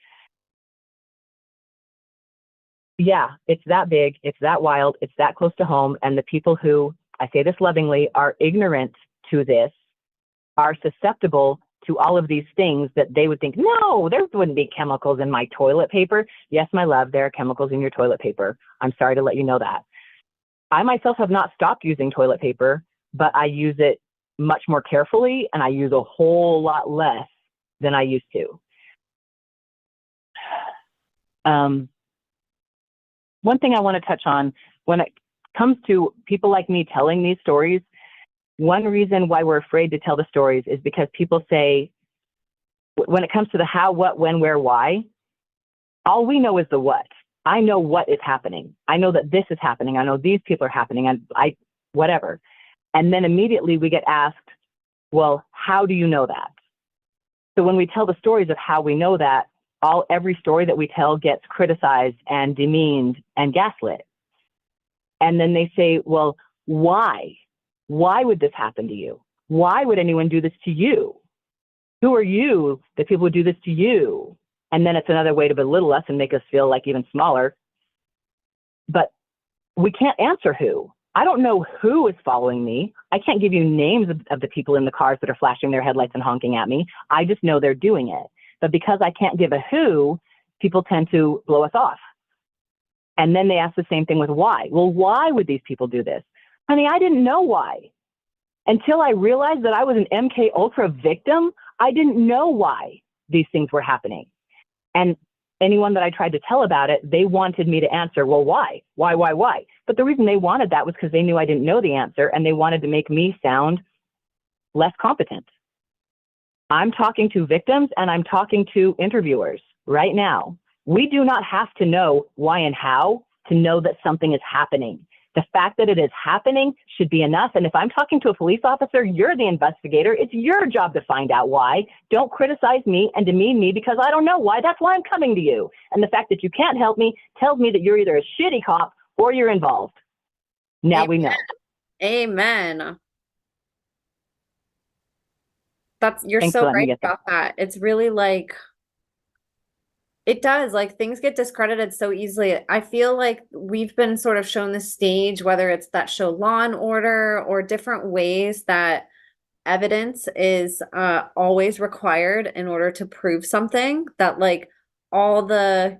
[SPEAKER 2] Yeah, it's that big, it's that wild, it's that close to home, and the people who, I say this lovingly, are ignorant to this are susceptible to all of these things that they would think, no, there wouldn't be chemicals in my toilet paper. Yes, my love, there are chemicals in your toilet paper. I'm sorry to let you know that. I myself have not stopped using toilet paper, but I use it much more carefully, and I use a whole lot less than I used to. One thing I want to touch on when it comes to people like me telling these stories, one reason why we're afraid to tell the stories is because people say, when it comes to the how, what, when, where, why, all we know is the what. I know what is happening. I know that this is happening. I know these people are happening, and whatever. And then immediately we get asked, well, how do you know that? So when we tell the stories of how we know that, every story that we tell gets criticized and demeaned and gaslit. And then they say, well, why? Why would this happen to you? Why would anyone do this to you? Who are you that people would do this to you? And then it's another way to belittle us and make us feel like even smaller. But we can't answer who. I don't know who is following me. I can't give you names of the people in the cars that are flashing their headlights and honking at me. I just know they're doing it. But because I can't give a who, people tend to blow us off. And then they ask the same thing with why. Well, why would these people do this? Honey, I didn't know why. Until I realized that I was an MK Ultra victim, I didn't know why these things were happening. And anyone that I tried to tell about it, they wanted me to answer, well, why? Why? But the reason they wanted that was because they knew I didn't know the answer, and they wanted to make me sound less competent. I'm talking to victims and I'm talking to interviewers right now. We do not have to know why and how to know that something is happening. The fact that it is happening should be enough. And if I'm talking to a police officer, you're the investigator. It's your job to find out why. Don't criticize me and demean me because I don't know why. That's why I'm coming to you. And the fact that you can't help me tells me that you're either a shitty cop or you're involved. Now
[SPEAKER 1] Amen.
[SPEAKER 2] we know.
[SPEAKER 1] Amen. You're
[SPEAKER 2] Thanks
[SPEAKER 1] so
[SPEAKER 2] for letting me
[SPEAKER 1] right
[SPEAKER 2] get that.
[SPEAKER 1] about that. It's really like, it does, like things get discredited so easily. I feel like we've been sort of shown the stage, whether it's that show Law and Order or different ways that evidence is always required in order to prove something, that like all the,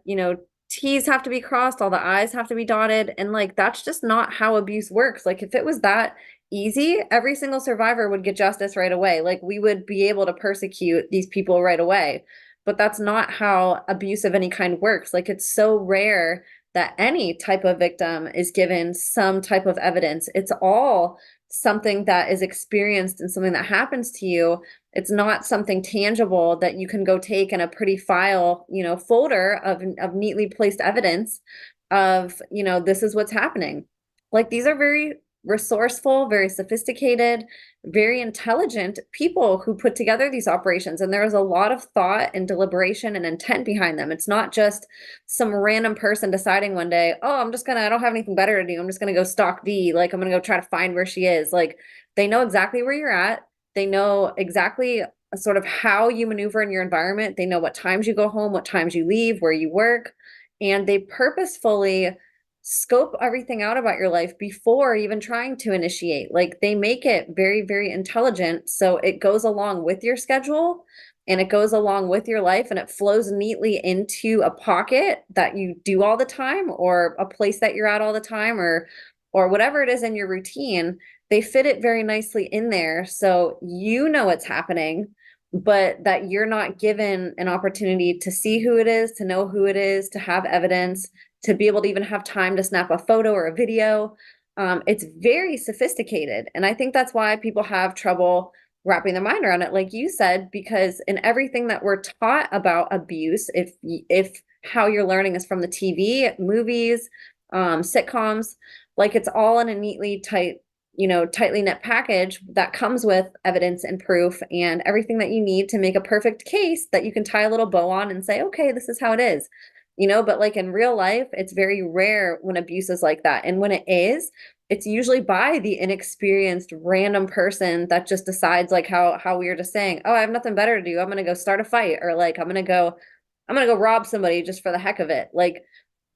[SPEAKER 1] T's have to be crossed, all the I's have to be dotted. And like, that's just not how abuse works. Like if it was that easy, every single survivor would get justice right away. Like we would be able to persecute these people right away. But that's not how abuse of any kind works. Like it's so rare that any type of victim is given some type of evidence. It's all something that is experienced and something that happens to you. It's not something tangible that you can go take in a pretty file, folder of neatly placed evidence of, this is what's happening. Like these are very resourceful, very sophisticated, very intelligent people who put together these operations. And there is a lot of thought and deliberation and intent behind them. It's not just some random person deciding one day, oh, I don't have anything better to do. I'm just going to go stalk V. Like, I'm going to go try to find where she is. Like, they know exactly where you're at. They know exactly sort of how you maneuver in your environment. They know what times you go home, what times you leave, where you work. And they purposefully scope everything out about your life before even trying to initiate. Like they make it very, very intelligent. So it goes along with your schedule and it goes along with your life and it flows neatly into a pocket that you do all the time or a place that you're at all the time or whatever it is in your routine. They fit it very nicely in there. So you know it's happening, but that you're not given an opportunity to see who it is, to know who it is, to have evidence, to be able to even have time to snap a photo or a video. It's very sophisticated. And I think that's why people have trouble wrapping their mind around it, like you said, because in everything that we're taught about abuse, if how you're learning is from the TV, movies, sitcoms, like it's all in a neatly tightly knit package that comes with evidence and proof and everything that you need to make a perfect case that you can tie a little bow on and say, okay, this is how it is. But like in real life, it's very rare when abuse is like that. And when it is, it's usually by the inexperienced random person that just decides, like how we were just saying, oh, I have nothing better to do. I'm going to go start a fight, or like, I'm going to go rob somebody just for the heck of it. Like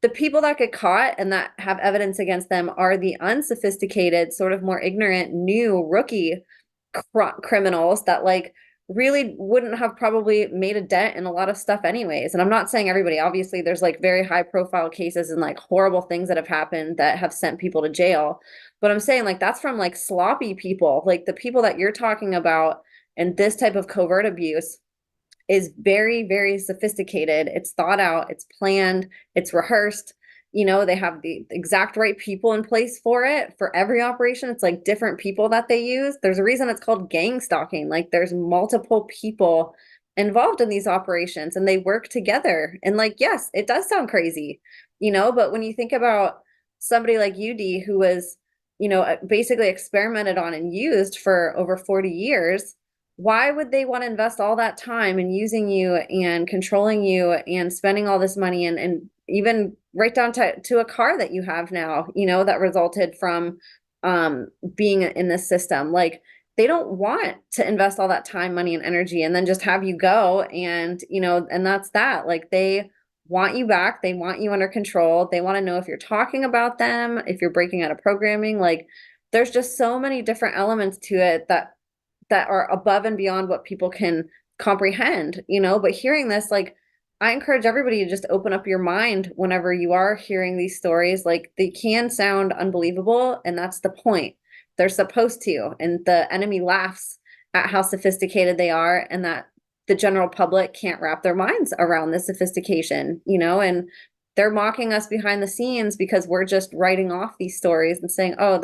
[SPEAKER 1] the people that get caught and that have evidence against them are the unsophisticated, sort of more ignorant, new rookie criminals that like really wouldn't have probably made a dent in a lot of stuff anyways. And I'm not saying everybody, obviously there's like very high profile cases and like horrible things that have happened that have sent people to jail. But I'm saying like that's from like sloppy people, like the people that you're talking about and this type of covert abuse is very, very sophisticated. It's thought out, it's planned, it's rehearsed. They have the exact right people in place for it. For every operation, it's like different people that they use. There's a reason it's called gangstalking. Like there's multiple people involved in these operations and they work together. And like, yes, it does sound crazy, but when you think about somebody like UD who was, basically experimented on and used for over 40 years, why would they want to invest all that time in using you and controlling you and spending all this money and even right down to a car that you have now, that resulted from being in this system? Like they don't want to invest all that time, money, and energy and then just have you go and, and that's that. Like they want you back. They want you under control. They want to know if you're talking about them, if you're breaking out of programming. Like there's just so many different elements to it that are above and beyond what people can comprehend, you know, but hearing this, like, I encourage everybody to just open up your mind whenever you are hearing these stories. Like, they can sound unbelievable, and that's the point. They're supposed to, and the enemy laughs at how sophisticated they are, and that the general public can't wrap their minds around this sophistication, you know, and they're mocking us behind the scenes because we're just writing off these stories and saying, oh,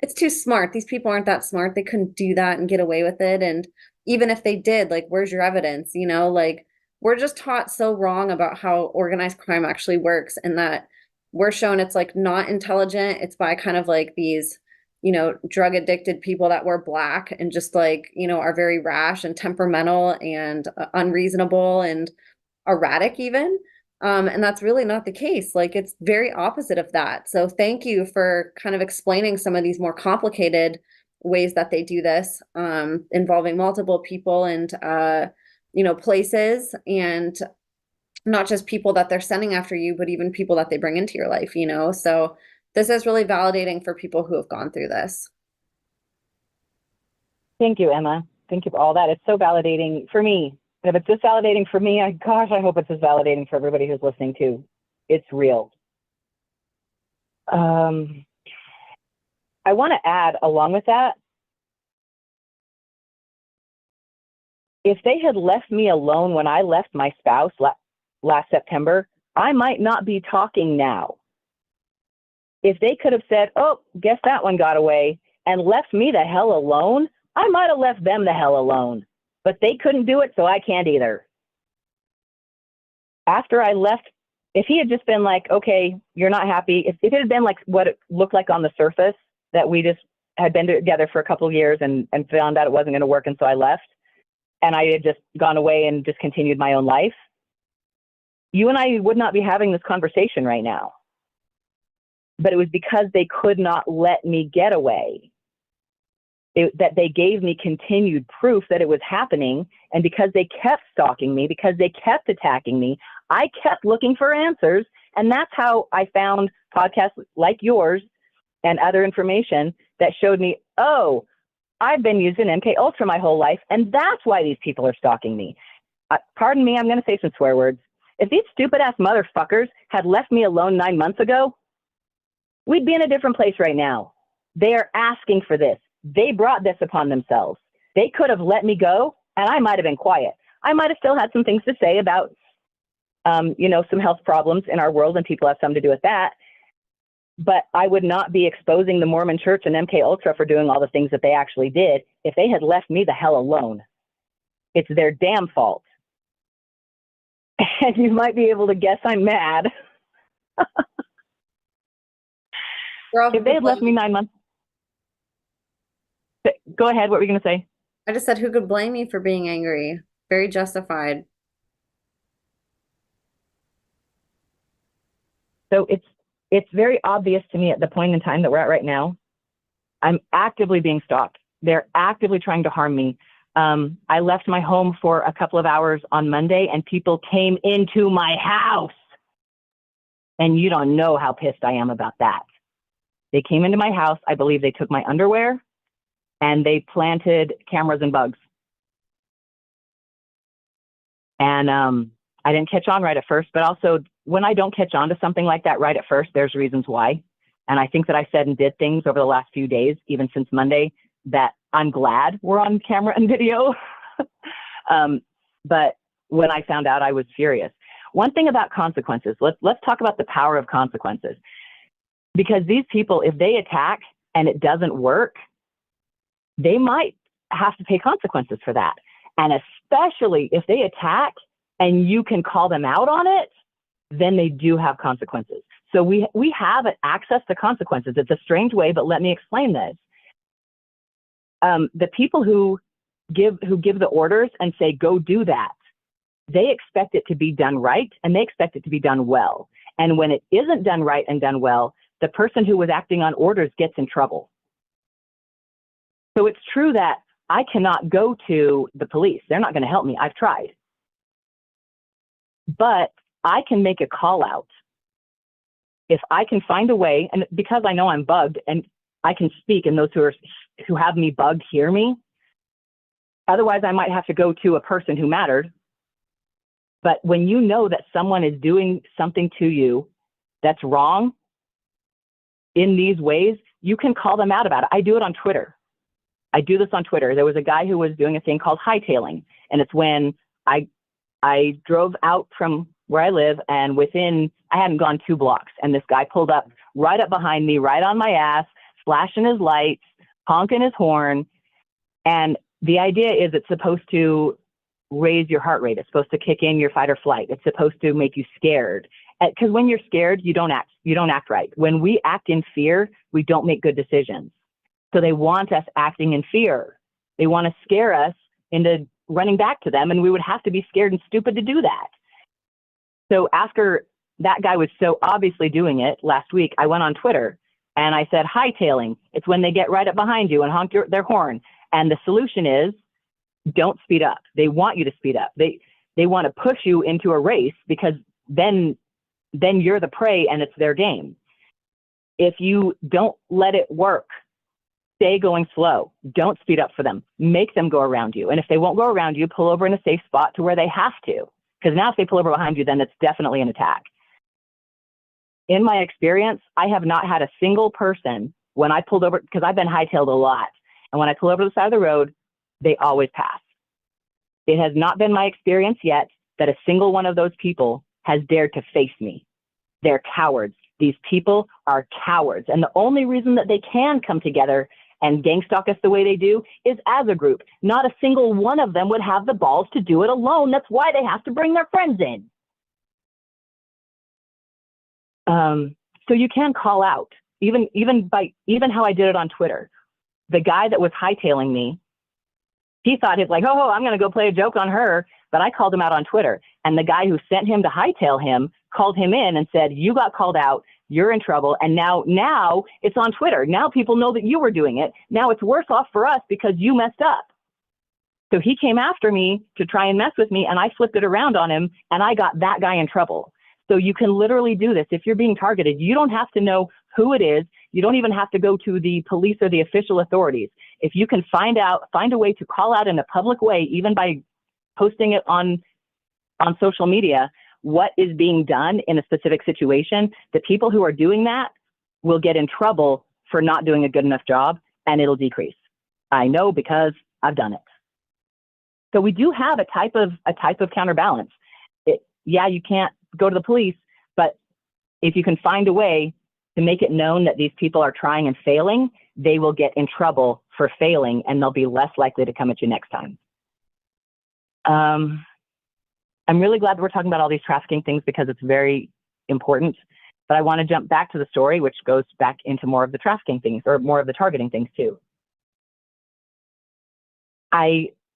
[SPEAKER 1] it's too smart. These people aren't that smart. They couldn't do that and get away with it. And even if they did, like, where's your evidence? You know, like, we're just taught so wrong about how organized crime actually works, and that we're shown it's like not intelligent. It's by kind of like these, you know, drug addicted people that wear black and just like, you know, are very rash and temperamental and unreasonable and erratic even. And that's really not the case. Like, it's very opposite of that. So thank you for kind of explaining some of these more complicated ways that they do this, involving multiple people and, you know, places, and not just people that they're sending after you, but even people that they bring into your life, you know? So this is really validating for people who have gone through this.
[SPEAKER 2] Thank you, Emma. Thank you for all that. It's so validating for me. If it's just validating for me, gosh, I hope it's as validating for everybody who's listening too. It's real. I want to add along with that, if they had left me alone when I left my spouse last September, I might not be talking now. If they could have said, oh, guess that one got away, and left me the hell alone, I might have left them the hell alone. But they couldn't do it, so I can't either. After I left, if he had just been like, okay, you're not happy, if it had been like what it looked like on the surface, that we just had been together for a couple of years and found out it wasn't going to work, and so I left, and I had just gone away and just continued my own life, you and I would not be having this conversation right now. But it was because they could not let me get away. That they gave me continued proof that it was happening. And because they kept stalking me, because they kept attacking me, I kept looking for answers. And that's how I found podcasts like yours and other information that showed me, oh, I've been using MK Ultra my whole life, and that's why these people are stalking me. Pardon me, I'm going to say some swear words. If these stupid ass motherfuckers had left me alone 9 months ago, we'd be in a different place right now. They are asking for this. They brought this upon themselves. They could have let me go, and I might have been quiet. I might have still had some things to say about, you know, some health problems in our world, and people have something to do with that. But I would not be exposing the Mormon Church and MK Ultra for doing all the things that they actually did if they had left me the hell alone. It's their damn fault. And you might be able to guess I'm mad. If they had left me 9 months. Go ahead. What were you going to say?
[SPEAKER 1] I just said, who could blame you for being angry? Very justified.
[SPEAKER 2] So it's very obvious to me at the point in time that we're at right now. I'm actively being stalked. They're actively trying to harm me. I left my home for a couple of hours on Monday, and people came into my house. And you don't know how pissed I am about that. They came into my house. I believe they took my underwear, and they planted cameras and bugs. And I didn't catch on right at first, but also when I don't catch on to something like that right at first, there's reasons why. And I think that I said and did things over the last few days, even since Monday, that I'm glad we're on camera and video. But when I found out, I was furious. One thing about consequences, let's talk about the power of consequences. Because these people, if they attack and it doesn't work, they might have to pay consequences for that. And especially if they attack and you can call them out on it, then they do have consequences. So we have access to consequences. It's a strange way, but let me explain this. The people who give the orders and say, go do that, they expect it to be done right, and they expect it to be done well. And when it isn't done right and done well, the person who was acting on orders gets in trouble. So it's true that I cannot go to the police. They're not going to help me. I've tried. But I can make a call out. If I can find a way, and because I know I'm bugged and I can speak and those who have me bugged hear me, Otherwise, I might have to go to a person who mattered. But when you know that someone is doing something to you that's wrong in these ways, you can call them out about it. I do it on Twitter. I do this on Twitter. There was a guy who was doing a thing called hightailing. And it's when I drove out from where I live, and I hadn't gone 2 blocks. And this guy pulled up right up behind me, right on my ass, flashing his lights, honking his horn. And the idea is it's supposed to raise your heart rate. It's supposed to kick in your fight or flight. It's supposed to make you scared. Because when you're scared, you don't act right. When we act in fear, we don't make good decisions. So they want us acting in fear. They want to scare us into running back to them, and we would have to be scared and stupid to do that. So after that guy was so obviously doing it last week, I went on Twitter and I said, hightailing. It's when they get right up behind you and honk their horn. And the solution is don't speed up. They want you to speed up. They want to push you into a race, because then you're the prey and it's their game. If you don't let it work, stay going slow. Don't speed up for them. Make them go around you. And if they won't go around you, pull over in a safe spot to where they have to. Because now if they pull over behind you, then it's definitely an attack. In my experience, I have not had a single person when I pulled over, because I've been hightailed a lot. And when I pull over to the side of the road, they always pass. It has not been my experience yet that a single one of those people has dared to face me. They're cowards. These people are cowards. And the only reason that they can come together and gangstalk us the way they do is as a group. Not a single one of them would have the balls to do it alone. That's why they have to bring their friends in. So you can call out, even how I did it on Twitter. The guy that was hightailing me, he thought he's like, oh, I'm going to go play a joke on her. But I called him out on Twitter. And the guy who sent him to hightail him called him in and said, you got called out. You're in trouble. And now it's on Twitter. Now people know that you were doing it. Now it's worse off for us because you messed up. So he came after me to try and mess with me, and I flipped it around on him, and I got that guy in trouble. So you can literally do this. If you're being targeted, you don't have to know who it is. You don't even have to go to the police or the official authorities. If you can find a way to call out in a public way, even by posting it on social media, what is being done in a specific situation, the people who are doing that will get in trouble for not doing a good enough job, and it'll decrease. I know because I've done it. So we do have a type of counterbalance. Yeah, you can't go to the police, but if you can find a way to make it known that these people are trying and failing, they will get in trouble for failing, and they'll be less likely to come at you next time. I'm really glad that we're talking about all these trafficking things because it's very important, but I want to jump back to the story, which goes back into more of the trafficking things, or more of the targeting things too.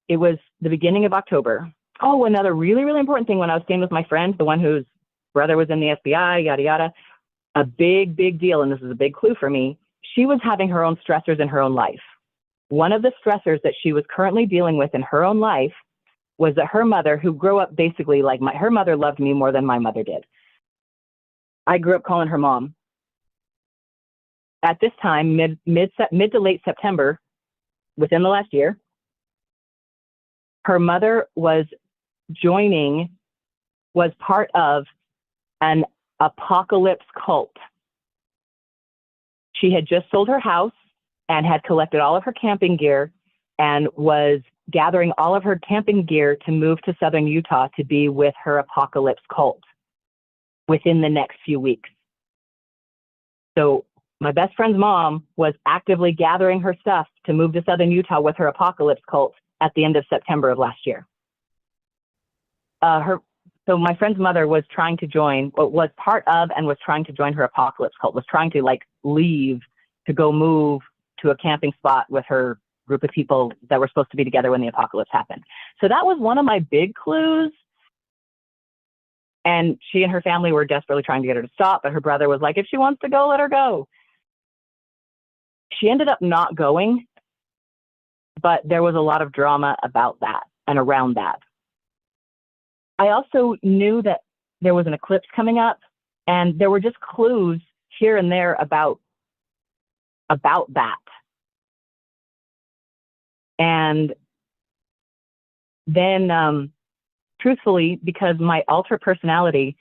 [SPEAKER 2] It was the beginning of October. Oh, another really, really important thing, when I was staying with my friend, the one whose brother was in the FBI, yada, yada, a big, big deal, and this is a big clue for me, she was having her own stressors in her own life. One of the stressors that she was currently dealing with in her own life was that her mother, who grew up basically like her mother loved me more than my mother did. I grew up calling her mom. At this time, mid to late September, within the last year, her mother was part of an apocalypse cult. She had just sold her house and had collected all of her camping gear and was gathering all of her camping gear to move to southern Utah to be with her apocalypse cult within the next few weeks. So my best friend's mom was actively gathering her stuff to move to southern Utah with her apocalypse cult at the end of September of last year. So my friend's mother was trying to join, was part of and was trying to join her apocalypse cult, was trying to leave to go move to a camping spot with her group of people that were supposed to be together when the apocalypse happened. So that was one of my big clues. And she and her family were desperately trying to get her to stop, but her brother was like, if she wants to go, let her go. She ended up not going, but there was a lot of drama about that and around that. I also knew that there was an eclipse coming up, and there were just clues here and there about that. And then truthfully, because my alter personality,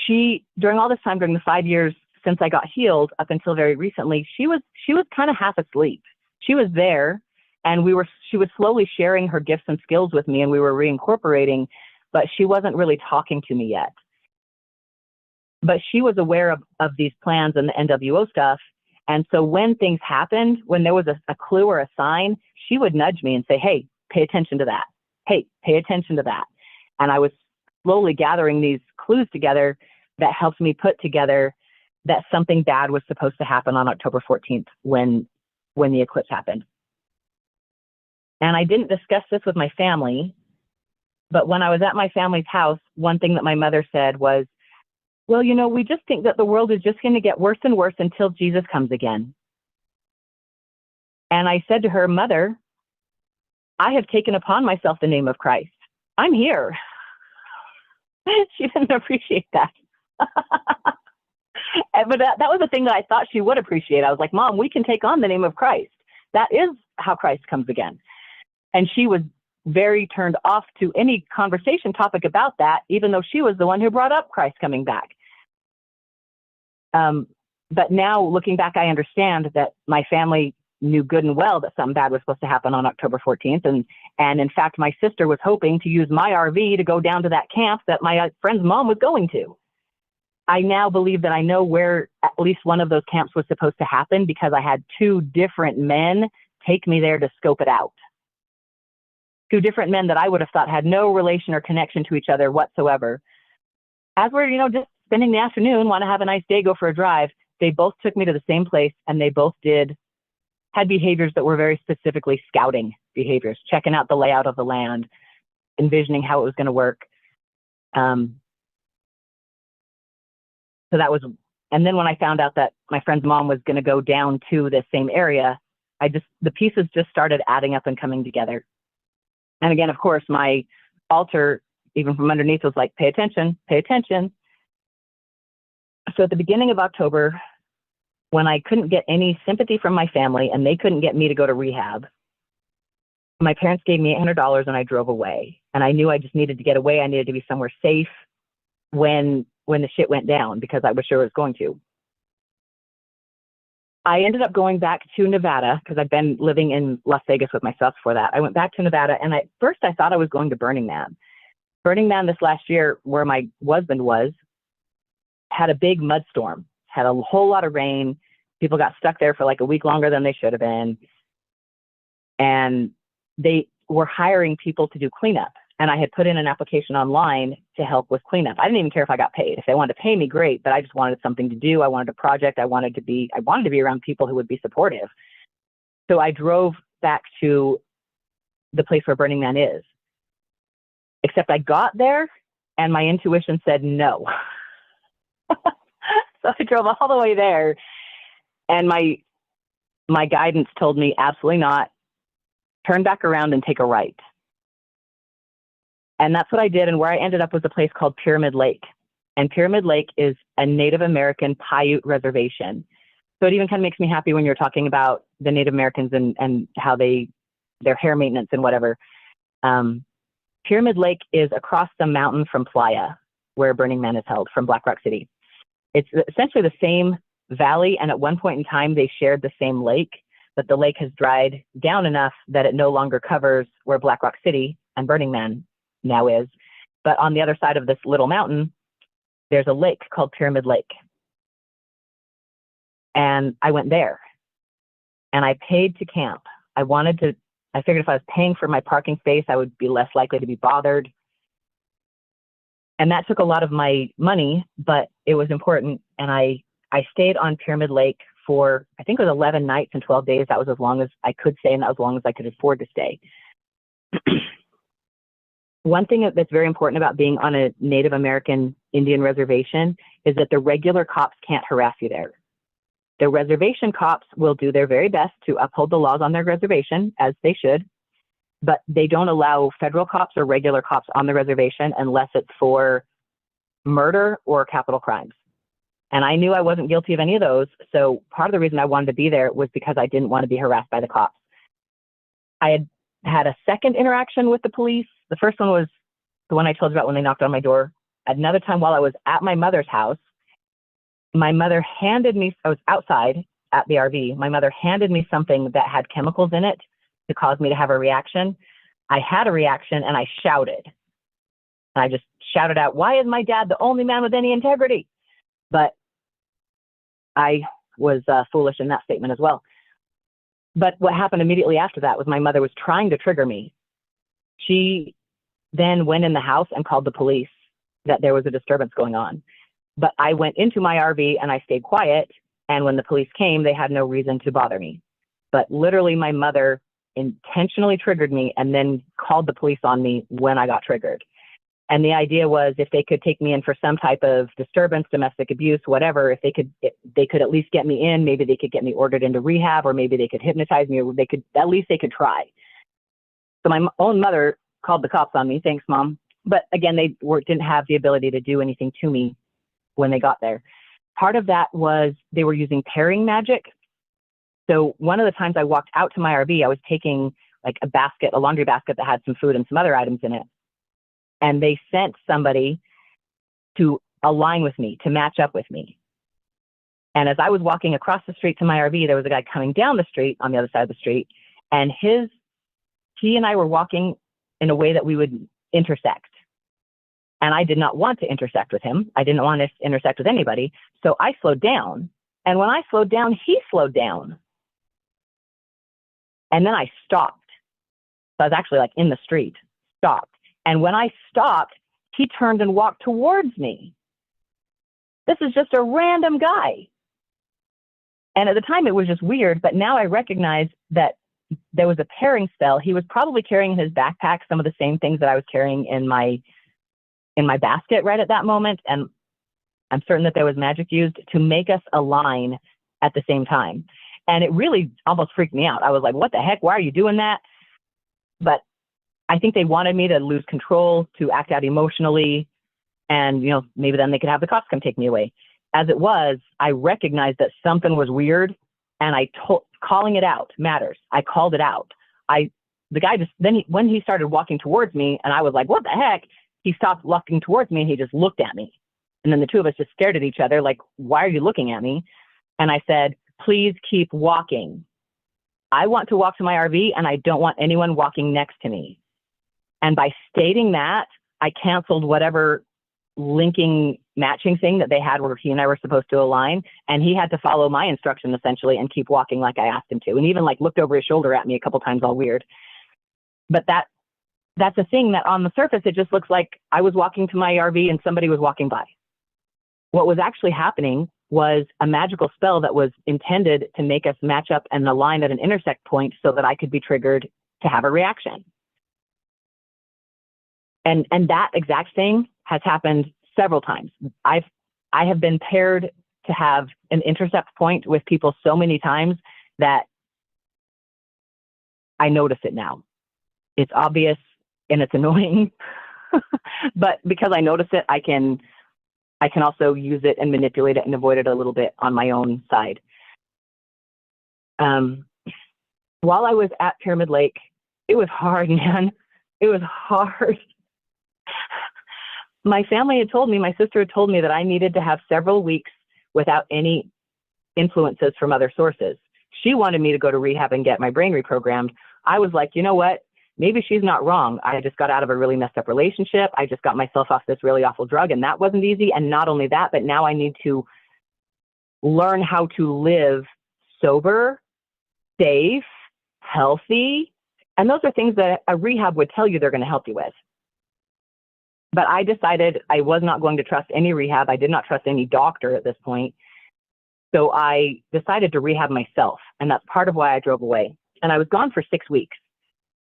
[SPEAKER 2] during all this time, during the 5 years since I got healed up until very recently, she was kind of half asleep. She was there, and she was slowly sharing her gifts and skills with me, and we were reincorporating, but she wasn't really talking to me yet. But she was aware of these plans and the NWO stuff. And so when things happened, when there was a clue or a sign, she would nudge me and say, hey, pay attention to that. Hey, pay attention to that. And I was slowly gathering these clues together that helped me put together that something bad was supposed to happen on October 14th when the eclipse happened. And I didn't discuss this with my family, but when I was at my family's house, one thing that my mother said was, well, you know, we just think that the world is just going to get worse and worse until Jesus comes again. And I said to her, Mother, I have taken upon myself the name of Christ. I'm here. She didn't appreciate that. But that was the thing that I thought she would appreciate. I was like, Mom, we can take on the name of Christ. That is how Christ comes again. And she was very turned off to any conversation topic about that, even though she was the one who brought up Christ coming back. But now looking back, I understand that my family knew good and well that something bad was supposed to happen on October 14th. And in fact, my sister was hoping to use my RV to go down to that camp that my friend's mom was going to. I now believe that I know where at least one of those camps was supposed to happen because I had two different men take me there to scope it out. Two different men that I would have thought had no relation or connection to each other whatsoever. As we're, just spending the afternoon, want to have a nice day, go for a drive, they both took me to the same place, and they both had behaviors that were very specifically scouting behaviors, checking out the layout of the land, envisioning how it was going to work. So that was, and then when I found out that my friend's mom was going to go down to this same area, the pieces just started adding up and coming together. And again, of course, my altar, even from underneath, was like, pay attention, pay attention. So at the beginning of October, when I couldn't get any sympathy from my family and they couldn't get me to go to rehab, my parents gave me $800 and I drove away. And I knew I just needed to get away. I needed to be somewhere safe when the shit went down, because I was sure it was going to. I ended up going back to Nevada because I'd been living in Las Vegas with myself before that. I went back to Nevada, and at first I thought I was going to Burning Man. Burning Man this last year, where my husband was, had a big mud storm, had a whole lot of rain. People got stuck there for like a week longer than they should have been. And they were hiring people to do cleanup. And I had put in an application online to help with cleanup. I didn't even care if I got paid. If they wanted to pay me, great, but I just wanted something to do. I wanted a project. I wanted to be around people who would be supportive. So I drove back to the place where Burning Man is. Except I got there and my intuition said no. So I drove all the way there, and my guidance told me absolutely not. Turn back around and take a right. And that's what I did. And where I ended up was a place called Pyramid Lake. And Pyramid Lake is a Native American Paiute reservation. So it even kind of makes me happy when you're talking about the Native Americans and how their hair maintenance and whatever. Pyramid Lake is across the mountain from Playa, where Burning Man is held, from Black Rock City. It's essentially the same valley. And at one point in time, they shared the same lake, but the lake has dried down enough that it no longer covers where Black Rock City and Burning Man now is. But on the other side of this little mountain, there's a lake called Pyramid Lake. And I went there and I paid to camp. I figured if I was paying for my parking space, I would be less likely to be bothered. And that took a lot of my money, but it was important. And I stayed on Pyramid Lake for, I think it was 11 nights and 12 days. That was as long as I could stay, and that was as long as I could afford to stay. One thing that's very important about being on a Native American Indian reservation is that the regular cops can't harass you there. The reservation cops will do their very best to uphold the laws on their reservation, as they should, but they don't allow federal cops or regular cops on the reservation unless it's for murder or capital crimes. And I knew I wasn't guilty of any of those, so part of the reason I wanted to be there was because I didn't want to be harassed by the cops. I had had a second interaction with the police. The first one was the one I told you about when they knocked on my door. Another time while I was at my mother's house, my mother handed me, I was outside at the RV, my mother handed me something that had chemicals in it to cause me to have a reaction. I had a reaction and I shouted. I just shouted out, "Why is my dad the only man with any integrity?" But I was foolish in that statement as well. But what happened immediately after that was my mother was trying to trigger me. She then went in the house and called the police that there was a disturbance going on. But I went into my RV and I stayed quiet. And when the police came, they had no reason to bother me. But literally my mother intentionally triggered me and then called the police on me when I got triggered. And the idea was if they could take me in for some type of disturbance, domestic abuse, whatever, if they could at least get me in, maybe they could get me ordered into rehab, or maybe they could hypnotize me, or at least they could try. So my own mother called the cops on me. Thanks, Mom. But again, they didn't have the ability to do anything to me when they got there. Part of that was they were using pairing magic. So one of the times I walked out to my RV, I was taking like a laundry basket that had some food and some other items in it. And they sent somebody to align with me, to match up with me. And as I was walking across the street to my RV, there was a guy coming down the street on the other side of the street. And he and I were walking in a way that we would intersect. And I did not want to intersect with him. I didn't want to intersect with anybody. So I slowed down. And when I slowed down, he slowed down. And then I stopped. So I was actually like in the street, stopped. And when I stopped, he turned and walked towards me. This is just a random guy. And at the time it was just weird, but now I recognize that there was a pairing spell. He was probably carrying in his backpack some of the same things that I was carrying in my basket right at that moment. And I'm certain that there was magic used to make us align at the same time. And it really almost freaked me out. I was like, what the heck? Why are you doing that? But I think they wanted me to lose control, to act out emotionally, and maybe then they could have the cops come take me away. As it was, I recognized that something was weird, and calling it out matters. I called it out. The guy when he started walking towards me, and I was like, what the heck? He stopped walking towards me, and he just looked at me. And then the two of us just stared at each other like, why are you looking at me? And I said, please keep walking. I want to walk to my RV, and I don't want anyone walking next to me. And by stating that, I canceled whatever matching thing that they had where he and I were supposed to align. And he had to follow my instruction essentially and keep walking like I asked him to. And even like looked over his shoulder at me a couple times, all weird. But that's a thing that on the surface, it just looks like I was walking to my RV and somebody was walking by. What was actually happening was a magical spell that was intended to make us match up and align at an intersect point so that I could be triggered to have a reaction. And that exact thing has happened several times. I have been paired to have an intercept point with people so many times that I notice it now. It's obvious and it's annoying, but because I notice it, I can also use it and manipulate it and avoid it a little bit on my own side. While I was at Pyramid Lake, it was hard, man. It was hard. My family had told me, my sister had told me that I needed to have several weeks without any influences from other sources. She wanted me to go to rehab and get my brain reprogrammed. I was like, you know what? Maybe she's not wrong. I just got out of a really messed up relationship. I just got myself off this really awful drug, and that wasn't easy. And not only that, but now I need to learn how to live sober, safe, healthy. And those are things that a rehab would tell you they're going to help you with. But I decided I was not going to trust any rehab. I did not trust any doctor at this point. So I decided to rehab myself. And that's part of why I drove away. And I was gone for 6 weeks.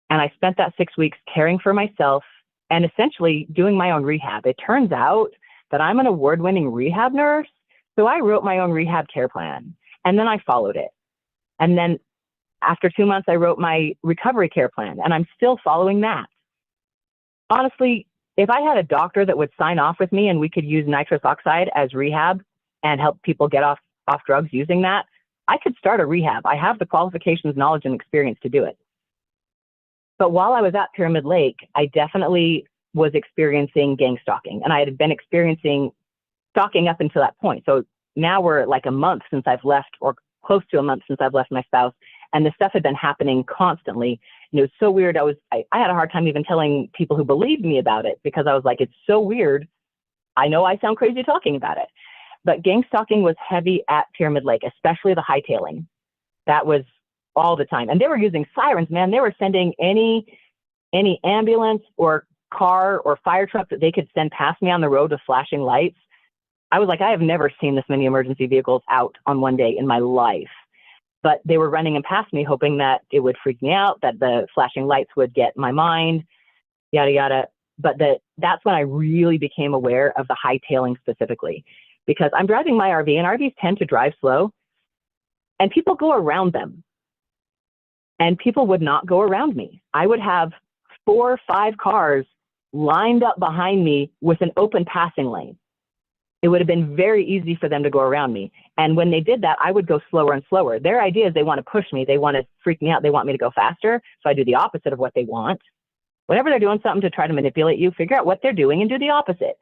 [SPEAKER 2] And I spent that 6 weeks caring for myself and essentially doing my own rehab. It turns out that I'm an award-winning rehab nurse. So I wrote my own rehab care plan. And then I followed it. And then after 2 months, I wrote my recovery care plan. And I'm still following that. Honestly, if I had a doctor that would sign off with me and we could use nitrous oxide as rehab and help people get off drugs using that, I could start a rehab. I have the qualifications, knowledge, and experience to do it. But while I was at Pyramid Lake, I definitely was experiencing gangstalking, and I had been experiencing stalking up until that point. So now we're like a month since I've left, or close to a month since I've left my spouse, and this stuff had been happening constantly. And it was so weird. I had a hard time even telling people who believed me about it, because I was like, it's so weird. I know I sound crazy talking about it, but gangstalking was heavy at Pyramid Lake, especially the hightailing. That was all the time. And they were using sirens, man. They were sending any ambulance or car or fire truck that they could send past me on the road with flashing lights. I was like, I have never seen this many emergency vehicles out on one day in my life. But they were running them past me, hoping that it would freak me out, that the flashing lights would get my mind, yada, yada. But that's when I really became aware of the hightailing specifically, because I'm driving my RV, and RVs tend to drive slow, and people go around them. And people would not go around me. I would have 4 or 5 cars lined up behind me with an open passing lane. It would have been very easy for them to go around me. And when they did that, I would go slower and slower. Their idea is they want to push me. They want to freak me out. They want me to go faster. So I do the opposite of what they want. Whenever they're doing something to try to manipulate you, figure out what they're doing and do the opposite.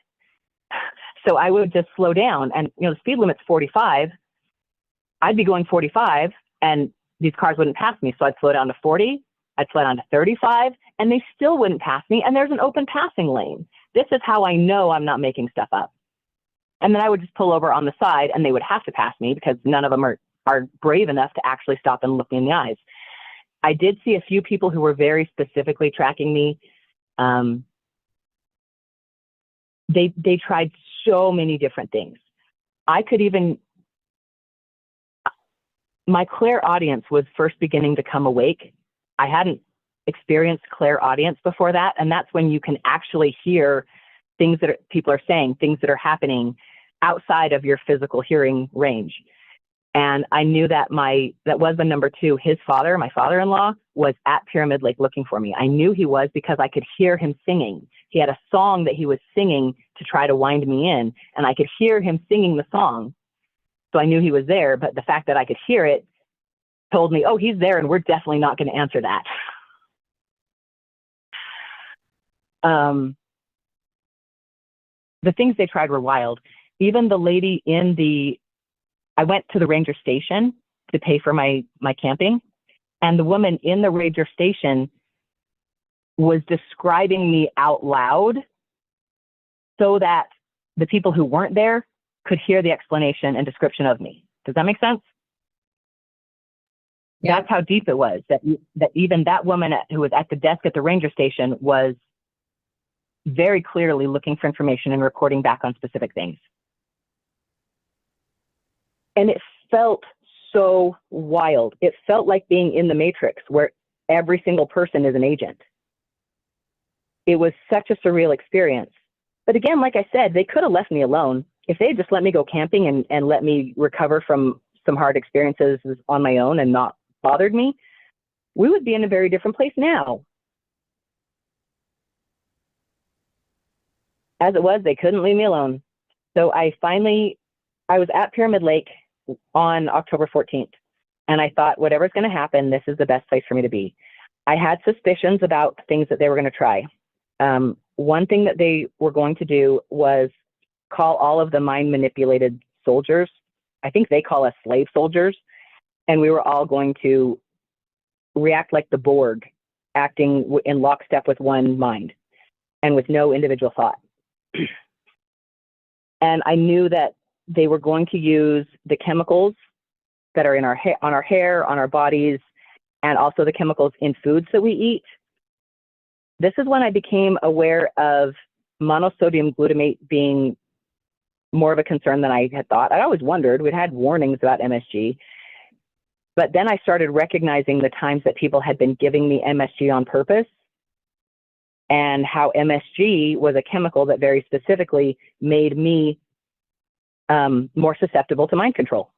[SPEAKER 2] So I would just slow down. And, the speed limit's 45. I'd be going 45, and these cars wouldn't pass me. So I'd slow down to 40, I'd slow down to 35, and they still wouldn't pass me. And there's an open passing lane. This is how I know I'm not making stuff up. And then I would just pull over on the side, and they would have to pass me, because none of them are brave enough to actually stop and look me in the eyes. I did see a few people who were very specifically tracking me. They tried so many different things. My clairaudience was first beginning to come awake. I hadn't experienced clairaudience before that. And that's when you can actually hear things that people are saying, things that are happening outside of your physical hearing range. And I knew that that was the number 2, his father, my father-in-law, was at Pyramid Lake looking for me. I knew he was because I could hear him singing. He had a song that he was singing to try to wind me in, and I could hear him singing the song. So I knew he was there, but the fact that I could hear it told me, oh, he's there, and we're definitely not going to answer that. The things they tried were wild. Even the lady I went to the ranger station to pay for my camping, and the woman in the ranger station was describing me out loud so that the people who weren't there could hear the explanation and description of me. Does that make sense? Yeah. That's how deep it was, that even that woman who was at the desk at the ranger station was very clearly looking for information and reporting back on specific things. And it felt so wild. It felt like being in the Matrix, where every single person is an agent. It was such a surreal experience. But again, like I said, they could have left me alone. If they had just let me go camping and let me recover from some hard experiences on my own and not bothered me, we would be in a very different place now. As it was, they couldn't leave me alone. So I was at Pyramid Lake on October 14th, and I thought, whatever's going to happen, this is the best place for me to be. I had suspicions about things that they were going to try. One thing that they were going to do was call all of the mind manipulated soldiers. I think they call us slave soldiers. And we were all going to react like the Borg, acting in lockstep with one mind and with no individual thought. And I knew that they were going to use the chemicals that are in our on our hair, on our bodies, and also the chemicals in foods that we eat. This is when I became aware of monosodium glutamate being more of a concern than I had thought. I always wondered. We'd had warnings about MSG. But then I started recognizing the times that people had been giving me MSG on purpose, and how MSG was a chemical that very specifically made me more susceptible to mind control.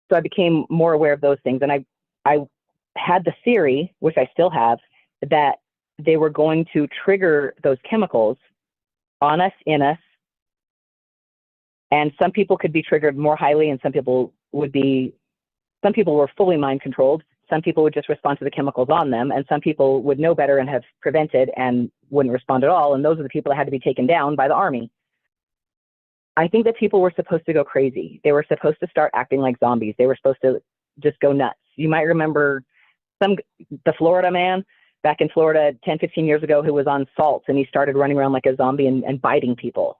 [SPEAKER 2] So I became more aware of those things. And I had the theory, which I still have, that they were going to trigger those chemicals on us, in us. And some people could be triggered more highly, and some people were fully mind controlled. some people would just respond to the chemicals on them, and some people would know better and have prevented and wouldn't respond at all. And those are the people that had to be taken down by the army. I think that people were supposed to go crazy. They were supposed to start acting like zombies. They were supposed to just go nuts. You might remember the Florida man back in Florida 10, 15 years ago who was on salts, and he started running around like a zombie and biting people.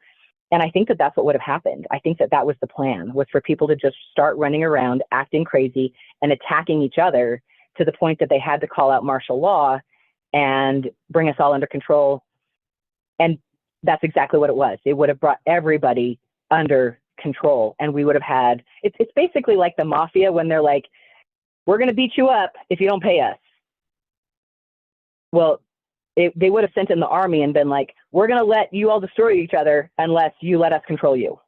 [SPEAKER 2] And I think that that's what would have happened. I think that that was the plan, was for people to just start running around, acting crazy and attacking each other to the point that they had to call out martial law and bring us all under control. And that's exactly what it was. It would have brought everybody under control, and we would have had, it's basically like the mafia when they're like, we're going to beat you up if you don't pay us. Well, they would have sent in the army and been like, we're going to let you all destroy each other unless you let us control you.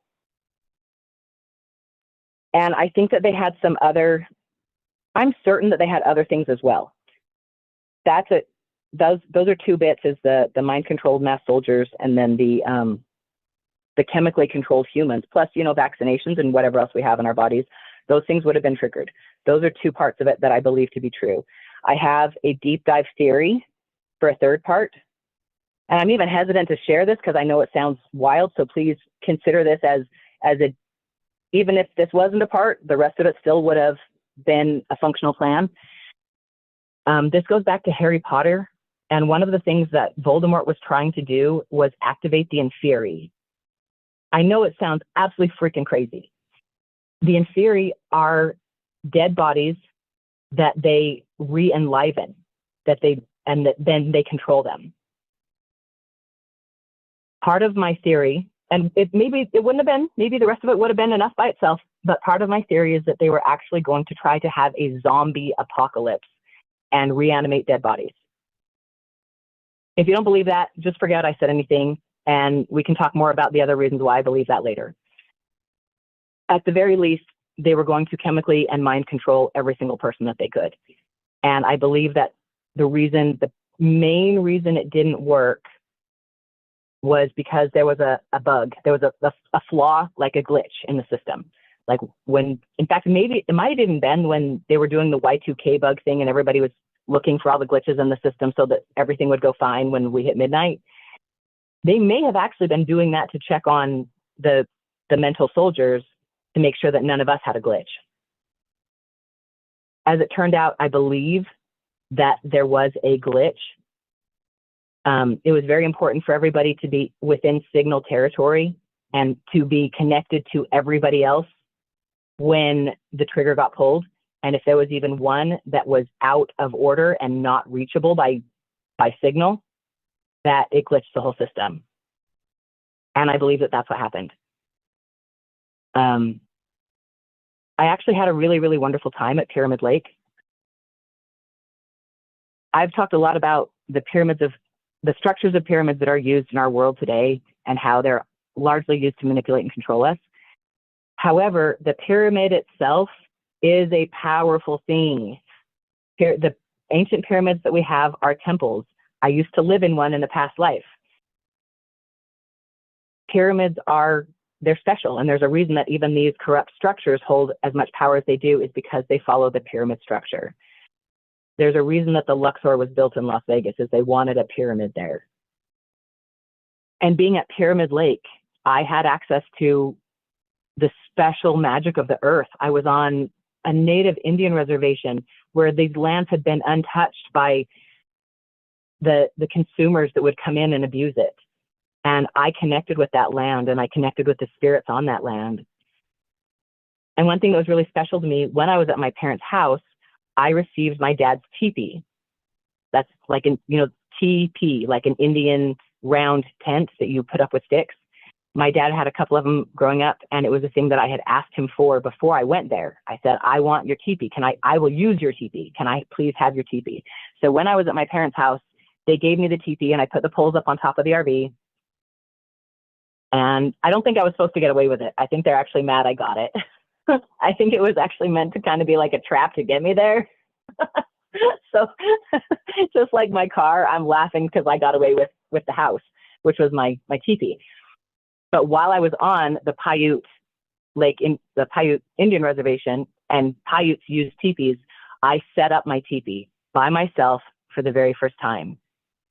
[SPEAKER 2] And I think that they had some other, I'm certain that they had other things as well. That's it. Those are two bits, is the mind controlled mass soldiers, and then the chemically controlled humans, plus, you know, vaccinations and whatever else we have in our bodies. Those things would have been triggered. Those are two parts of it that I believe to be true. I have a deep dive theory for a third part, and I'm even hesitant to share this because I know it sounds wild. So please consider this as a, even if this wasn't a part, the rest of it still would have been a functional plan. This goes back to Harry Potter. And one of the things that Voldemort was trying to do was activate the inferi. I know it sounds absolutely freaking crazy. The inferi are dead bodies that they re-enliven, then they control them. Part of my theory, and maybe it wouldn't have been, maybe the rest of it would have been enough by itself, but part of my theory is that they were actually going to try to have a zombie apocalypse and reanimate dead bodies. If you don't believe that, just forget I said anything, and we can talk more about the other reasons why I believe that later. At the very least, they were going to chemically and mind control every single person that they could. And I believe that the main reason it didn't work was because there was a bug. There was a flaw, like a glitch in the system. Like when, in fact, maybe it might have even been when they were doing the Y2K bug thing and everybody was looking for all the glitches in the system so that everything would go fine when we hit midnight. They may have actually been doing that to check on the mental soldiers to make sure that none of us had a glitch. As it turned out, I believe that there was a glitch. It was very important for everybody to be within signal territory and to be connected to everybody else when the trigger got pulled. And if there was even one that was out of order and not reachable by signal, that it glitched the whole system. And I believe that that's what happened. I actually had a really, really wonderful time at Pyramid Lake. I've talked a lot about the structures of pyramids that are used in our world today and how they're largely used to manipulate and control us. However, the pyramid itself is a powerful thing. The ancient pyramids that we have are temples. I used to live in one in a past life. Pyramids they're special, and there's a reason that even these corrupt structures hold as much power as they do, is because they follow the pyramid structure. There's a reason that the Luxor was built in Las Vegas, is they wanted a pyramid there. And being at Pyramid Lake, I had access to the special magic of the earth. I was on a native Indian reservation where these lands had been untouched by the consumers that would come in and abuse it. And I connected with that land, and I connected with the spirits on that land. And one thing that was really special to me, when I was at my parents' house, I received my dad's teepee. That's like TP, like an Indian round tent that you put up with sticks. My dad had a couple of them growing up, and it was a thing that I had asked him for before I went there. I said, I want your teepee. I will use your teepee. Can I please have your teepee? So when I was at my parents' house, they gave me the teepee, and I put the poles up on top of the RV. And I don't think I was supposed to get away with it. I think they're actually mad I got it. I think it was actually meant to kind of be like a trap to get me there. So just like my car, I'm laughing because I got away with the house, which was my teepee. But while I was on the Paiute Lake, in the Paiute Indian Reservation, and Paiutes use teepees, I set up my teepee by myself for the very first time.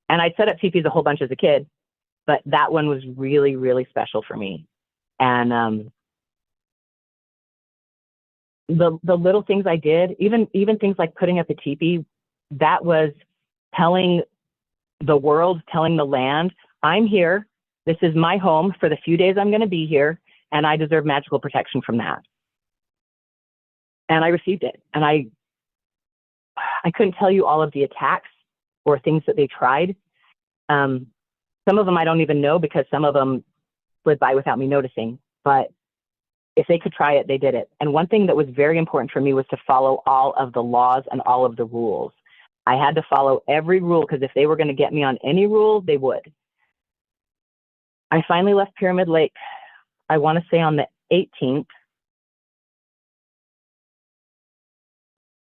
[SPEAKER 2] And I'd set up teepees a whole bunch as a kid, but that one was really, really special for me. And the little things I did, even things like putting up a teepee, that was telling the world, telling the land, I'm here. This is my home for the few days I'm going to be here, and I deserve magical protection from that. And I received it. And I couldn't tell you all of the attacks or things that they tried. Some of them I don't even know, because some of them slid by without me noticing. But if they could try it, they did it. And one thing that was very important for me was to follow all of the laws and all of the rules. I had to follow every rule, because if they were going to get me on any rule, they would. I finally left Pyramid Lake, I want to say on the 18th.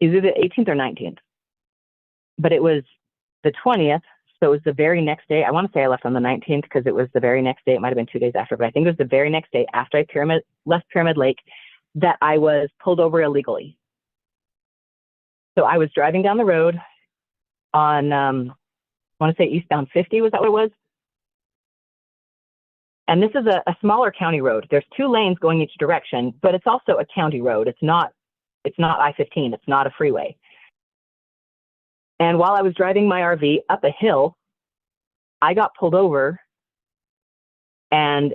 [SPEAKER 2] Either the 18th or 19th. But it was the 20th, so it was the very next day. I want to say I left on the 19th, because it was the very next day. It might have been 2 days after, but I think it was the very next day after I left Pyramid Lake that I was pulled over illegally. So I was driving down the road on, I want to say eastbound 50, was that what it was? And this is a smaller county road. There's 2 lanes going each direction, but it's also a county road. It's not I-15. It's not a freeway. And while I was driving my RV up a hill, I got pulled over. And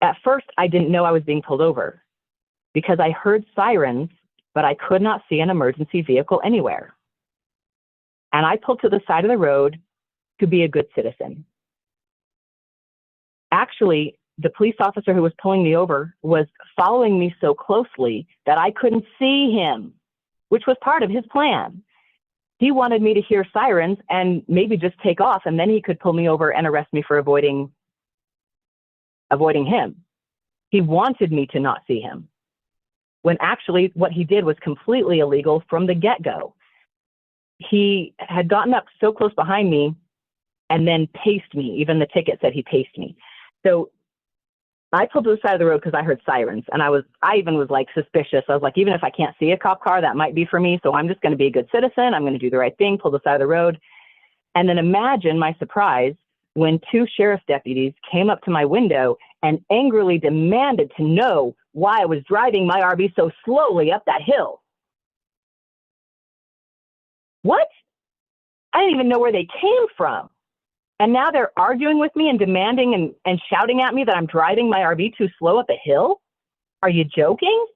[SPEAKER 2] at first, I didn't know I was being pulled over, because I heard sirens, but I could not see an emergency vehicle anywhere. And I pulled to the side of the road to be a good citizen. Actually, the police officer who was pulling me over was following me so closely that I couldn't see him, which was part of his plan. He wanted me to hear sirens and maybe just take off, and then he could pull me over and arrest me for avoiding him. He wanted me to not see him, when actually what he did was completely illegal from the get-go. He had gotten up so close behind me and then paced me. Even the ticket said he paced me. So I pulled to the side of the road because I heard sirens, and I even was like suspicious. I was like, even if I can't see a cop car, that might be for me. So I'm just going to be a good citizen. I'm going to do the right thing, pull to the side of the road. And then imagine my surprise when 2 sheriff's deputies came up to my window and angrily demanded to know why I was driving my RV so slowly up that hill. What? I didn't even know where they came from. And now they're arguing with me and demanding and shouting at me that I'm driving my RV too slow up a hill? Are you joking?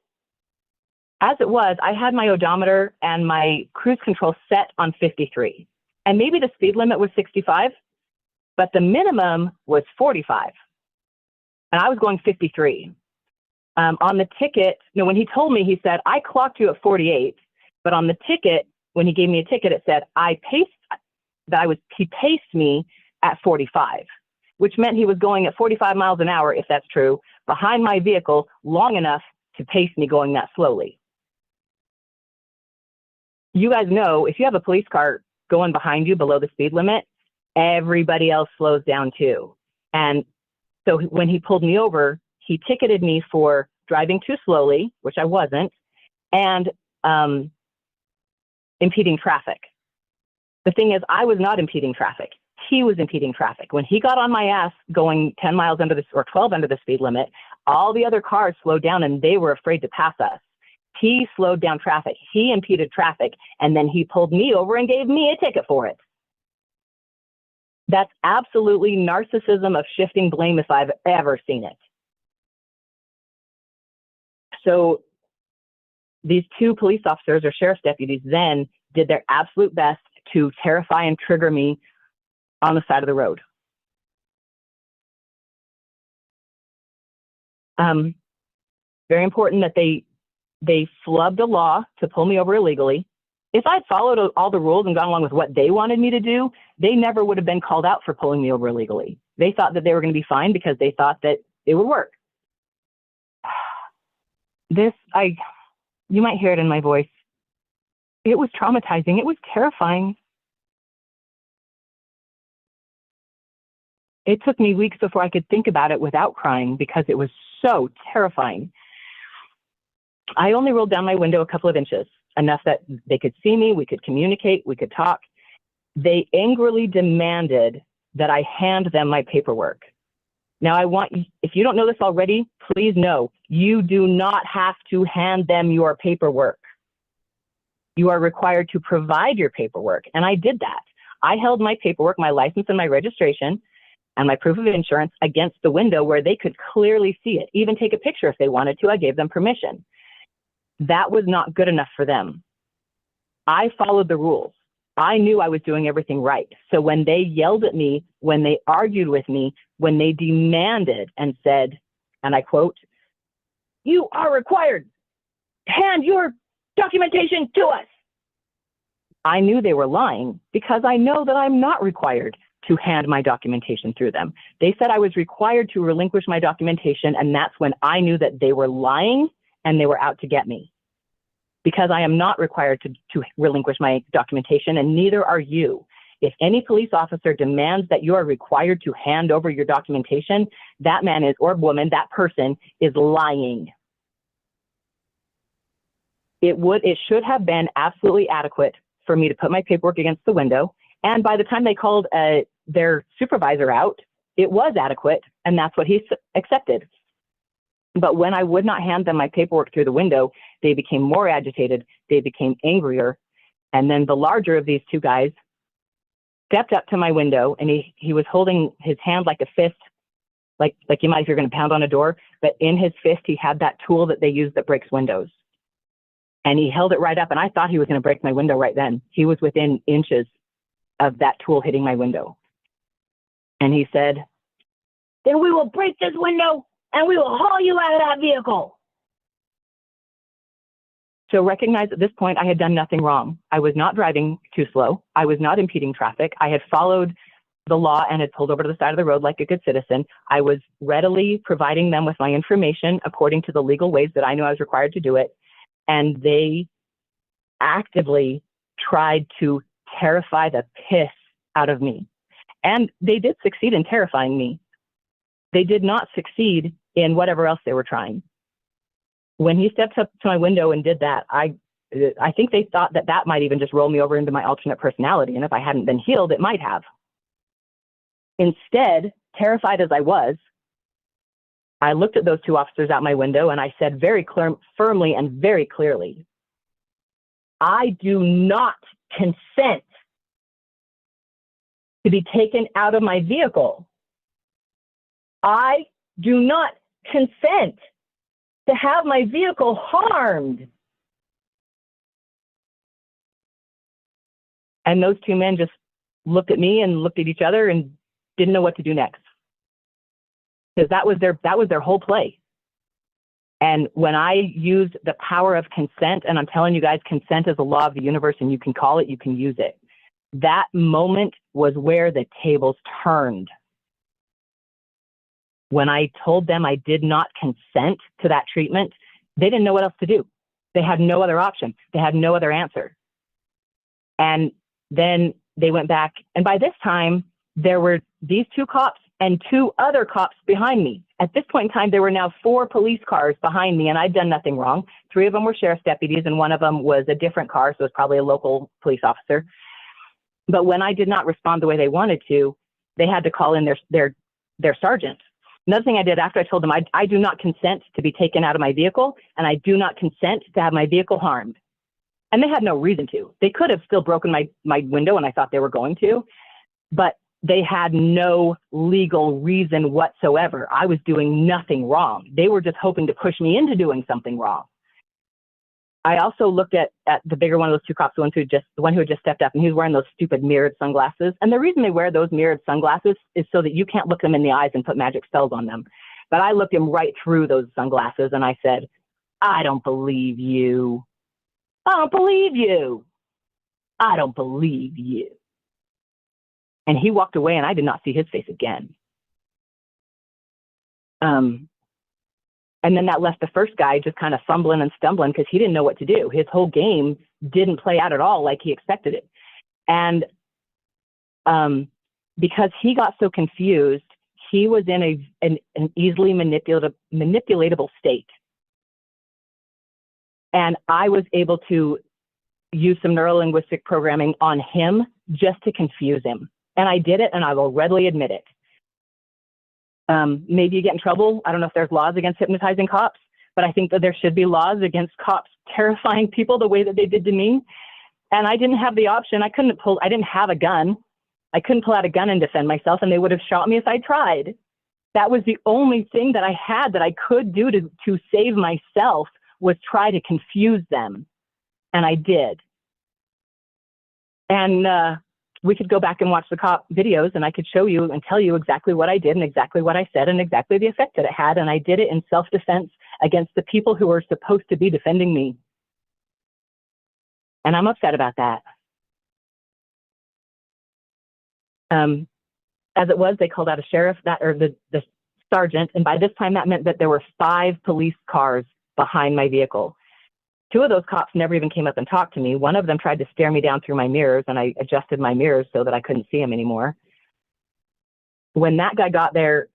[SPEAKER 2] As it was, I had my odometer and my cruise control set on 53. And maybe the speed limit was 65, but the minimum was 45. And I was going 53. On the ticket, when he told me, he said, I clocked you at 48. But on the ticket, when he gave me a ticket, it said, he paced me at 45, which meant he was going at 45 miles an hour, if that's true, behind my vehicle long enough to pace me going that slowly. You guys know, if you have a police car going behind you below the speed limit, everybody else slows down too. And so when he pulled me over, he ticketed me for driving too slowly, which I wasn't, and impeding traffic. The thing is, I was not impeding traffic. He was impeding traffic. When he got on my ass going 10 miles under this or 12 under the speed limit, all the other cars slowed down and they were afraid to pass us. He slowed down traffic. He impeded traffic, and then he pulled me over and gave me a ticket for it. That's absolutely narcissism of shifting blame if I've ever seen it. So these 2 police officers or sheriff's deputies then did their absolute best to terrify and trigger me on the side of the road. Very important that they flubbed a law to pull me over illegally. If I'd followed all the rules and gone along with what they wanted me to do, they never would have been called out for pulling me over illegally. They thought that they were going to be fine because they thought that it would work. You might hear it in my voice. It was traumatizing. It was terrifying. It took me weeks before I could think about it without crying because it was so terrifying. I only rolled down my window a couple of inches. enough that they could see me, we could communicate, we could talk. They angrily demanded that I hand them my paperwork. Now, if you don't know this already, please know, you do not have to hand them your paperwork. You are required to provide your paperwork. And I did that. I held my paperwork, my license and my registration, and my proof of insurance against the window where they could clearly see it, even take a picture if they wanted to. I gave them permission. That was not good enough for them. I followed the rules. I knew I was doing everything right. So when they yelled at me, when they argued with me, when they demanded and said, and I quote, "You are required to hand your documentation to us," I knew they were lying because I know that I'm not required to hand my documentation through them. They said I was required to relinquish my documentation, and that's when I knew that they were lying and they were out to get me. Because I am not required to relinquish my documentation, and neither are you. If any police officer demands that you are required to hand over your documentation, that man is, or woman, that person is lying. It should have been absolutely adequate for me to put my paperwork against the window. And by the time they called their supervisor out, it was adequate, and that's what he accepted. But when I would not hand them my paperwork through the window, they became more agitated, they became angrier. And then the larger of these two guys stepped up to my window, and he was holding his hand like a fist, like you might if you're going to pound on a door, but in his fist he had that tool that they use that breaks windows. And he held it right up, and I thought he was going to break my window right then. He was within inches of that tool hitting my window. And he said, "Then we will break this window and we will haul you out of that vehicle." So recognize at this point I had done nothing wrong. I was not driving too slow. I was not impeding traffic. I had followed the law and had pulled over to the side of the road like a good citizen. I was readily providing them with my information according to the legal ways that I knew I was required to do it. And they actively tried to terrify the piss out of me. And they did succeed in terrifying me. They did not succeed in whatever else they were trying. When he stepped up to my window and did that, I think they thought that might even just roll me over into my alternate personality. And if I hadn't been healed, it might have. Instead, terrified as I was, I looked at those two officers out my window and I said very firmly and very clearly, "I do not consent to be taken out of my vehicle. I do not consent to have my vehicle harmed." And those two men just looked at me and looked at each other and didn't know what to do next. Because that was their whole play. And when I used the power of consent, and I'm telling you guys, consent is a law of the universe, and you can call it, you can use it. That moment was where the tables turned. When I told them I did not consent to that treatment, they didn't know what else to do. They had no other option. They had no other answer. And then they went back. And by this time, there were these two cops and two other cops behind me. At this point in time, there were now 4 police cars behind me, and I'd done nothing wrong. 3 of them were sheriff's deputies, and one of them was a different car, so it was probably a local police officer. But when I did not respond the way they wanted to, they had to call in their sergeant. Another thing I did after I told them, I do not consent to be taken out of my vehicle, and I do not consent to have my vehicle harmed. And they had no reason to. They could have still broken my window, and I thought they were going to, but they had no legal reason whatsoever. I was doing nothing wrong. They were just hoping to push me into doing something wrong. I also looked at the bigger one of those two cops, the one who had just stepped up, and he was wearing those stupid mirrored sunglasses. And the reason they wear those mirrored sunglasses is so that you can't look them in the eyes and put magic spells on them. But I looked him right through those sunglasses and I said, "I don't believe you. I don't believe you. I don't believe you." And he walked away, and I did not see his face again. And then that left the first guy just kind of fumbling and stumbling because he didn't know what to do. His whole game didn't play out at all like he expected it. And because he got so confused, he was in an easily manipulatable state. And I was able to use some neurolinguistic programming on him just to confuse him. And I did it, and I will readily admit it. Maybe you get in trouble. I don't know if there's laws against hypnotizing cops, but I think that there should be laws against cops terrifying people the way that they did to me. And I didn't have the option. I didn't have a gun. I couldn't pull out a gun and defend myself, and they would have shot me if I tried. That was the only thing that I had that I could do to save myself, was try to confuse them. And I did. And we could go back and watch the cop videos, and I could show you and tell you exactly what I did and exactly what I said and exactly the effect that it had. And I did it in self-defense against the people who were supposed to be defending me. And I'm upset about that. As it was, they called out a sheriff, or the sergeant, and by this time that meant that there were 5 police cars behind my vehicle. 2 of those cops never even came up and talked to me. One of them tried to stare me down through my mirrors, and I adjusted my mirrors so that I couldn't see him anymore. When that guy got there,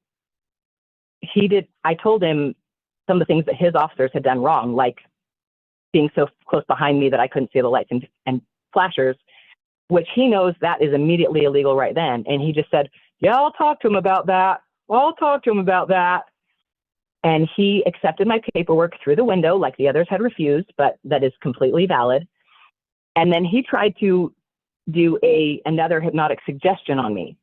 [SPEAKER 2] I told him some of the things that his officers had done wrong, like being so close behind me that I couldn't see the lights and flashers, which he knows that is immediately illegal right then. And he just said, yeah, I'll talk to him about that. I'll talk to him about that. And he accepted my paperwork through the window like the others had refused, but that is completely valid. And then he tried to do another hypnotic suggestion on me.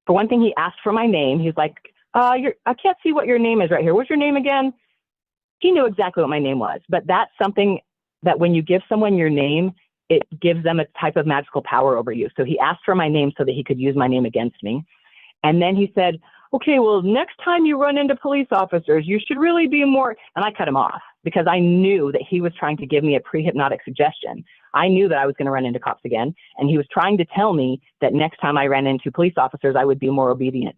[SPEAKER 2] For one thing, he asked for my name. He's like, I can't see what your name is right here. What's your name again? He knew exactly what my name was, but that's something that when you give someone your name, it gives them a type of magical power over you. So he asked for my name so that he could use my name against me. And then he said, okay, well, next time you run into police officers, you should really be more, and I cut him off because I knew that he was trying to give me a pre-hypnotic suggestion. I knew that I was going to run into cops again, and he was trying to tell me that next time I ran into police officers, I would be more obedient.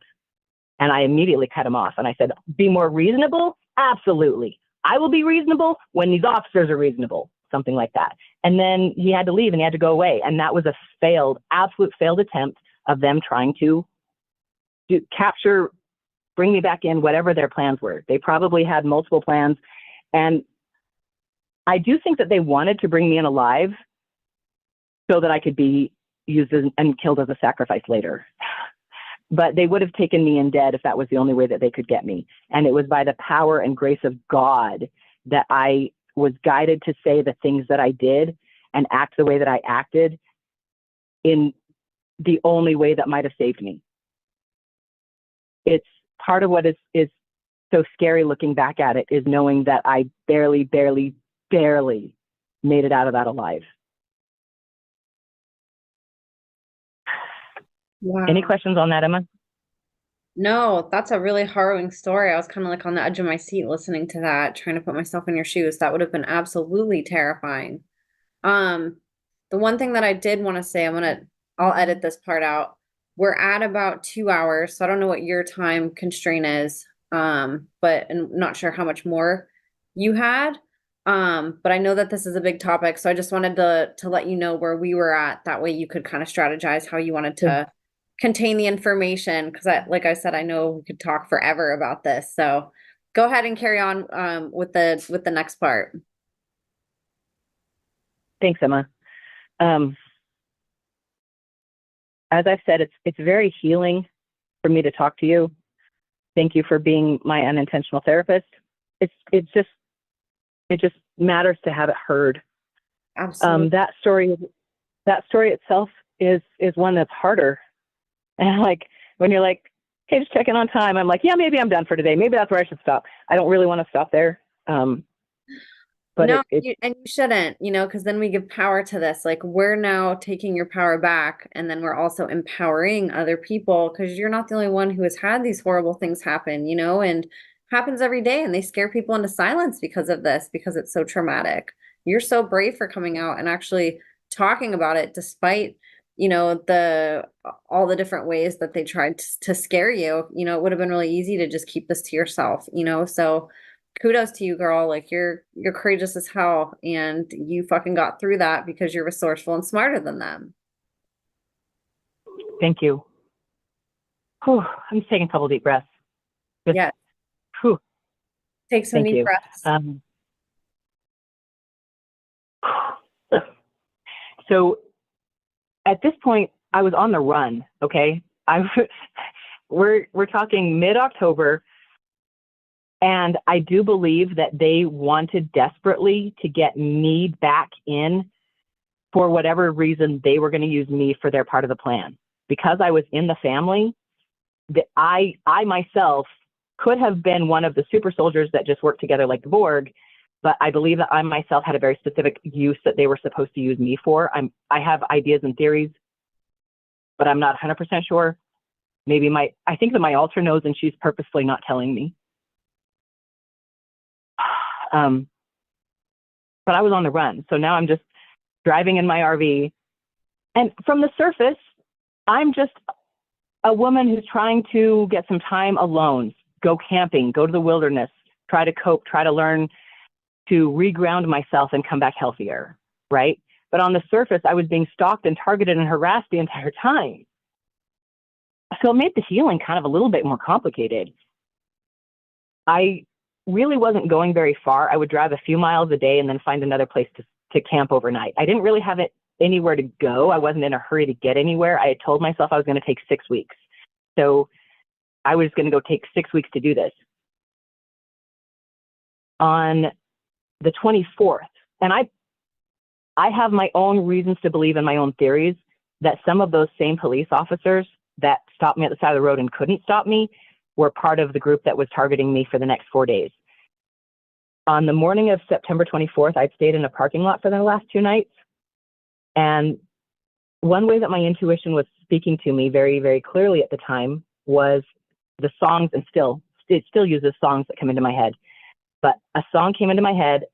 [SPEAKER 2] And I immediately cut him off, and I said, be more reasonable? Absolutely. I will be reasonable when these officers are reasonable, something like that. And then he had to leave and he had to go away. And that was a absolute failed attempt of them trying to capture, bring me back in, whatever their plans were. They probably had multiple plans. And I do think that they wanted to bring me in alive so that I could be used and killed as a sacrifice later. But they would have taken me in dead if that was the only way that they could get me. And it was by the power and grace of God that I was guided to say the things that I did and act the way that I acted in the only way that might have saved me. It's part of what is so scary looking back at it, is knowing that I barely made it out of that alive.
[SPEAKER 1] Wow.
[SPEAKER 2] Any questions on that, Emma?
[SPEAKER 1] No, that's a really harrowing story. I was kind of like on the edge of my seat listening to that, trying to put myself in your shoes. That would have been absolutely terrifying. The one thing that I did want to say, I'll edit this part out. We're at about 2 hours, so I don't know what your time constraint is, but I'm not sure how much more you had. But I know that this is a big topic, so I just wanted to let you know where we were at. That way you could kind of strategize how you wanted to contain the information, because like I said, I know we could talk forever about this. So go ahead and carry on with the next part.
[SPEAKER 2] Thanks, Emma. As I've said, it's very healing for me to talk to you. Thank you for being my unintentional therapist. It just matters to have it heard.
[SPEAKER 1] Absolutely.
[SPEAKER 2] That story itself is one that's harder. And like when you're like, hey, just checking on time, I'm like, yeah, maybe I'm done for today. Maybe that's where I should stop. I don't really want to stop there. But
[SPEAKER 1] no, and you shouldn't, because then we give power to this. Like, we're now taking your power back, and then we're also empowering other people, because you're not the only one who has had these horrible things happen, and happens every day, and they scare people into silence because of this, because it's so traumatic. You're so brave for coming out and actually talking about it, despite all the different ways that they tried to scare you. It would have been really easy to just keep this to yourself, so kudos to you, girl. Like, you're courageous as hell, and you fucking got through that because you're resourceful and smarter than them.
[SPEAKER 2] Thank you. Whew, I'm just taking a couple deep breaths.
[SPEAKER 1] Yeah. Take some deep breaths.
[SPEAKER 2] So at this point, I was on the run. Okay, we're talking mid-October, and I do believe that they wanted desperately to get me back in for whatever reason. They were going to use me for their part of the plan because I was in the family. That I myself could have been one of the super soldiers that just worked together like the Borg, but I believe that I myself had a very specific use that they were supposed to use me for. I have ideas and theories, but I'm not 100% sure. Maybe I think that my alter knows, and she's purposely not telling me. But I was on the run. So now I'm just driving in my RV. And from the surface, I'm just a woman who's trying to get some time alone, go camping, go to the wilderness, try to cope, try to learn to reground myself and come back healthier, right? But on the surface, I was being stalked and targeted and harassed the entire time. So it made the healing kind of a little bit more complicated. I really wasn't going very far. I would drive a few miles a day and then find another place to camp overnight. I didn't really have anywhere to go. I wasn't in a hurry to get anywhere. I had told myself I was going to take 6 weeks. So I was going to go take 6 weeks to do this. On the 24th, and I have my own reasons to believe in my own theories that some of those same police officers that stopped me at the side of the road and couldn't stop me were part of the group that was targeting me for the next 4 days. On the morning of September 24th, I'd stayed in a parking lot for the last 2 nights. And one way that my intuition was speaking to me very, very clearly at the time was the songs, and it still uses songs that come into my head. But a song came into my head,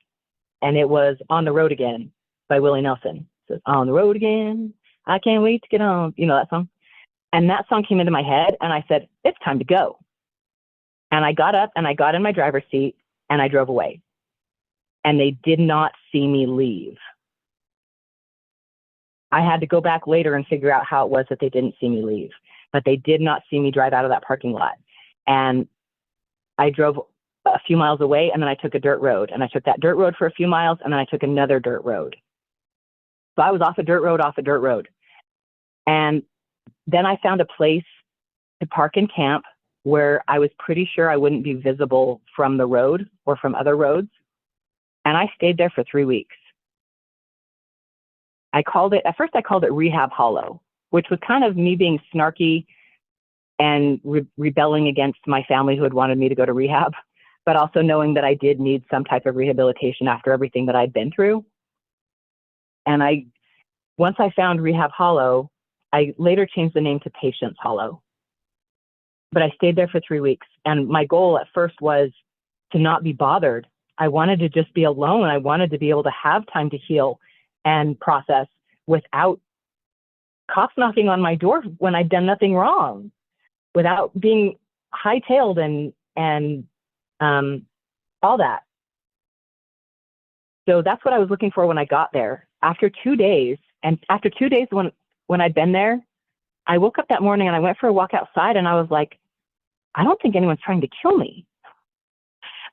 [SPEAKER 2] and it was On the Road Again by Willie Nelson. It says, on the road again, I can't wait to get on. You know that song? And that song came into my head, and I said, it's time to go. And I got up, and I got in my driver's seat, and I drove away. And they did not see me leave. I had to go back later and figure out how it was that they didn't see me leave. But they did not see me drive out of that parking lot. And I drove a few miles away, and then I took a dirt road. And I took that dirt road for a few miles, and then I took another dirt road. So I was off a dirt road. And then I found a place to park and camp where I was pretty sure I wouldn't be visible from the road or from other roads. And I stayed there for 3 weeks. At first I called it Rehab Hollow, which was kind of me being snarky and rebelling against my family who had wanted me to go to rehab, but also knowing that I did need some type of rehabilitation after everything that I'd been through. And once I found Rehab Hollow, I later changed the name to Patience Hollow. But I stayed there for 3 weeks. And my goal at first was to not be bothered. I wanted to just be alone. I wanted to be able to have time to heal and process without cops knocking on my door when I'd done nothing wrong, without being hightailed and all that. So that's what I was looking for when I got there. After 2 days, when I'd been there, I woke up that morning and I went for a walk outside, and I was like, I don't think anyone's trying to kill me.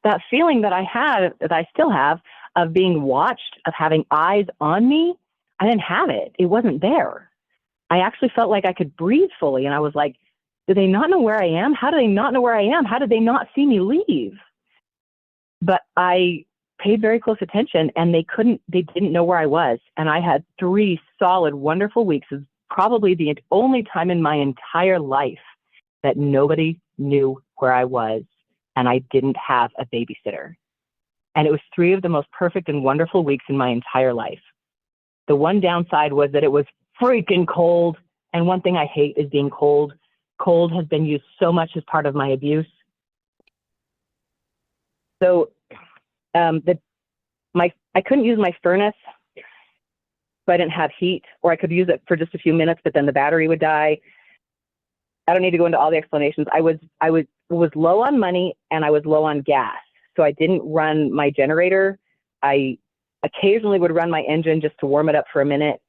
[SPEAKER 2] That feeling that I had, that I still have, of being watched, of having eyes on me, I didn't have it. It wasn't there. I actually felt like I could breathe fully. And I was like, do they not know where I am? How do they not know where I am? How did they not see me leave? But I paid very close attention, and they didn't know where I was. And I had 3 solid, wonderful weeks. It was probably the only time in my entire life that nobody knew where I was, and I didn't have a babysitter. And it was 3 of the most perfect and wonderful weeks in my entire life. The one downside was that it was freaking cold. And one thing I hate is being cold. Cold has been used so much as part of my abuse. So I couldn't use my furnace, so I didn't have heat, or I could use it for just a few minutes, but then the battery would die. I don't need to go into all the explanations. I was low on money, and I was low on gas. So I didn't run my generator. I occasionally would run my engine just to warm it up for a minute.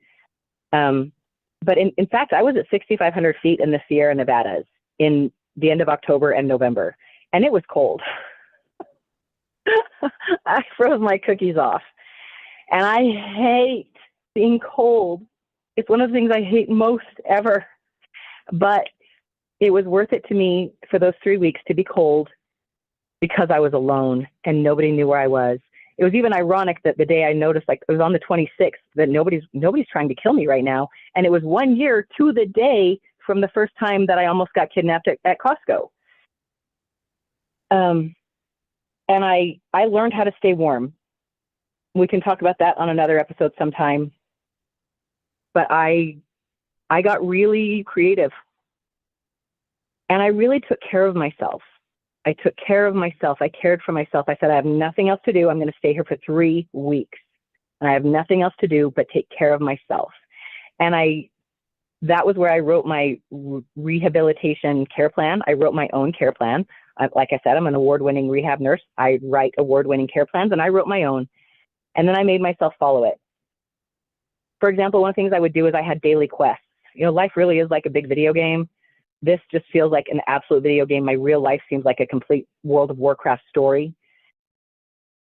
[SPEAKER 2] But in fact, I was at 6,500 feet in the Sierra Nevadas in the end of October and November, and it was cold. I froze my cookies off. And I hate being cold. It's one of the things I hate most ever. But it was worth it to me for those 3 weeks to be cold because I was alone and nobody knew where I was. It was even ironic that the day I noticed, like it was on the 26th, that nobody's trying to kill me right now. And it was 1 year to the day from the first time that I almost got kidnapped at Costco. And I learned how to stay warm. We can talk about that on another episode sometime. But I got really creative. And I really took care of myself. I took care of myself. I cared for myself. I said, I have nothing else to do. I'm going to stay here for 3 weeks. And I have nothing else to do but take care of myself. And that was where I wrote my rehabilitation care plan. I wrote my own care plan. Like I said, I'm an award-winning rehab nurse. I write award-winning care plans, and I wrote my own. And then I made myself follow it. For example, one of the things I would do is I had daily quests. You know, life really is like a big video game. This just feels like an absolute video game. My real life seems like a complete World of Warcraft story,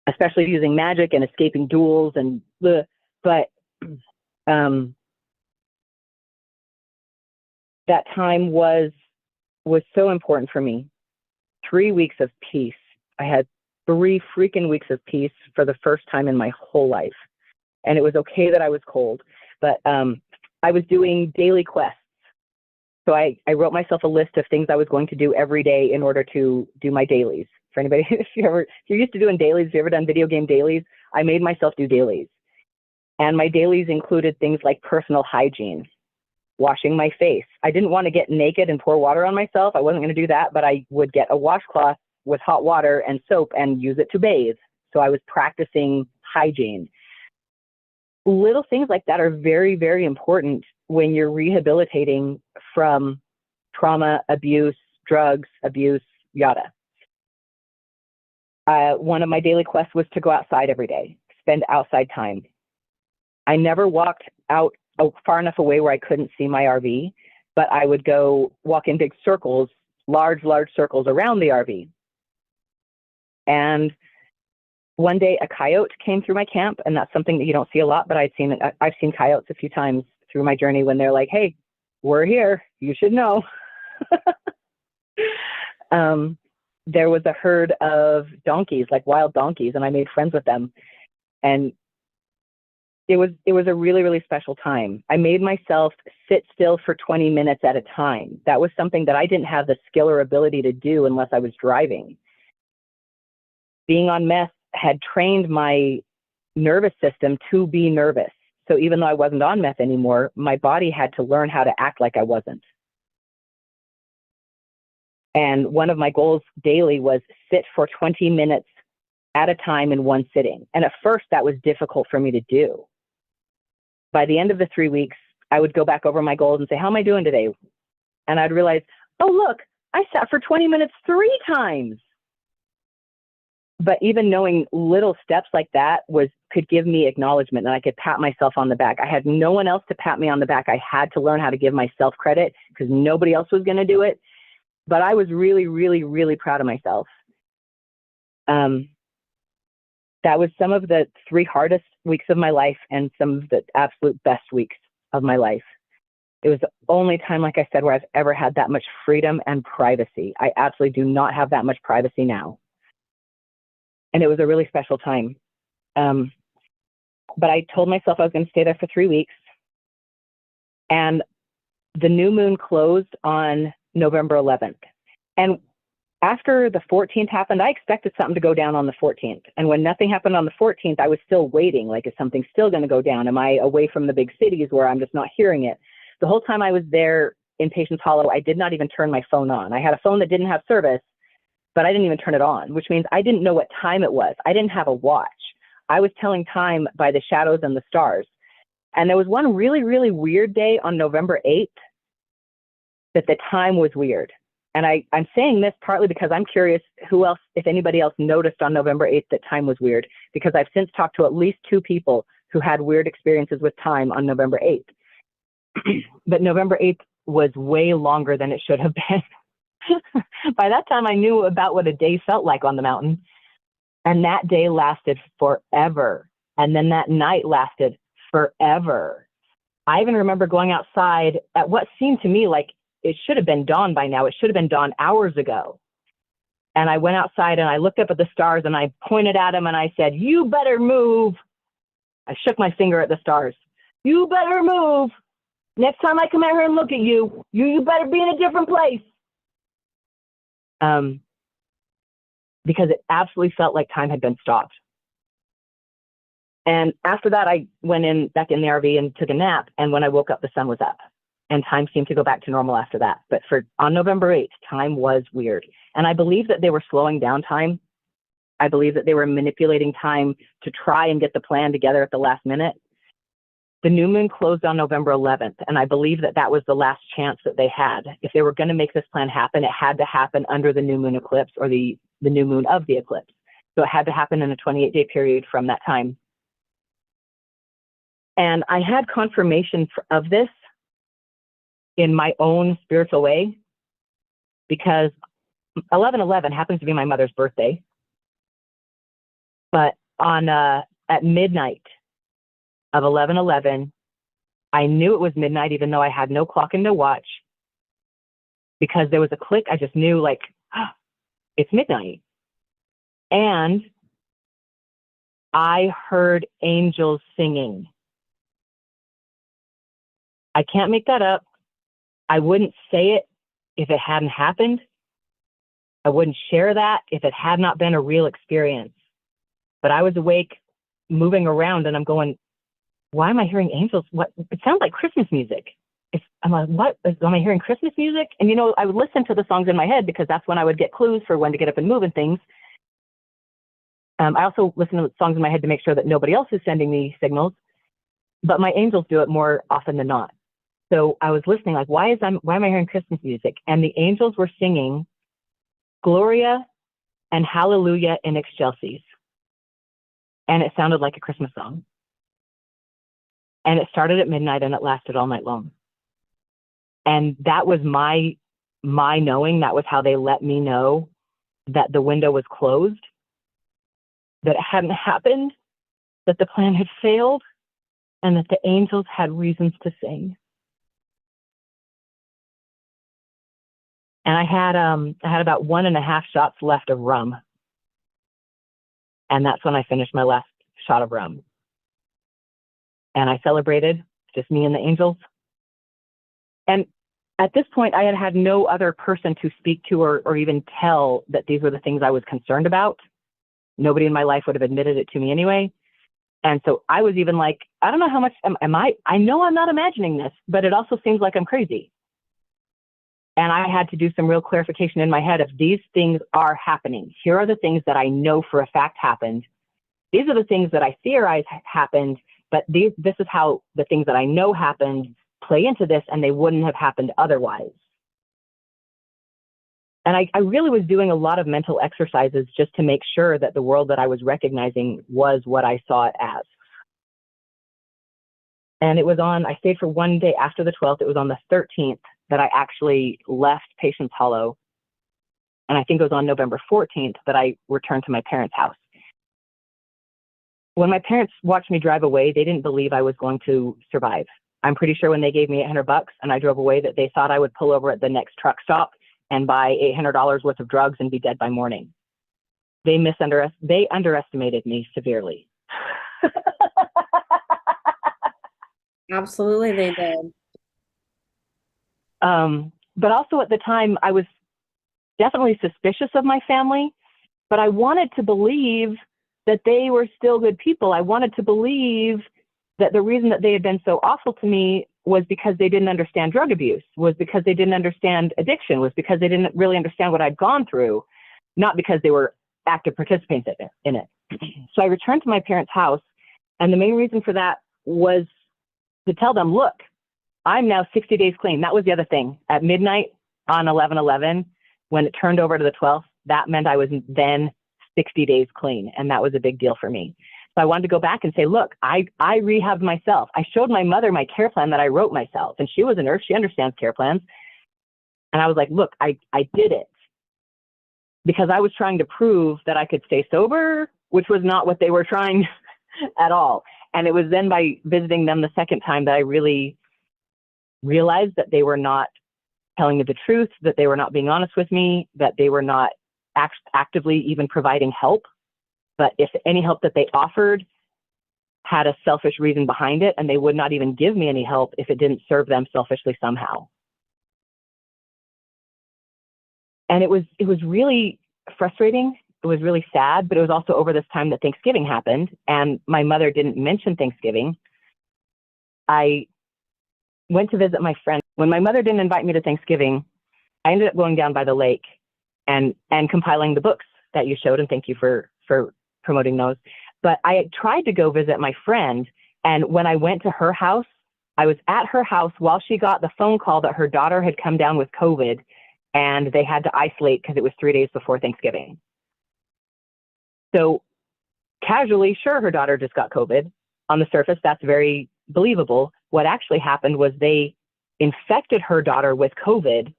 [SPEAKER 2] especially using magic and escaping duels and but that time was so important for me. 3 weeks of peace. I had 3 freaking weeks of peace for the first time in my whole life. And it was okay that I was cold, but I was doing daily quests. So I wrote myself a list of things I was going to do every day in order to do my dailies. For anybody, if you're used to doing dailies, if you've ever done video game dailies, I made myself do dailies. And my dailies included things like personal hygiene, washing my face. I didn't want to get naked and pour water on myself. I wasn't going to do that, but I would get a washcloth with hot water and soap and use it to bathe. So I was practicing hygiene. Little things like that are very, very important when you're rehabilitating from trauma, abuse, drugs, abuse, yada. One of my daily quests was to go outside every day, spend outside time. I never walked out far enough away where I couldn't see my RV, but I would go walk in big circles, large circles around the RV. And one day a coyote came through my camp, and that's something that you don't see a lot, but I've seen coyotes a few times through my journey when they're like, hey, we're here, you should know. There was a herd of donkeys, like wild donkeys, and I made friends with them. And it was a really, really special time. I made myself sit still for 20 minutes at a time. That was something that I didn't have the skill or ability to do unless I was driving. Being on meth had trained my nervous system to be nervous. So even though I wasn't on meth anymore, my body had to learn how to act like I wasn't. And one of my goals daily was sit for 20 minutes at a time in one sitting. And at first that was difficult for me to do. By the end of the 3 weeks, I would go back over my goals and say, how am I doing today? And I'd realize, oh, look, I sat for 20 minutes 3 times. But even knowing little steps like that could give me acknowledgement, and I could pat myself on the back. I had no one else to pat me on the back. I had to learn how to give myself credit because nobody else was going to do it. But I was really, really, really proud of myself. That was some of the 3 hardest weeks of my life and some of the absolute best weeks of my life. It was the only time, like I said, where I've ever had that much freedom and privacy. I absolutely do not have that much privacy now. And it was a really special time. But I told myself I was going to stay there for 3 weeks. And the new moon closed on November 11th. And after the 14th happened, I expected something to go down on the 14th. And when nothing happened on the 14th, I was still waiting. Like, is something still going to go down? Am I away from the big cities where I'm just not hearing it? The whole time I was there in Patience Hollow, I did not even turn my phone on. I had a phone that didn't have service, but I didn't even turn it on, which means I didn't know what time it was. I didn't have a watch. I was telling time by the shadows and the stars. And there was one really, really weird day on November 8th that the time was weird. And I'm saying this partly because I'm curious who else, if anybody else noticed on November 8th that time was weird, because I've since talked to at least 2 people who had weird experiences with time on November 8th. But November 8th was way longer than it should have been. By that time, I knew about what a day felt like on the mountain. And that day lasted forever. And then that night lasted forever. I even remember going outside at what seemed to me like it should have been dawn by now. It should have been dawn hours ago. And I went outside and I looked up at the stars and I pointed at them and I said, "You better move." I shook my finger at the stars. "You better move. Next time I come out here and look at you, you better be in a different place." Because it absolutely felt like time had been stopped. And after that, I went back in the RV and took a nap. And when I woke up, the sun was up. And time seemed to go back to normal after that. But on November 8th, time was weird. And I believe that they were slowing down time. I believe that they were manipulating time to try and get the plan together at the last minute. The new moon closed on November 11th. And I believe that that was the last chance that they had. If they were going to make this plan happen, it had to happen under the new moon eclipse, or the new moon of the eclipse. So it had to happen in a 28-day period from that time. And I had confirmation of this in my own spiritual way, because 11/11 happens to be my mother's birthday. But at midnight of 11/11, I knew it was midnight, even though I had no clock and no watch, because there was a click. I just knew, like, oh, it's midnight. And I heard angels singing. I can't make that up. I wouldn't say it if it hadn't happened. I wouldn't share that if it had not been a real experience. But I was awake, moving around, and I'm going, why am I hearing angels? What? It sounds like Christmas music. I'm like, what? Am I hearing Christmas music? And, I would listen to the songs in my head, because that's when I would get clues for when to get up and move and things. I also listen to songs in my head to make sure that nobody else is sending me signals. But my angels do it more often than not. So I was listening, like, why am I hearing Christmas music? And the angels were singing Gloria and Hallelujah in Excelsis. And it sounded like a Christmas song. And it started at midnight and it lasted all night long. And that was my knowing. That was how they let me know that the window was closed, that it hadn't happened, that the plan had failed, and that the angels had reasons to sing. And I had about 1.5 shots left of rum. And that's when I finished my last shot of rum. And I celebrated, just me and the angels. And at this point, I had no other person to speak to or even tell that these were the things I was concerned about. Nobody in my life would have admitted it to me anyway. And so I was even like, I don't know how much I know I'm not imagining this, but it also seems like I'm crazy. And I had to do some real clarification in my head of, these things are happening. Here are the things that I know for a fact happened. These are the things that I theorize happened, but this is how the things that I know happened play into this, and they wouldn't have happened otherwise. And I really was doing a lot of mental exercises just to make sure that the world that I was recognizing was what I saw it as. And I stayed for one day after the 12th. It was on the 13th that I actually left Patience Hollow. And I think it was on November 14th that I returned to my parents' house. When my parents watched me drive away, they didn't believe I was going to survive. I'm pretty sure when they gave me $800 and I drove away, that they thought I would pull over at the next truck stop and buy $800 worth of drugs and be dead by morning. They underestimated me severely.
[SPEAKER 1] Absolutely, they did.
[SPEAKER 2] But also at the time, I was definitely suspicious of my family, but I wanted to believe that they were still good people. I wanted to believe that the reason that they had been so awful to me was because they didn't understand drug abuse, was because they didn't understand addiction, was because they didn't really understand what I'd gone through, not because they were active participants in it. So I returned to my parents' house, and the main reason for that was to tell them, look, I'm now 60 days clean. That was the other thing. At midnight on 11/11, when it turned over to the 12th, that meant I was then 60 days clean, and that was a big deal for me. So I wanted to go back and say, look, I rehabbed myself. I showed my mother my care plan that I wrote myself, and she was a nurse. She understands care plans. And I was like, look, I did it, because I was trying to prove that I could stay sober, which was not what they were trying at all. And it was then by visiting them the second time that I really realized that they were not telling me the truth, that they were not being honest with me, that they were not actively even providing help. But if any help that they offered had a selfish reason behind it, and they would not even give me any help if it didn't serve them selfishly somehow. And it was really frustrating. It was really sad, but it was also over this time that Thanksgiving happened, and my mother didn't mention Thanksgiving. I went to visit my friend. When my mother didn't invite me to Thanksgiving, I ended up going down by the lake and compiling the books that you showed, and thank you for promoting those. But I tried to go visit my friend, and when I went to her house, I was at her house while she got the phone call that her daughter had come down with COVID, and they had to isolate because it was 3 days before Thanksgiving. So casually, sure, her daughter just got COVID. On the surface, that's very believable. What actually happened was they infected her daughter with COVID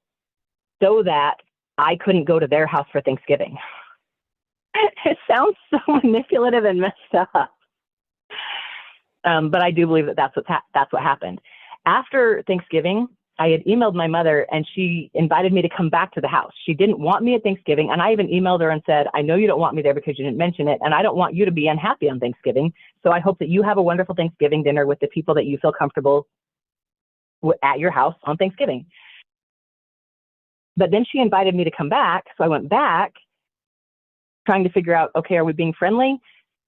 [SPEAKER 2] so that I couldn't go to their house for Thanksgiving. It sounds so manipulative and messed up. But I do believe that that's what happened. After Thanksgiving, I had emailed my mother, and she invited me to come back to the house. She didn't want me at Thanksgiving, and I even emailed her and said, I know you don't want me there because you didn't mention it, and I don't want you to be unhappy on Thanksgiving, so I hope that you have a wonderful Thanksgiving dinner with the people that you feel comfortable at your house on Thanksgiving. But then she invited me to come back, so I went back, trying to figure out, okay, are we being friendly?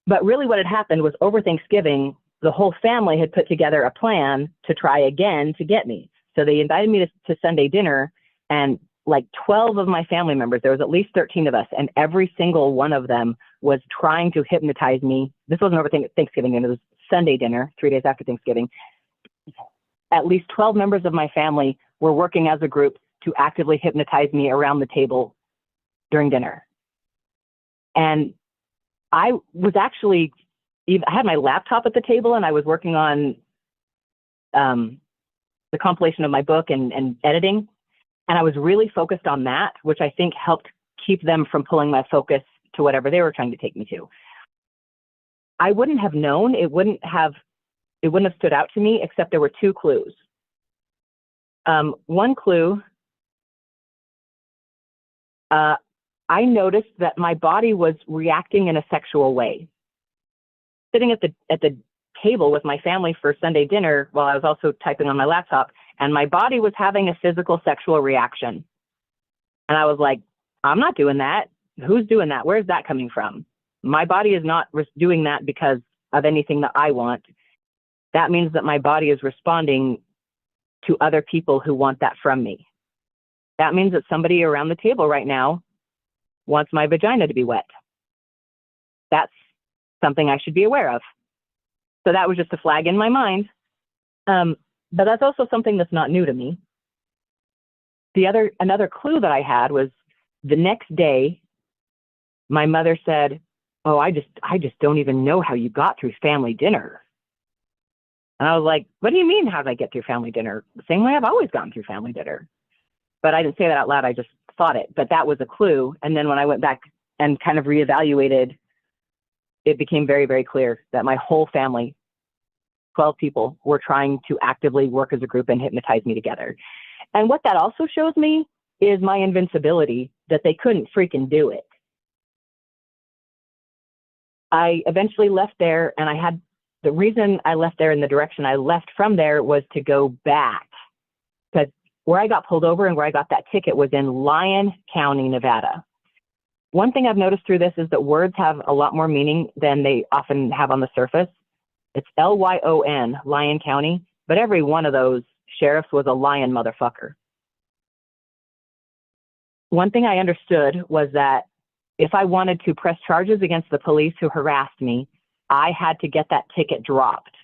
[SPEAKER 2] But really what had happened was over Thanksgiving, the whole family had put together a plan to try again to get me. So they invited me to Sunday dinner, and like 12 of my family members, there was at least 13 of us, and every single one of them was trying to hypnotize me. This wasn't over Thanksgiving, it was Sunday dinner, 3 days after Thanksgiving. At least 12 members of my family were working as a group to actively hypnotize me around the table during dinner. And I was actually, I had my laptop at the table, and I was working on the compilation of my book and editing. And I was really focused on that, which I think helped keep them from pulling my focus to whatever they were trying to take me to. I wouldn't have known, it wouldn't have stood out to me, except there were two clues. One clue, I noticed that my body was reacting in a sexual way. Sitting at the table with my family for Sunday dinner while I was also typing on my laptop, and my body was having a physical sexual reaction. And I was like, I'm not doing that. Who's doing that? Where's that coming from? My body is not doing that because of anything that I want. That means that my body is responding to other people who want that from me. That means that somebody around the table right now wants my vagina to be wet. That's something I should be aware of. So that was just a flag in my mind. But that's also something that's not new to me. Another clue that I had was the next day, my mother said, oh, I just don't even know how you got through family dinner. And I was like, what do you mean, how did I get through family dinner? The same way I've always gotten through family dinner. But I didn't say that out loud, I just thought it. But that was a clue. And then when I went back and kind of reevaluated, it became very, very clear that my whole family, 12 people, were trying to actively work as a group and hypnotize me together. And what that also shows me is my invincibility, that they couldn't freaking do it. I eventually left there, and the reason I left there and the direction I left from there was to go back, because where I got pulled over and where I got that ticket was in Lyon County, Nevada. One thing I've noticed through this is that words have a lot more meaning than they often have on the surface. It's Lyon, Lyon County, but every one of those sheriffs was a lion motherfucker. One thing I understood was that if I wanted to press charges against the police who harassed me, I had to get that ticket dropped.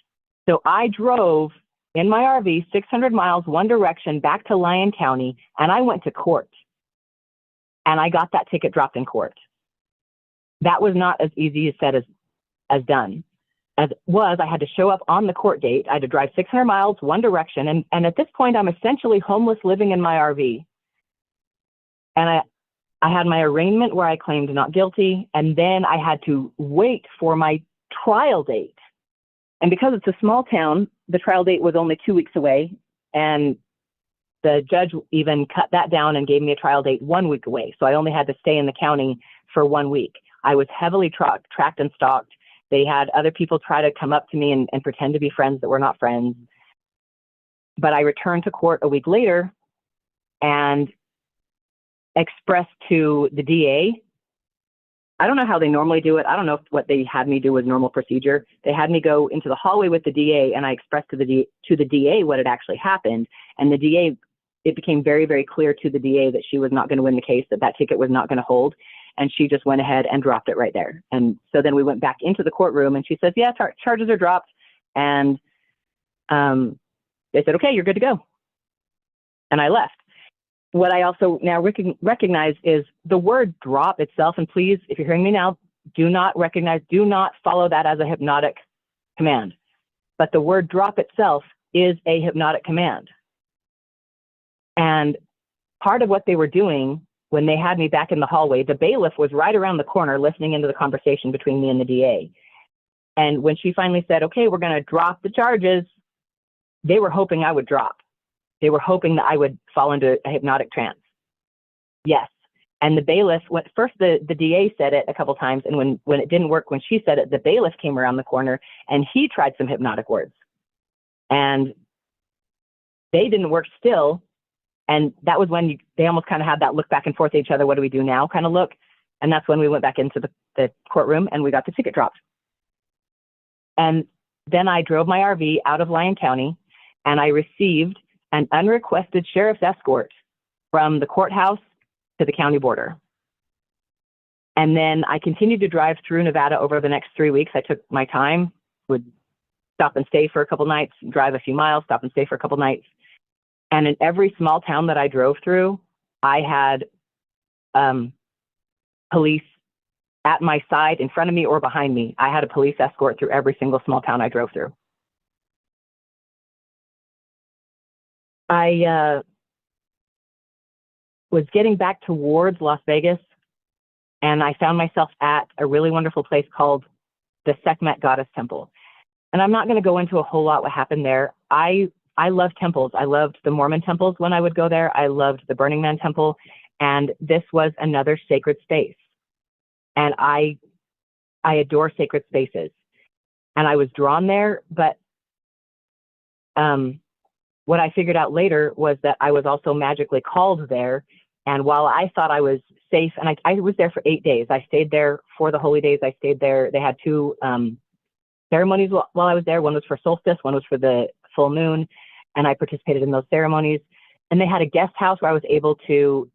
[SPEAKER 2] So I drove in my RV 600 miles one direction back to Lyon County, and I went to court. And I got that ticket dropped in court. That was not as easy as said as done. As it was, I had to show up on the court date. I had to drive 600 miles one direction. And at this point, I'm essentially homeless living in my RV. And I had my arraignment where I claimed not guilty. And then I had to wait for my trial date. And because it's a small town, the trial date was only 2 weeks away. And the judge even cut that down and gave me a trial date 1 week away. So I only had to stay in the county for 1 week. I was heavily tracked and stalked. They had other people try to come up to me and pretend to be friends that were not friends. But I returned to court a week later and expressed to the DA. I don't know how they normally do it. I don't know if what they had me do was normal procedure. They had me go into the hallway with the DA, and I expressed to the DA what had actually happened. And the DA, it became very, very clear to the DA that she was not going to win the case, that ticket was not going to hold. And she just went ahead and dropped it right there. And so then we went back into the courtroom, and she says, yeah, charges are dropped. And they said, okay, you're good to go. And I left. What I also now recognize is the word drop itself, and please, if you're hearing me now, do not follow that as a hypnotic command. But the word drop itself is a hypnotic command. And part of what they were doing when they had me back in the hallway, the bailiff was right around the corner listening into the conversation between me and the DA. And when she finally said, okay, we're going to drop the charges, they were hoping I would drop. They were hoping that I would fall into a hypnotic trance. Yes. And the bailiff, first the DA said it a couple times, and when it didn't work, when she said it, the bailiff came around the corner and he tried some hypnotic words. And they didn't work still. And that was when they almost kind of had that look back and forth at each other, what do we do now kind of look. And that's when we went back into the courtroom and we got the ticket dropped. And then I drove my RV out of Lyon County and I received an unrequested sheriff's escort from the courthouse to the county border. And then I continued to drive through Nevada over the next 3 weeks. I took my time, would stop and stay for a couple nights, drive a few miles, stop and stay for a couple nights. And in every small town that I drove through, I had police at my side, in front of me or behind me. I had a police escort through every single small town I drove through. I was getting back towards Las Vegas, and I found myself at a really wonderful place called the Sekhmet Goddess Temple. And I'm not going to go into a whole lot what happened there. I love temples. I loved the Mormon temples when I would go there. I loved the Burning Man temple, and this was another sacred space. And I adore sacred spaces. And I was drawn there, but what I figured out later was that I was also magically called there. And while I thought I was safe, and I was there for 8 days. I stayed there for the holy days. I stayed there. They had two ceremonies while I was there. One was for solstice, one was for the full moon. And I participated in those ceremonies. And they had a guest house where I was able to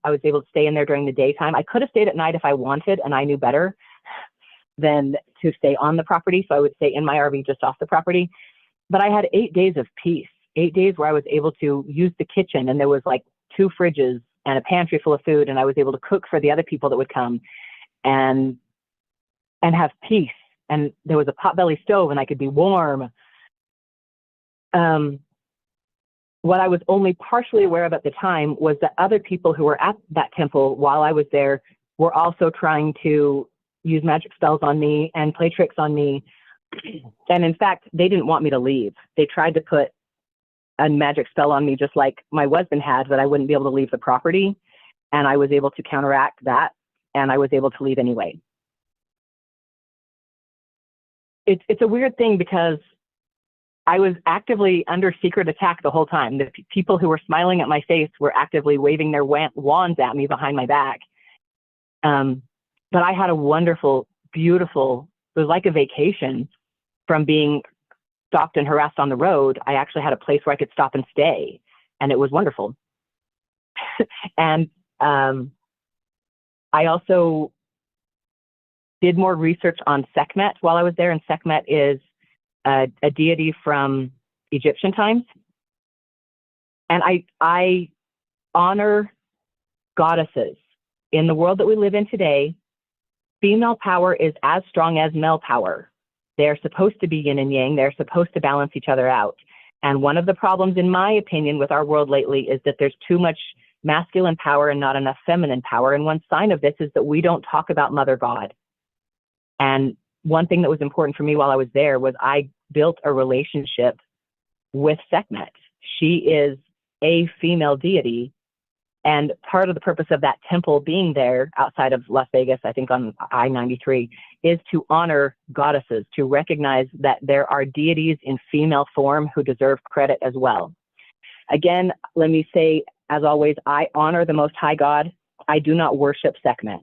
[SPEAKER 2] stay in there during the daytime. I could have stayed at night if I wanted, and I knew better than to stay on the property. So I would stay in my RV just off the property. But I had 8 days of peace, 8 days where I was able to use the kitchen, and there was like 2 fridges and a pantry full of food, and I was able to cook for the other people that would come and have peace. And there was a potbelly stove, and I could be warm. What I was only partially aware of at the time was that other people who were at that temple while I was there were also trying to use magic spells on me and play tricks on me. And in fact, they didn't want me to leave. They tried to put a magic spell on me just like my husband had, that I wouldn't be able to leave the property. And I was able to counteract that, and I was able to leave anyway. It's a weird thing because I was actively under secret attack the whole time. The people who were smiling at my face were actively waving their wands at me behind my back. But I had a wonderful, beautiful, it was like a vacation from being stalked and harassed on the road. I actually had a place where I could stop and stay, and it was wonderful. And I also did more research on Sekhmet while I was there, and Sekhmet is a deity from Egyptian times. And I honor goddesses. In the world that we live in today, female power is as strong as male power. They're supposed to be yin and yang. They're supposed to balance each other out. And one of the problems, in my opinion, with our world lately is that there's too much masculine power and not enough feminine power. And one sign of this is that we don't talk about Mother God. And one thing that was important for me while I was there was I built a relationship with Sekhmet. She is a female deity. And part of the purpose of that temple being there outside of Las Vegas, I think on I-93, is to honor goddesses, to recognize that there are deities in female form who deserve credit as well. Again, let me say, as always, I honor the Most High God. I do not worship Sekhmet.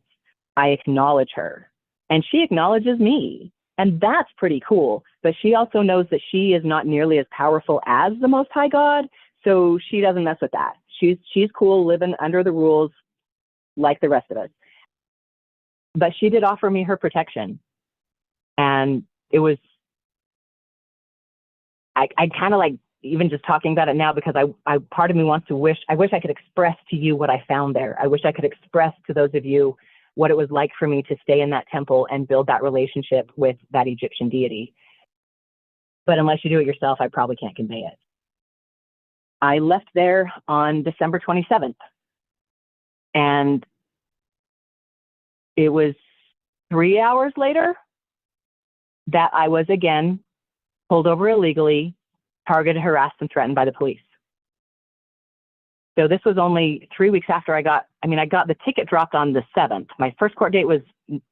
[SPEAKER 2] I acknowledge her. And she acknowledges me. And that's pretty cool. But she also knows that she is not nearly as powerful as the Most High God, so she doesn't mess with that. She's cool living under the rules like the rest of us. But she did offer me her protection. And it was, I kind of like even just talking about it now, because I part of me wants to I wish I could express to you what I found there. I wish I could express to those of you what it was like for me to stay in that temple and build that relationship with that Egyptian deity. But unless you do it yourself, I probably can't convey it. I left there on December 27th, and it was 3 hours later that I was again pulled over illegally, targeted, harassed, and threatened by the police. So this was only 3 weeks after I got the ticket dropped on the 7th. My first court date was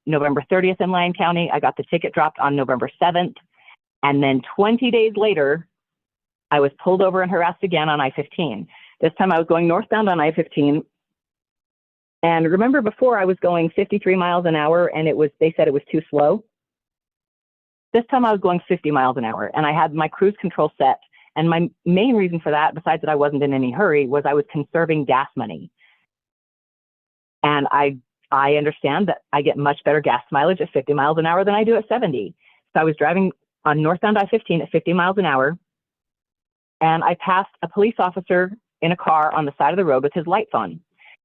[SPEAKER 2] November 30th in Lyon County. I got the ticket dropped on November 7th. And then 20 days later, I was pulled over and harassed again on I-15. This time I was going northbound on I-15. And remember, before I was going 53 miles an hour and they said it was too slow. This time I was going 50 miles an hour and I had my cruise control set. And my main reason for that, besides that I wasn't in any hurry, was I was conserving gas money. And I understand that I get much better gas mileage at 50 miles an hour than I do at 70. So I was driving on northbound I-15 at 50 miles an hour. And I passed a police officer in a car on the side of the road with his lights on.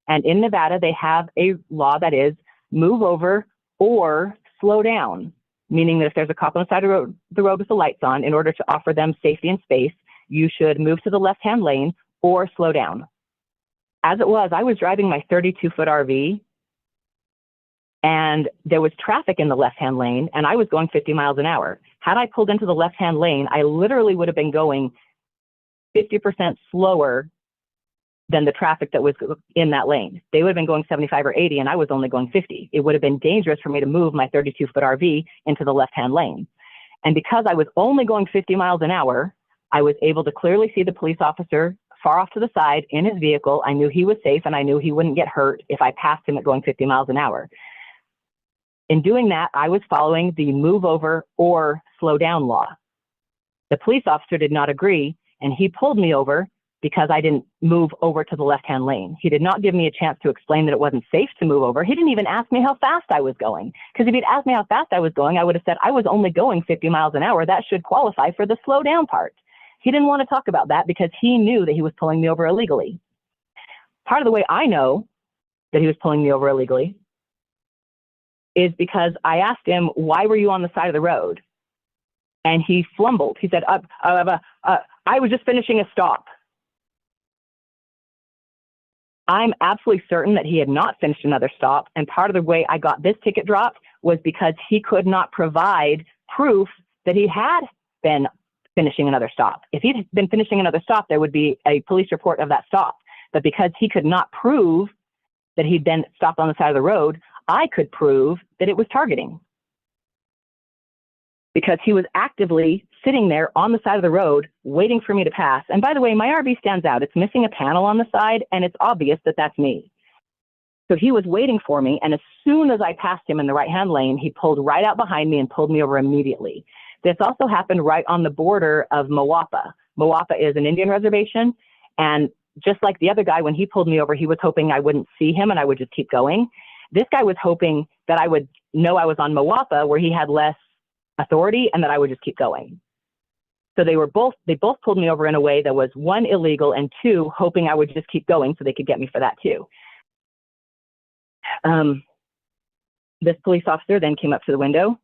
[SPEAKER 2] And in Nevada, they have a law that is move over or slow down, meaning that if there's a cop on the side of the road with the lights on, in order to offer them safety and space, you should move to the left-hand lane or slow down. As it was, I was driving my 32-foot RV, and there was traffic in the left-hand lane, and I was going 50 miles an hour. Had I pulled into the left-hand lane, I literally would have been going 50% slower than the traffic that was in that lane. They would have been going 75 or 80, and I was only going 50. It would have been dangerous for me to move my 32-foot RV into the left-hand lane. And because I was only going 50 miles an hour, I was able to clearly see the police officer far off to the side in his vehicle. I knew he was safe, and I knew he wouldn't get hurt if I passed him at going 50 miles an hour. In doing that, I was following the move over or slow down law. The police officer did not agree, and he pulled me over because I didn't move over to the left-hand lane. He did not give me a chance to explain that it wasn't safe to move over. He didn't even ask me how fast I was going. Because if he'd asked me how fast I was going, I would have said I was only going 50 miles an hour. That should qualify for the slow down part. He didn't want to talk about that because he knew that he was pulling me over illegally. Part of the way I know that he was pulling me over illegally is because I asked him, why were you on the side of the road? And he flumbled. He said, I was just finishing a stop. I'm absolutely certain that he had not finished another stop. And part of the way I got this ticket dropped was because he could not provide proof that he had been finishing another stop. If he'd been finishing another stop, there would be a police report of that stop. But because he could not prove that he'd been stopped on the side of the road, I could prove that it was targeting. Because he was actively sitting there on the side of the road waiting for me to pass. And by the way, my RV stands out. It's missing a panel on the side, and it's obvious that that's me. So he was waiting for me, and as soon as I passed him in the right-hand lane, he pulled right out behind me and pulled me over immediately. This also happened right on the border of Mawapa. Mawapa is an Indian reservation, and just like the other guy, when he pulled me over, he was hoping I wouldn't see him and I would just keep going. This guy was hoping that I would know I was on Mawapa, where he had less authority, and that I would just keep going. So they both pulled me over in a way that was, one, illegal, and two, hoping I would just keep going so they could get me for that too. This police officer then came up to the window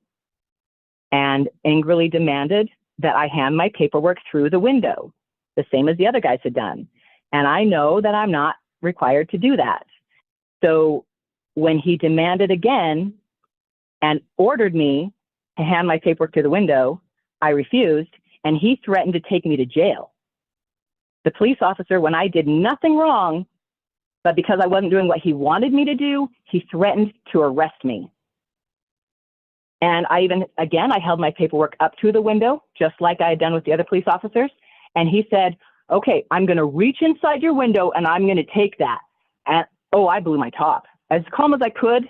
[SPEAKER 2] and angrily demanded that I hand my paperwork through the window, the same as the other guys had done. And I know that I'm not required to do that. So when he demanded again and ordered me to hand my paperwork through the window, I refused, and he threatened to take me to jail. The police officer, when I did nothing wrong, but because I wasn't doing what he wanted me to do, he threatened to arrest me. And I held my paperwork up to the window, just like I had done with the other police officers. And he said, okay, I'm going to reach inside your window and I'm going to take that. And I blew my top as calm as I could,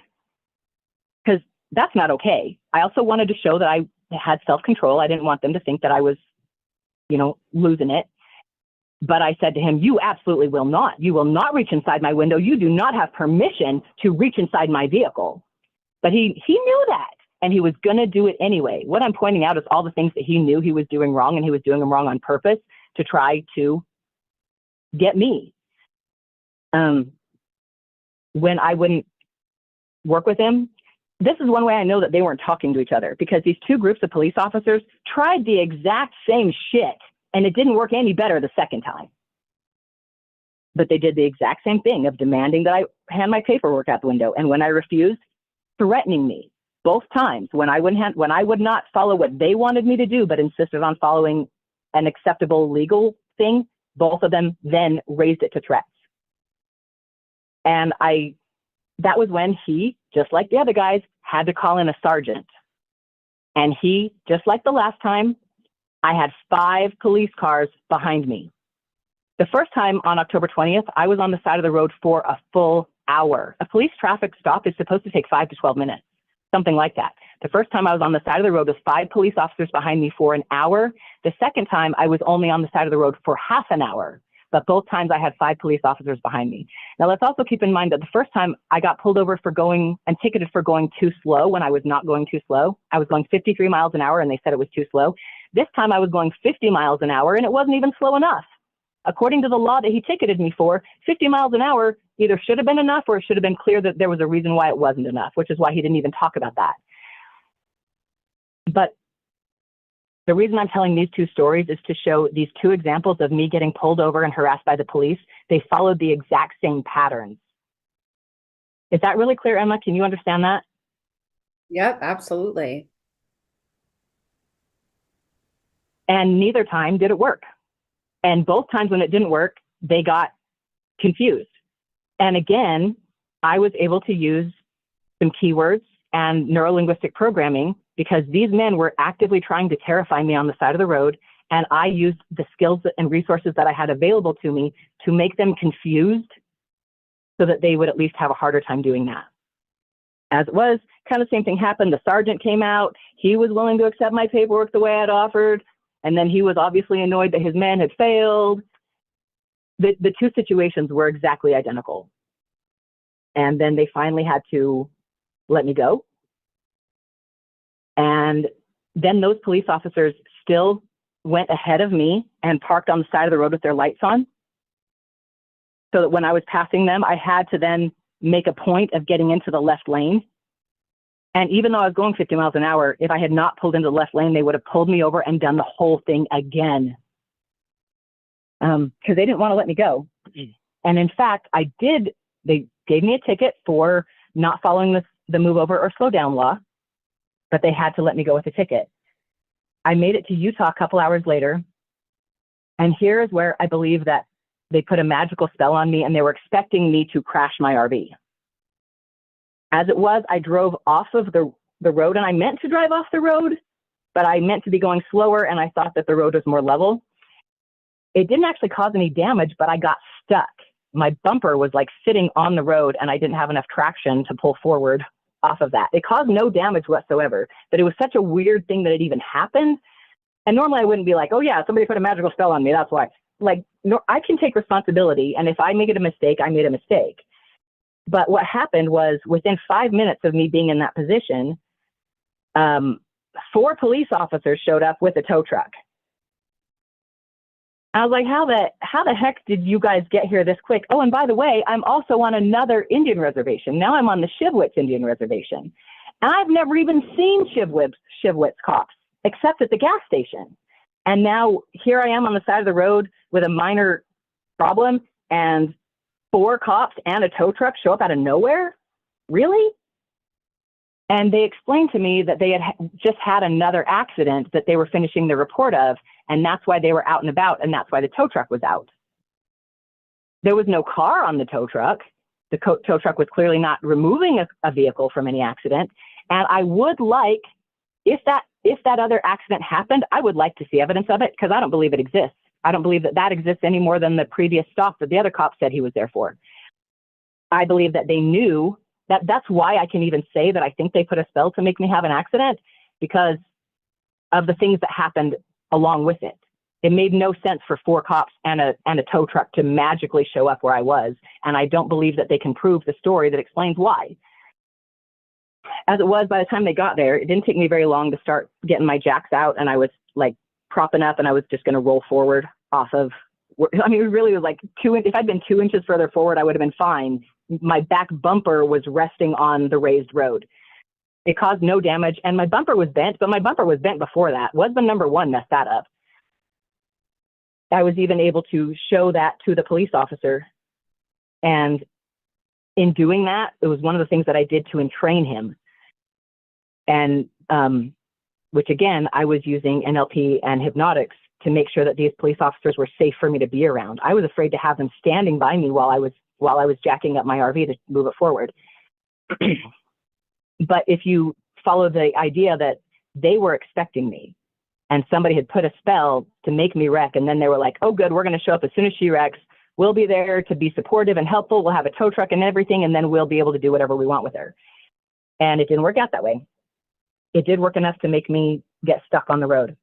[SPEAKER 2] because that's not okay. I also wanted to show that I had self-control. I didn't want them to think that I was, losing it. But I said to him, you absolutely will not. You will not reach inside my window. You do not have permission to reach inside my vehicle. But he knew that, and he was going to do it anyway. What I'm pointing out is all the things that he knew he was doing wrong, and he was doing them wrong on purpose to try to get me. When I wouldn't work with him, this is one way I know that they weren't talking to each other, because these two groups of police officers tried the exact same shit, and it didn't work any better the second time. But they did the exact same thing of demanding that I hand my paperwork out the window. And when I refused, threatening me both times. When I would not follow what they wanted me to do, but insisted on following an acceptable legal thing, both of them then raised it to threats. And that was when he, just like the other guys, had to call in a sergeant. And he, just like the last time, I had 5 police cars behind me. The first time on October 20th, I was on the side of the road for a full hour. A police traffic stop is supposed to take 5 to 12 minutes, something like that. The first time I was on the side of the road with 5 police officers behind me for an hour. The second time I was only on the side of the road for half an hour, but both times I had 5 police officers behind me. Now let's also keep in mind that the first time I got pulled over for going and ticketed for going too slow when I was not going too slow. I was going 53 miles an hour and they said it was too slow. This time I was going 50 miles an hour and it wasn't even slow enough. According to the law that he ticketed me for, 50 miles an hour either should have been enough or it should have been clear that there was a reason why it wasn't enough, which is why he didn't even talk about that. But the reason I'm telling these 2 stories is to show these 2 examples of me getting pulled over and harassed by the police. They followed the exact same patterns. Is that really clear, Emma? Can you understand that?
[SPEAKER 1] Yep, absolutely.
[SPEAKER 2] And neither time did it work. And both times when it didn't work, they got confused. And again, I was able to use some keywords and neurolinguistic programming because these men were actively trying to terrify me on the side of the road. And I used the skills and resources that I had available to me to make them confused so that they would at least have a harder time doing that. As it was, kind of the same thing happened. The sergeant came out. He was willing to accept my paperwork the way I'd offered. And then he was obviously annoyed that his man had failed. The 2 situations were exactly identical. And then they finally had to let me go. And then those police officers still went ahead of me and parked on the side of the road with their lights on. So that when I was passing them, I had to then make a point of getting into the left lane. And even though I was going 50 miles an hour, if I had not pulled into the left lane, they would have pulled me over and done the whole thing again. Because they didn't want to let me go. And in fact, they gave me a ticket for not following the move over or slow down law, but they had to let me go with a ticket. I made it to Utah a couple hours later. And here is where I believe that they put a magical spell on me and they were expecting me to crash my RV. As it was, I drove off of the road, and I meant to drive off the road, but I meant to be going slower, and I thought that the road was more level. It didn't actually cause any damage, but I got stuck. My bumper was like sitting on the road, and I didn't have enough traction to pull forward off of that. It caused no damage whatsoever, but it was such a weird thing that it even happened. And normally I wouldn't be like, oh yeah, somebody put a magical spell on me, that's why. Like, no, I can take responsibility, and if I make it a mistake, I made a mistake. But what happened was within 5 minutes of me being in that position, 4 police officers showed up with a tow truck. I was like, how the heck did you guys get here this quick? Oh, and by the way, I'm also on another Indian reservation. Now I'm on the Shivwits Indian reservation. And I've never even seen Shivwits cops, except at the gas station. And now here I am on the side of the road with a minor problem, and 4 cops and a tow truck show up out of nowhere? Really? And they explained to me that they had just had another accident that they were finishing the report of, and that's why they were out and about, and that's why the tow truck was out. There was no car on the tow truck. The tow truck was clearly not removing a vehicle from any accident. And I would like, if that other accident happened, I would like to see evidence of it, because I don't believe it exists. I don't believe that exists any more than the previous stop that the other cop said he was there for. I believe that they knew that. That's why I can even say that I think they put a spell to make me have an accident, because of the things that happened along with it. It made no sense for 4 cops and a tow truck to magically show up where I was. And I don't believe that they can prove the story that explains why. As it was, by the time they got there, it didn't take me very long to start getting my jacks out, and I was like propping up, and I was just going to roll forward off of, I mean, it really was like if I'd been 2 inches further forward, I would have been fine. My back bumper was resting on the raised road. It caused no damage, and my bumper was bent, but my bumper was bent before that. Husband number 1 messed that up. I was even able to show that to the police officer. And in doing that, it was one of the things that I did to entrain him. And which again, I was using NLP and hypnotics to make sure that these police officers were safe for me to be around. I was afraid to have them standing by me while I was jacking up my RV to move it forward. But if you follow the idea that they were expecting me, and somebody had put a spell to make me wreck, and then they were like, oh good, we're going to show up as soon as she wrecks. We'll be there to be supportive and helpful. We'll have a tow truck and everything, and then we'll be able to do whatever we want with her. And it didn't work out that way. It did work enough to make me get stuck on the road.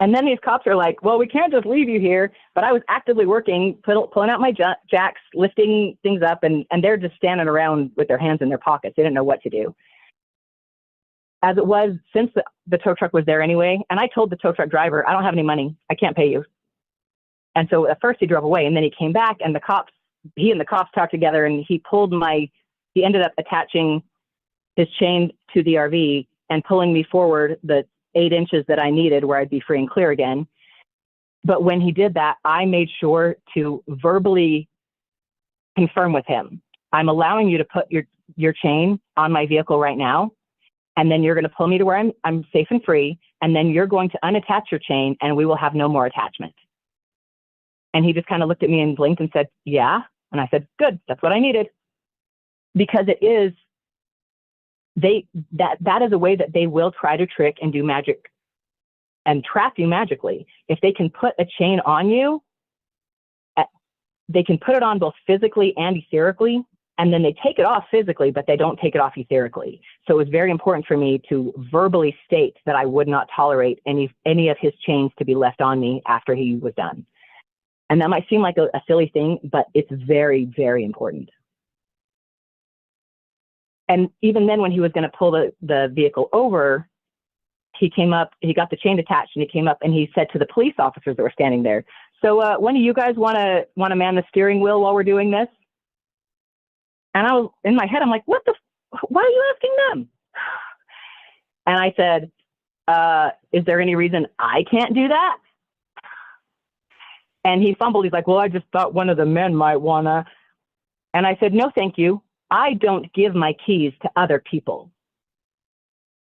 [SPEAKER 2] And then these cops are like, well, we can't just leave you here. But I was actively working, pulling out my jacks, lifting things up, and they're just standing around with their hands in their pockets. They didn't know what to do. As it was, since the tow truck was there anyway, and I told the tow truck driver, I don't have any money. I can't pay you. And so at first he drove away, and then he came back, and he and the cops talked together, and he ended up attaching his chain to the RV and pulling me forward the 8 inches that I needed where I'd be free and clear again. But when he did that, I made sure to verbally confirm with him, I'm allowing you to put your chain on my vehicle right now. And then you're going to pull me to where I'm safe and free. And then you're going to unattach your chain, and we will have no more attachment. And he just kind of looked at me and blinked and said, yeah. And I said, good, that's what I needed. Because it is, that is a way that they will try to trick and do magic and trap you magically. If they can put a chain on you, they can put it on both physically and etherically, and then they take it off physically, but they don't take it off etherically. So it was very important for me to verbally state that I would not tolerate any of his chains to be left on me after he was done. And that might seem like a silly thing, but it's very, very important. And even then, when he was going to pull the vehicle over, he came up, he got the chain attached, and he came up and he said to the police officers that were standing there, so when do you guys want to man the steering wheel while we're doing this? And I was in my head, I'm like, why are you asking them? And I said, is there any reason I can't do that? And he fumbled. He's like, well, I just thought one of the men might wanna. And I said, no, thank you. I don't give my keys to other people.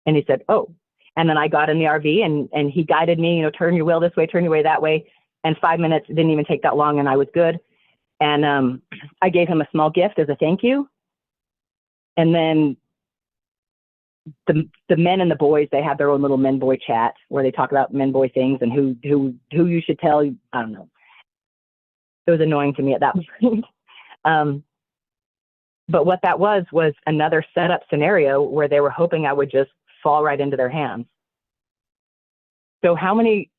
[SPEAKER 2] And he said, oh. And then I got in the RV and he guided me, turn your wheel this way, turn your way that way. And 5 minutes, didn't even take that long, and I was good. And I gave him a small gift as a thank you. And then the men and the boys, they have their own little men-boy chat where they talk about men-boy things and who you should tell. I don't know. It was annoying to me at that point. But what that was another setup scenario where they were hoping I would just fall right into their hands. So how many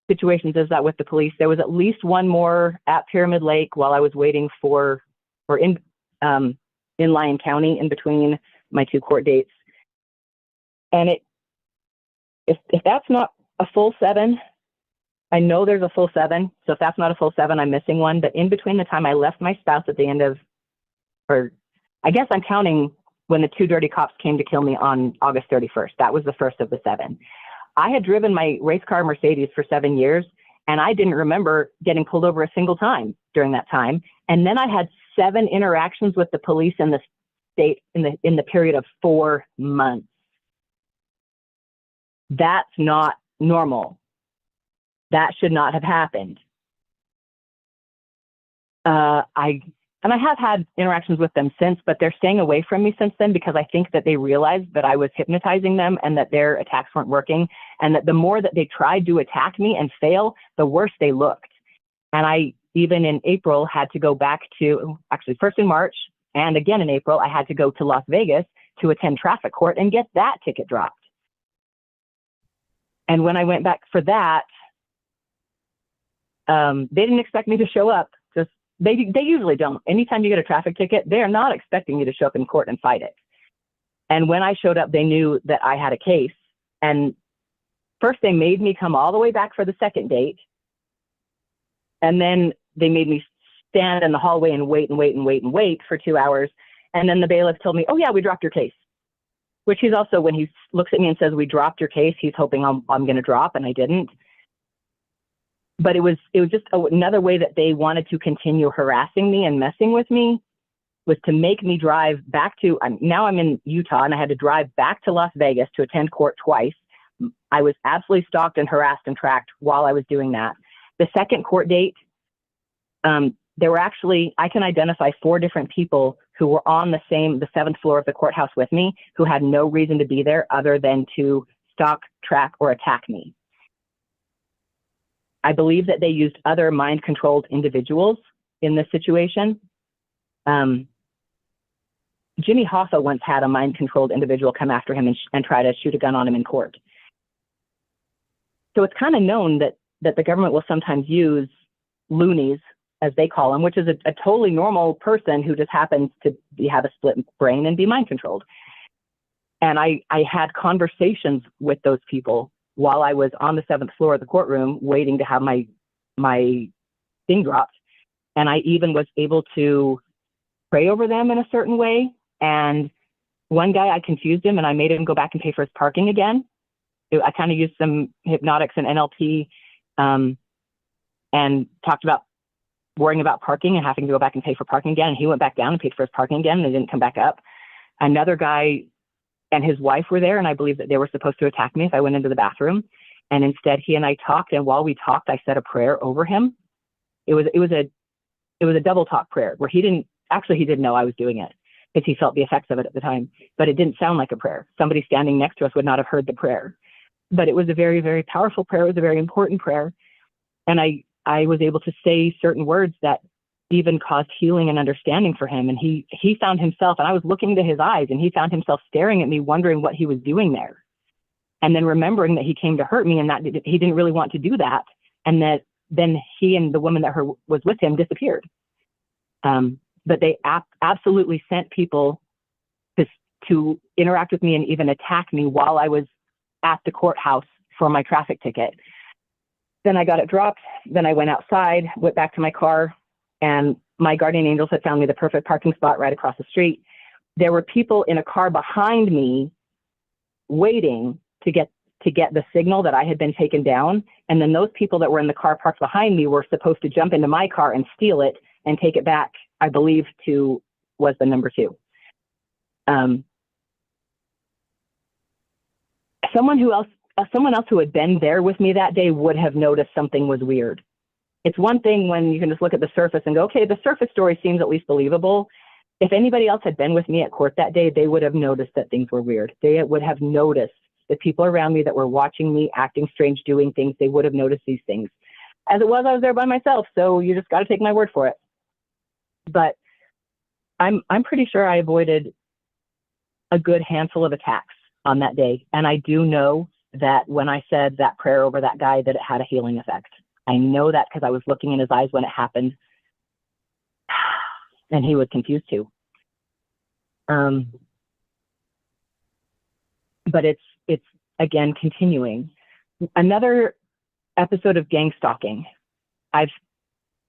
[SPEAKER 2] situations is that with the police? There was at least one more at Pyramid Lake while I was waiting in Lyon County in between my 2 court dates. And if that's not a full 7, I know there's a full 7. So if that's not a full 7, I'm missing one. But in between the time I left my spouse at the end of, or I guess I'm counting when the 2 dirty cops came to kill me on August 31st. That was the first of the 7. I had driven my race car Mercedes for 7 years, and I didn't remember getting pulled over a single time during that time. And then I had 7 interactions with the police in the state in the period of 4 months. That's not normal. That should not have happened. I have had interactions with them since, but they're staying away from me since then because I think that they realized that I was hypnotizing them and that their attacks weren't working, and that the more that they tried to attack me and fail, the worse they looked. And I, even in April, had to go back to, actually first in March and again in April, I had to go to Las Vegas to attend traffic court and get that ticket dropped. And when I went back for that, they didn't expect me to show up. They usually don't. Anytime you get a traffic ticket, they're not expecting you to show up in court and fight it. And when I showed up, they knew that I had a case. And first they made me come all the way back for the second date. And then they made me stand in the hallway and wait for 2 hours. And then the bailiff told me, oh yeah, we dropped your case. Which he's also, when he looks at me and says, we dropped your case, he's hoping I'm going to drop, and I didn't. But it was just another way that they wanted to continue harassing me and messing with me, was to make me drive back to, now I'm in Utah, and I had to drive back to Las Vegas to attend court twice. I was absolutely stalked and harassed and tracked while I was doing that. The second court date, there were actually, I can identify 4 different people who were on the 7th floor of the courthouse with me, who had no reason to be there other than to stalk, track, or attack me. I believe that they used other mind-controlled individuals in this situation. Jimmy Hoffa once had a mind-controlled individual come after him and try to shoot a gun on him in court. So it's kind of known that the government will sometimes use loonies, as they call them, which is a totally normal person who just happens to have a split brain and be mind-controlled. And I had conversations with those people while I was on the 7th floor of the courtroom waiting to have my thing dropped. And I even was able to pray over them in a certain way. And one guy, I confused him and I made him go back and pay for his parking again. I kind of used some hypnotics and NLP and talked about worrying about parking and having to go back and pay for parking again. And he went back down and paid for his parking again, and they didn't come back up. Another guy and his wife were there, and I believe that they were supposed to attack me if I went into the bathroom. And instead, he and I talked, and while we talked, I said a prayer over him. It was a double talk prayer where he didn't know I was doing it because he felt the effects of it at the time, but it didn't sound like a prayer. Somebody standing next to us would not have heard the prayer, but it was a very, very powerful prayer. It was a very important prayer. And I was able to say certain words that even caused healing and understanding for him. And he found himself, and I was looking into his eyes, and he found himself staring at me, wondering what he was doing there. And then remembering that he came to hurt me and that he didn't really want to do that. And that then he and the woman that was with him disappeared. But they absolutely sent people to interact with me and even attack me while I was at the courthouse for my traffic ticket. Then I got it dropped. Then I went outside, went back to my car, and my guardian angels had found me the perfect parking spot right across the street. There were people in a car behind me waiting to get the signal that I had been taken down. And then those people that were in the car parked behind me were supposed to jump into my car and steal it and take it back, I believe, was the number 2. Someone else who had been there with me that day would have noticed something was weird. It's one thing when you can just look at the surface and go, okay, the surface story seems at least believable. If anybody else had been with me at court that day, they would have noticed that things were weird. They would have noticed the people around me that were watching me acting strange, doing things. They would have noticed these things. As it was, I was there by myself, so you just got to take my word for it. But I'm pretty sure I avoided a good handful of attacks on that day. And I do know that when I said that prayer over that guy, that it had a healing effect. I know that because I was looking in his eyes when it happened, and he was confused too. But it's again continuing. Another episode of gangstalking.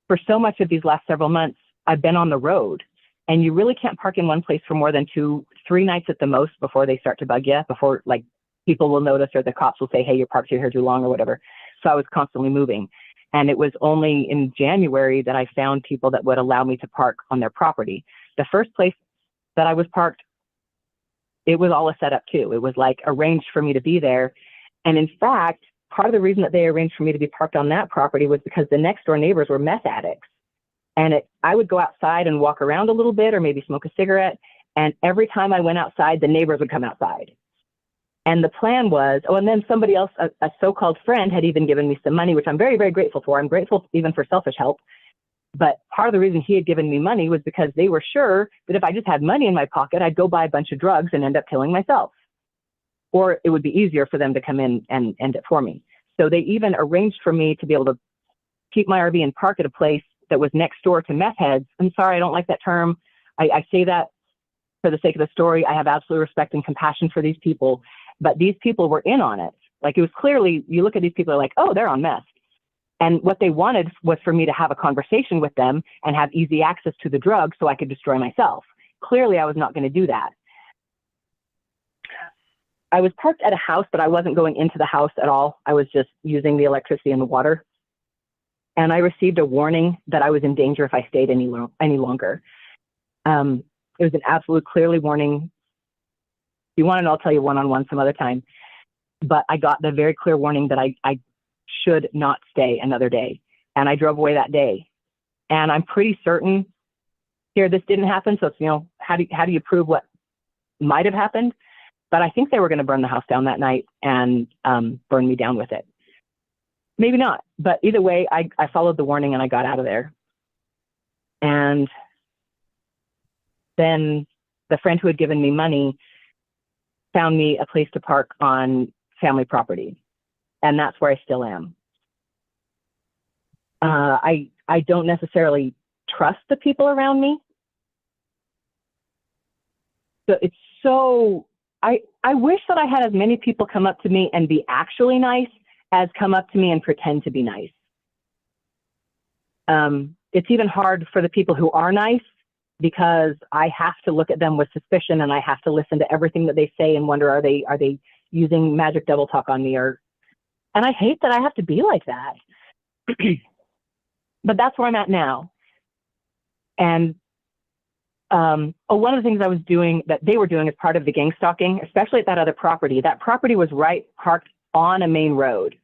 [SPEAKER 2] For so much of these last several months, I've been on the road, and you really can't park in one place for more than 2-3 nights at the most before they start to bug you, before like people will notice or the cops will say, hey, you're parked here too long or whatever. So I was constantly moving. And it was only in January that I found people that would allow me to park on their property. The first place that I was parked, it was all a setup too. It was like arranged for me to be there. And in fact, part of the reason that they arranged for me to be parked on that property was because the next door neighbors were meth addicts. And I would go outside and walk around a little bit or maybe smoke a cigarette. And every time I went outside, the neighbors would come outside. And the plan was, oh, and then somebody else, a so-called friend, had even given me some money, which I'm very, very grateful for. I'm grateful even for selfish help. But part of the reason he had given me money was because they were sure that if I just had money in my pocket, I'd go buy a bunch of drugs and end up killing myself. Or it would be easier for them to come in and end it for me. So they even arranged for me to be able to keep my RV and park at a place that was next door to meth heads. I'm sorry, I don't like that term. I say that for the sake of the story. I have absolute respect and compassion for these people. But these people were in on it. Like, it was clearly, you look at these people, are like, oh, they're on meth. And what they wanted was for me to have a conversation with them and have easy access to the drug so I could destroy myself. Clearly, I was not going to do that. I was parked at a house, but I wasn't going into the house at all. I was just using the electricity and the water. And I received a warning that I was in danger if I stayed any longer. It was an absolute clearly warning. If you want it, I'll tell you one-on-one some other time. But I got the very clear warning that I should not stay another day. And I drove away that day. And I'm pretty certain here this didn't happen. So it's, you know, how do you prove what might have happened? But I think they were going to burn the house down that night and burn me down with it. Maybe not. But either way, I followed the warning and I got out of there. And then the friend who had given me money found me a place to park on family property. And that's where I still am. I don't necessarily trust the people around me. So it's so, I wish that I had as many people come up to me and be actually nice as come up to me and pretend to be nice. It's even hard for the people who are nice because I have to look at them with suspicion and I have to listen to everything that they say and wonder, are they using magic double talk on me? And I hate that I have to be like that. But that's where I'm at now. And one of the things I was doing that they were doing as part of the gangstalking, especially at that other property, that property was parked on a main road,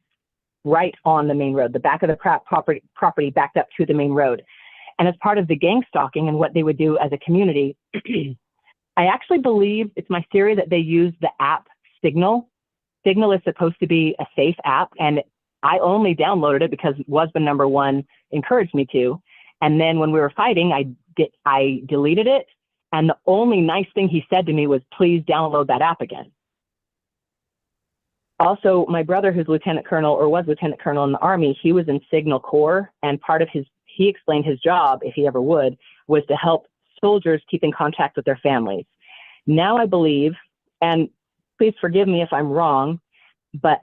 [SPEAKER 2] right on the main road. The back of the property backed up to the main road. And as part of the gangstalking and what they would do as a community, I actually believe, it's my theory, that they use the app Signal. Signal is supposed to be a safe app, and I only downloaded it because husband number one encouraged me to. And then when we were fighting, I deleted it. And the only nice thing he said to me was, please download that app again. Also, my brother, who's lieutenant colonel or was lieutenant colonel in the Army, he was in Signal Corps, and part of he explained his job, if he ever would, was to help soldiers keep in contact with their families. Now I believe, and please forgive me if I'm wrong, but,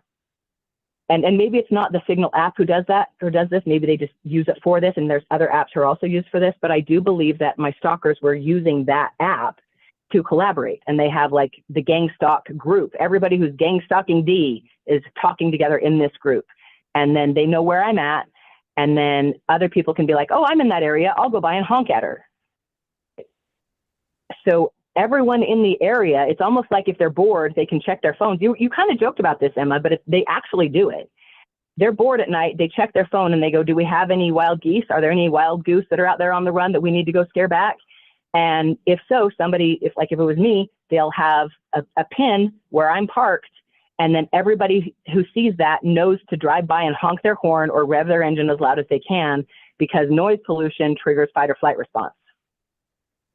[SPEAKER 2] and maybe it's not the Signal app who does that or does this, maybe they just use it for this, and there's other apps who are also used for this, but I do believe that my stalkers were using that app to collaborate, and they have like the gang stalk group. Everybody who's gang stalking D is talking together in this group, and then they know where I'm at, and then other people can be like, oh, I'm in that area, I'll go by and honk at her. So everyone in the area, it's almost like if they're bored, they can check their phones. You kind of joked about this, Emma, but they actually do it. They're bored at night, they check their phone and they go, do we have any wild geese? Are there any wild goose that are out there on the run that we need to go scare back? And if so, somebody, if it was me, they'll have a pin where I'm parked, and then everybody who sees that knows to drive by and honk their horn or rev their engine as loud as they can, because noise pollution triggers fight or flight response.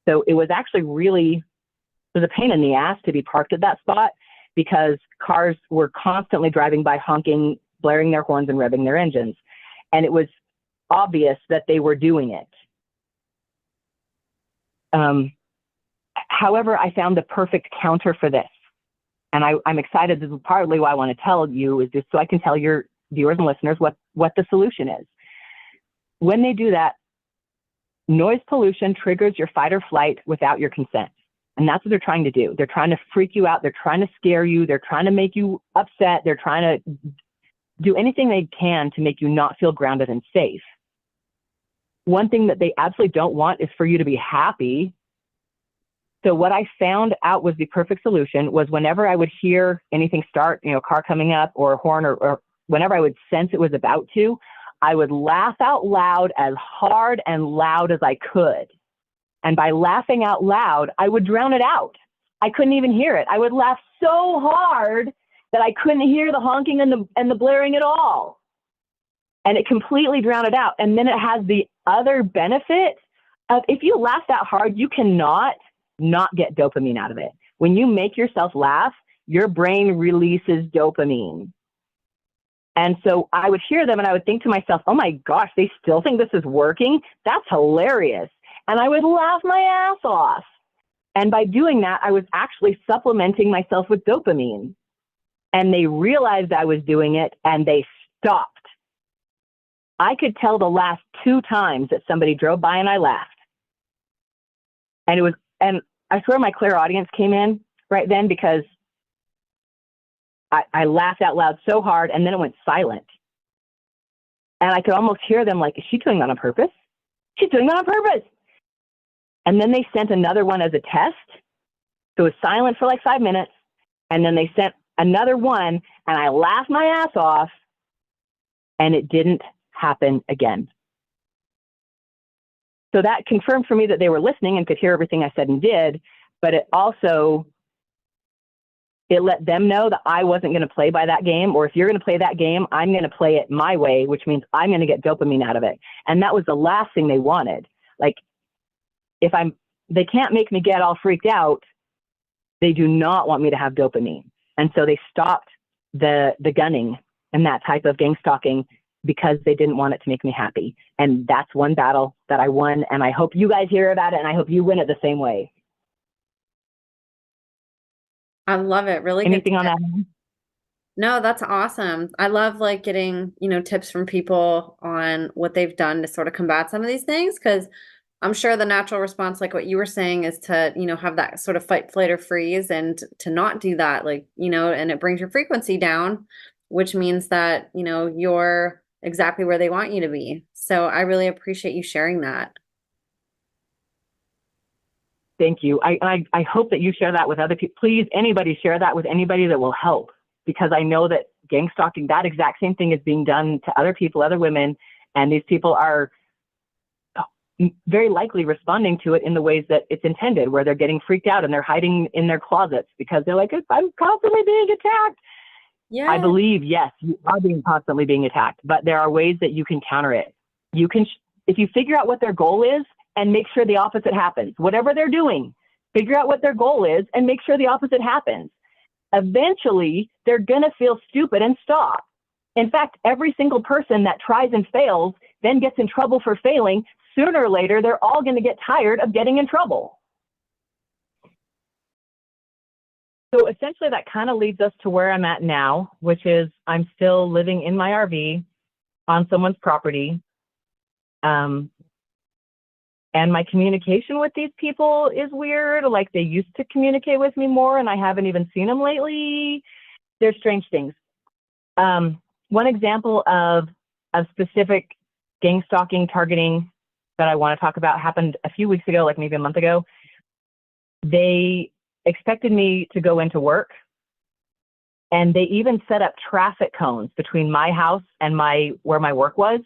[SPEAKER 2] So it was actually it was a pain in the ass to be parked at that spot, because cars were constantly driving by honking, blaring their horns and revving their engines. And it was obvious that they were doing it. However, I found the perfect counter for this. And I'm excited. This is partly why I want to tell you, is just so I can tell your viewers and listeners what the solution is. When they do that, noise pollution triggers your fight or flight without your consent. And that's what they're trying to do. They're trying to freak you out. They're trying to scare you. They're trying to make you upset. They're trying to do anything they can to make you not feel grounded and safe. One thing that they absolutely don't want is for you to be happy. So what I found out was the perfect solution was whenever I would hear anything start, you know, a car coming up or a horn, or whenever I would sense it was about to, I would laugh out loud as hard and loud as I could. And by laughing out loud, I would drown it out. I couldn't even hear it. I would laugh so hard that I couldn't hear the honking and the blaring at all. And it completely drowned it out. And then it has the other benefit of, if you laugh that hard, you cannot not get dopamine out of it. When you make yourself laugh, your brain releases dopamine. And so I would hear them and I would think to myself, oh my gosh, they still think this is working? That's hilarious. And I would laugh my ass off. And by doing that, I was actually supplementing myself with dopamine. And they realized I was doing it and they stopped. I could tell the last 2 times that somebody drove by and I laughed. And I swear my clairaudience came in right then, because I laughed out loud so hard and then it went silent. And I could almost hear them like, is she doing that on purpose? She's doing that on purpose. And then they sent another one as a test. So it was silent for like 5 minutes. And then they sent another one and I laughed my ass off and it didn't happen again. So that confirmed for me that they were listening and could hear everything I said and did, but it let them know that I wasn't going to play by that game, or if you're going to play that game, I'm going to play it my way, which means I'm going to get dopamine out of it. And that was the last thing they wanted. Like, they can't make me get all freaked out. They do not want me to have dopamine. And so they stopped the gunning and that type of gangstalking because they didn't want it to make me happy. And that's one battle that I won. And I hope you guys hear about it, and I hope you win it the same way.
[SPEAKER 1] I love it. Really good.
[SPEAKER 2] Anything on that?
[SPEAKER 1] No, that's awesome. I love like getting, tips from people on what they've done to sort of combat some of these things, because I'm sure the natural response, like what you were saying, is to, have that sort of fight, flight, or freeze, and to not do that, like, and it brings your frequency down, which means that, you're exactly where they want you to be. So I really appreciate you sharing that.
[SPEAKER 2] Thank you. I hope that you share that with other people. Please, anybody, share that with anybody that will help, because I know that gangstalking, that exact same thing is being done to other people, other women, and these people are very likely responding to it in the ways that it's intended, where they're getting freaked out and they're hiding in their closets because they're like, I'm constantly being attacked. Yeah. I believe, yes, you are constantly being attacked, but there are ways that you can counter it. You can, if you figure out what their goal is and make sure the opposite happens, whatever they're doing, figure out what their goal is and make sure the opposite happens. Eventually, they're going to feel stupid and stop. In fact, every single person that tries and fails then gets in trouble for failing. Sooner or later, they're all going to get tired of getting in trouble. So essentially, that kind of leads us to where I'm at now, which is I'm still living in my RV on someone's property. And my communication with these people is weird. Like, they used to communicate with me more, and I haven't even seen them lately. They're strange things. One example of specific gang stalking targeting that I want to talk about happened a few weeks ago, like maybe a month ago. They expected me to go into work, and they even set up traffic cones between my house and where my work was.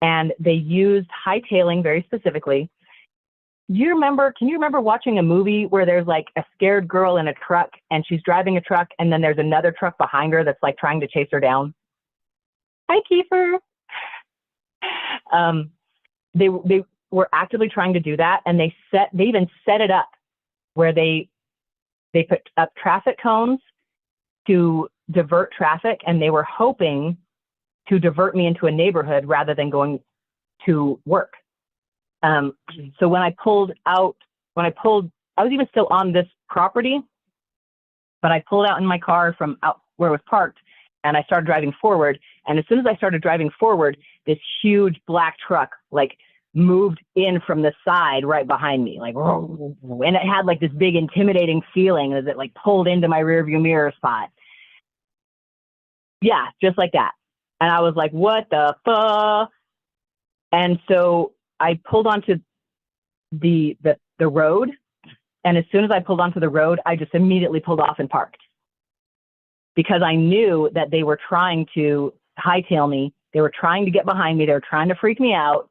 [SPEAKER 2] And they used hightailing very specifically. Can you remember watching a movie where there's like a scared girl in a truck and she's driving a truck and then there's another truck behind her that's like trying to chase her down? Hi, Kiefer. They were actively trying to do that, and they even set it up where they put up traffic cones to divert traffic, and they were hoping to divert me into a neighborhood rather than going to work. So when I pulled, I was even still on this property, but I pulled out in my car from out where it was parked, and I started driving forward. And as soon as I started driving forward, this huge black truck like moved in from the side right behind me, like, and it had like this big intimidating feeling as it like pulled into my rearview mirror spot. Yeah, just like that. And I was like, what the fuck? And so I pulled onto the the road. And as soon as I pulled onto the road, I just immediately pulled off and parked, because I knew that they were trying to hightail me. They were trying to get behind me. They were trying to freak me out.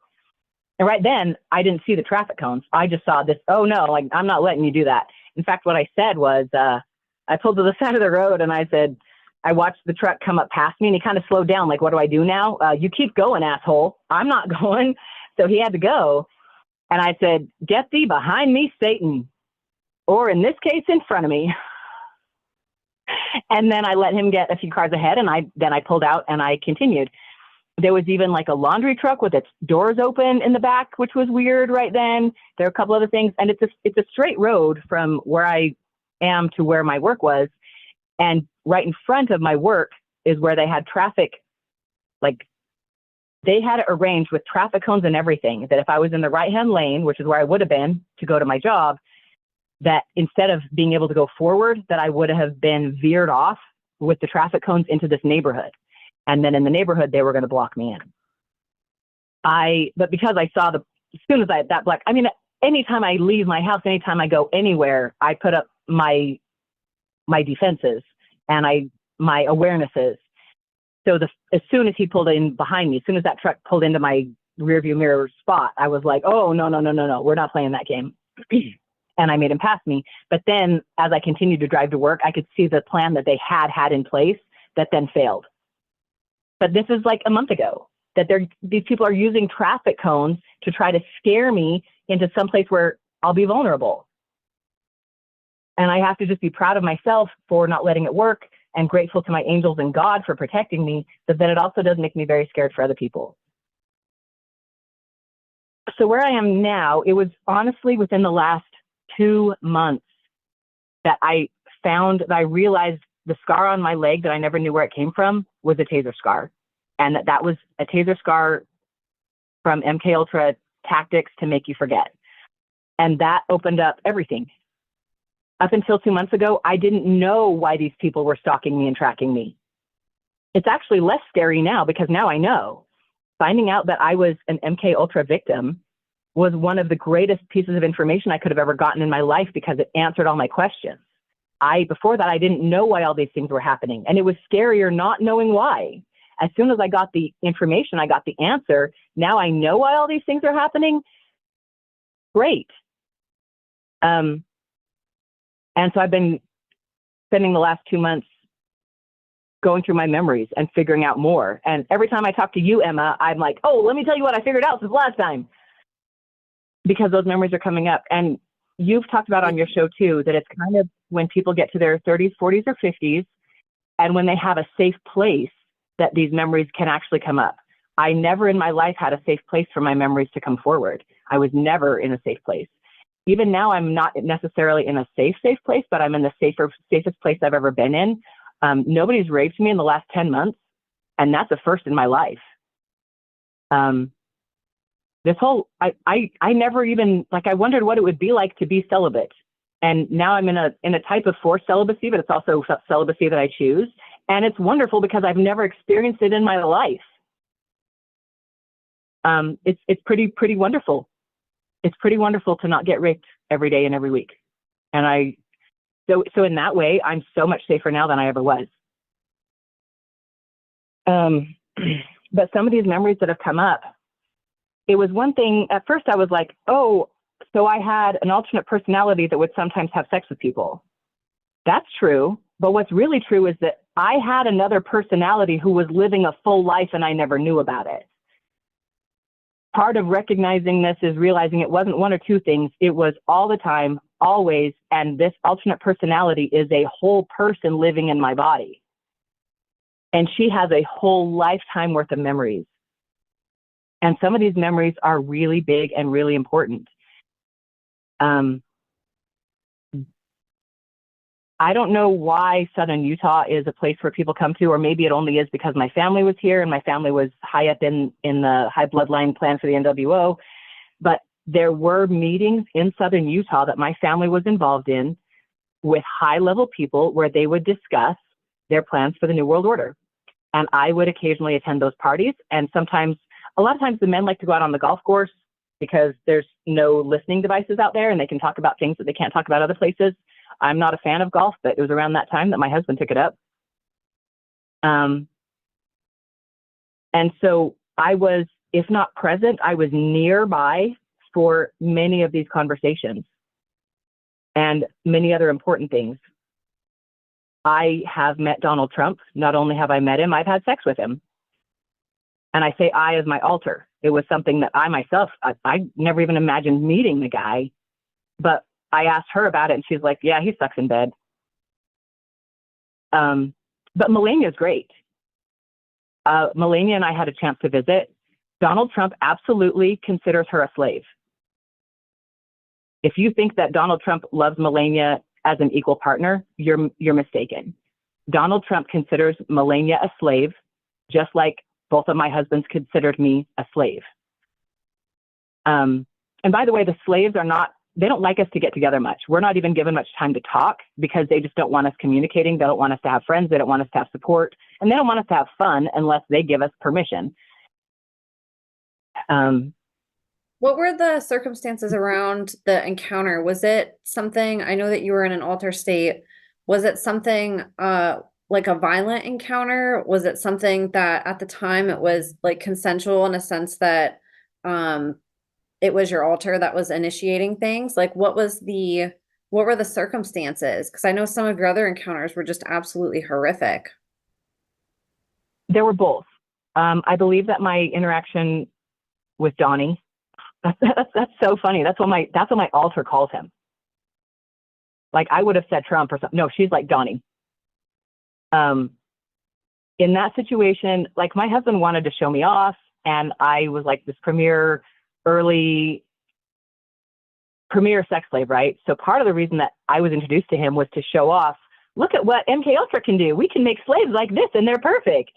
[SPEAKER 2] And right then, I didn't see the traffic cones. I just saw this, oh no, like, I'm not letting you do that. In fact, what I said was, I pulled to the side of the road and I said, I watched the truck come up past me and he kind of slowed down. Like, what do I do now? You keep going, asshole. I'm not going. So he had to go. And I said, get thee behind me, Satan. Or in this case, in front of me. And then I let him get a few cars ahead, and then I pulled out and I continued. There was even like a laundry truck with its doors open in the back, which was weird right then. There are a couple other things, and it's a straight road from where I am to where my work was. And right in front of my work is where they had traffic, like they had it arranged with traffic cones and everything, that if I was in the right-hand lane, which is where I would have been to go to my job, that instead of being able to go forward, that I would have been veered off with the traffic cones into this neighborhood. And then in the neighborhood, they were going to block me in. But because I saw as soon as that black, I mean, anytime I leave my house, anytime I go anywhere, I put up my defenses and my awarenesses. So as soon as he pulled in behind me, as soon as that truck pulled into my rearview mirror spot, I was like, oh, no, we're not playing that game. And I made him pass me. But then as I continued to drive to work, I could see the plan that they had in place that then failed. But this is like a month ago, that these people are using traffic cones to try to scare me into some place where I'll be vulnerable. And I have to just be proud of myself for not letting it work, and grateful to my angels and God for protecting me, but then it also does make me very scared for other people. So where I am now, it was honestly within the last 2 months that I realized the scar on my leg that I never knew where it came from was a taser scar. And that was a taser scar from MK Ultra tactics to make you forget. And that opened up everything. Up until 2 months ago, I didn't know why these people were stalking me and tracking me. It's actually less scary now, because now I know. Finding out that I was an MK Ultra victim was one of the greatest pieces of information I could have ever gotten in my life, because it answered all my questions. Before that, I didn't know why all these things were happening. And it was scarier not knowing why. As soon as I got the information, I got the answer. Now I know why all these things are happening. Great. And so I've been spending the last 2 months going through my memories and figuring out more. And every time I talk to you, Emma, I'm like, oh, let me tell you what I figured out since last time. Because those memories are coming up. And you've talked about on your show too, that it's kind of when people get to their 30s, 40s, or 50s, and when they have a safe place, that these memories can actually come up. I never in my life had a safe place for my memories to come forward. I was never in a safe place. Even now, I'm not necessarily in a safe place, but I'm in the safest place I've ever been in. Nobody's raped me in the last 10 months, and that's a first in my life. This whole, I never even, like, I wondered what it would be like to be celibate. And now I'm in a type of forced celibacy, but it's also celibacy that I choose. And it's wonderful because I've never experienced it in my life. It's pretty wonderful. It's pretty wonderful to not get raped every day and every week. And so in that way, I'm so much safer now than I ever was. But some of these memories that have come up, it was one thing, at first I was like, oh, so I had an alternate personality that would sometimes have sex with people. That's true. But what's really true is that I had another personality who was living a full life and I never knew about it. Part of recognizing this is realizing it wasn't one or two things. It was all the time, always. And this alternate personality is a whole person living in my body. And she has a whole lifetime worth of memories. And some of these memories are really big and really important. I don't know why Southern Utah is a place where people come to, or maybe it only is because my family was here and my family was high up in the high bloodline plan for the NWO. But there were meetings in Southern Utah that my family was involved in with high-level people where they would discuss their plans for the New World Order. And I would occasionally attend those parties. And sometimes, a lot of times the men like to go out on the golf course because there's no listening devices out there and they can talk about things that they can't talk about other places. I'm not a fan of golf, but it was around that time that my husband took it up. And so I was, if not present, I was nearby for many of these conversations and many other important things. I have met Donald Trump. Not only have I met him, I've had sex with him. And I say I as my alter. It was something that I myself, I never even imagined meeting the guy, but I asked her about it and she's like, yeah, he sucks in bed. But Melania's great. Melania and I had a chance to visit. Donald Trump absolutely considers her a slave. If you think that Donald Trump loves Melania as an equal partner, you're mistaken. Donald Trump considers Melania a slave, just like both of my husbands considered me a slave. And by the way, the slaves are not, they don't like us to get together much. We're not even given much time to talk because they just don't want us communicating. They don't want us to have friends. They don't want us to have support. And they don't want us to have fun unless they give us permission.
[SPEAKER 1] What were the circumstances around the encounter? Was it something, I know that you were in an alter state. Was it something like a violent encounter? Was it something that at the time it was like consensual in a sense that it was your alter that was initiating things? Like what were the circumstances? Because I know some of your other encounters were just absolutely horrific.
[SPEAKER 2] There were both. I believe that my interaction with Donnie, that's so funny. That's what my alter calls him. Like I would have said Trump or something. No, she's like Donnie. In that situation, like my husband wanted to show me off and I was like this premier sex slave, right? So part of the reason that I was introduced to him was to show off, look at what MK Ultra can do. We can make slaves like this and they're perfect.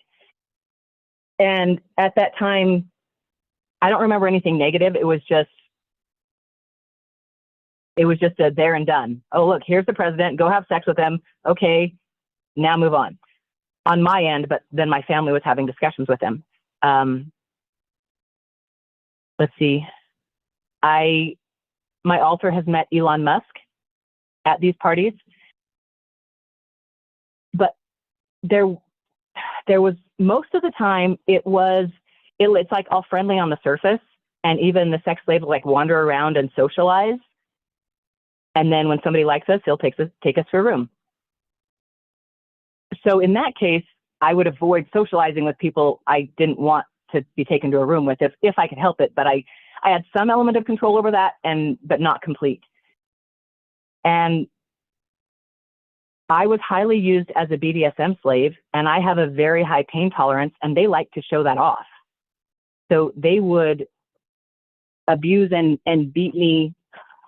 [SPEAKER 2] And at that time, I don't remember anything negative. It was just a there and done. Oh, look, here's the president. Go have sex with him. Okay, now move on my end. But then my family was having discussions with him. Let's see. My alter has met Elon Musk at these parties, but there was most of the time it's like all friendly on the surface, and even the sex slave will like wander around and socialize. And then when somebody likes us, he'll take us to a room. So in that case, I would avoid socializing with people I didn't want to be taken to a room with if I could help it. But I had some element of control over that, but not complete. And I was highly used as a BDSM slave, and I have a very high pain tolerance, and they like to show that off. So they would abuse and beat me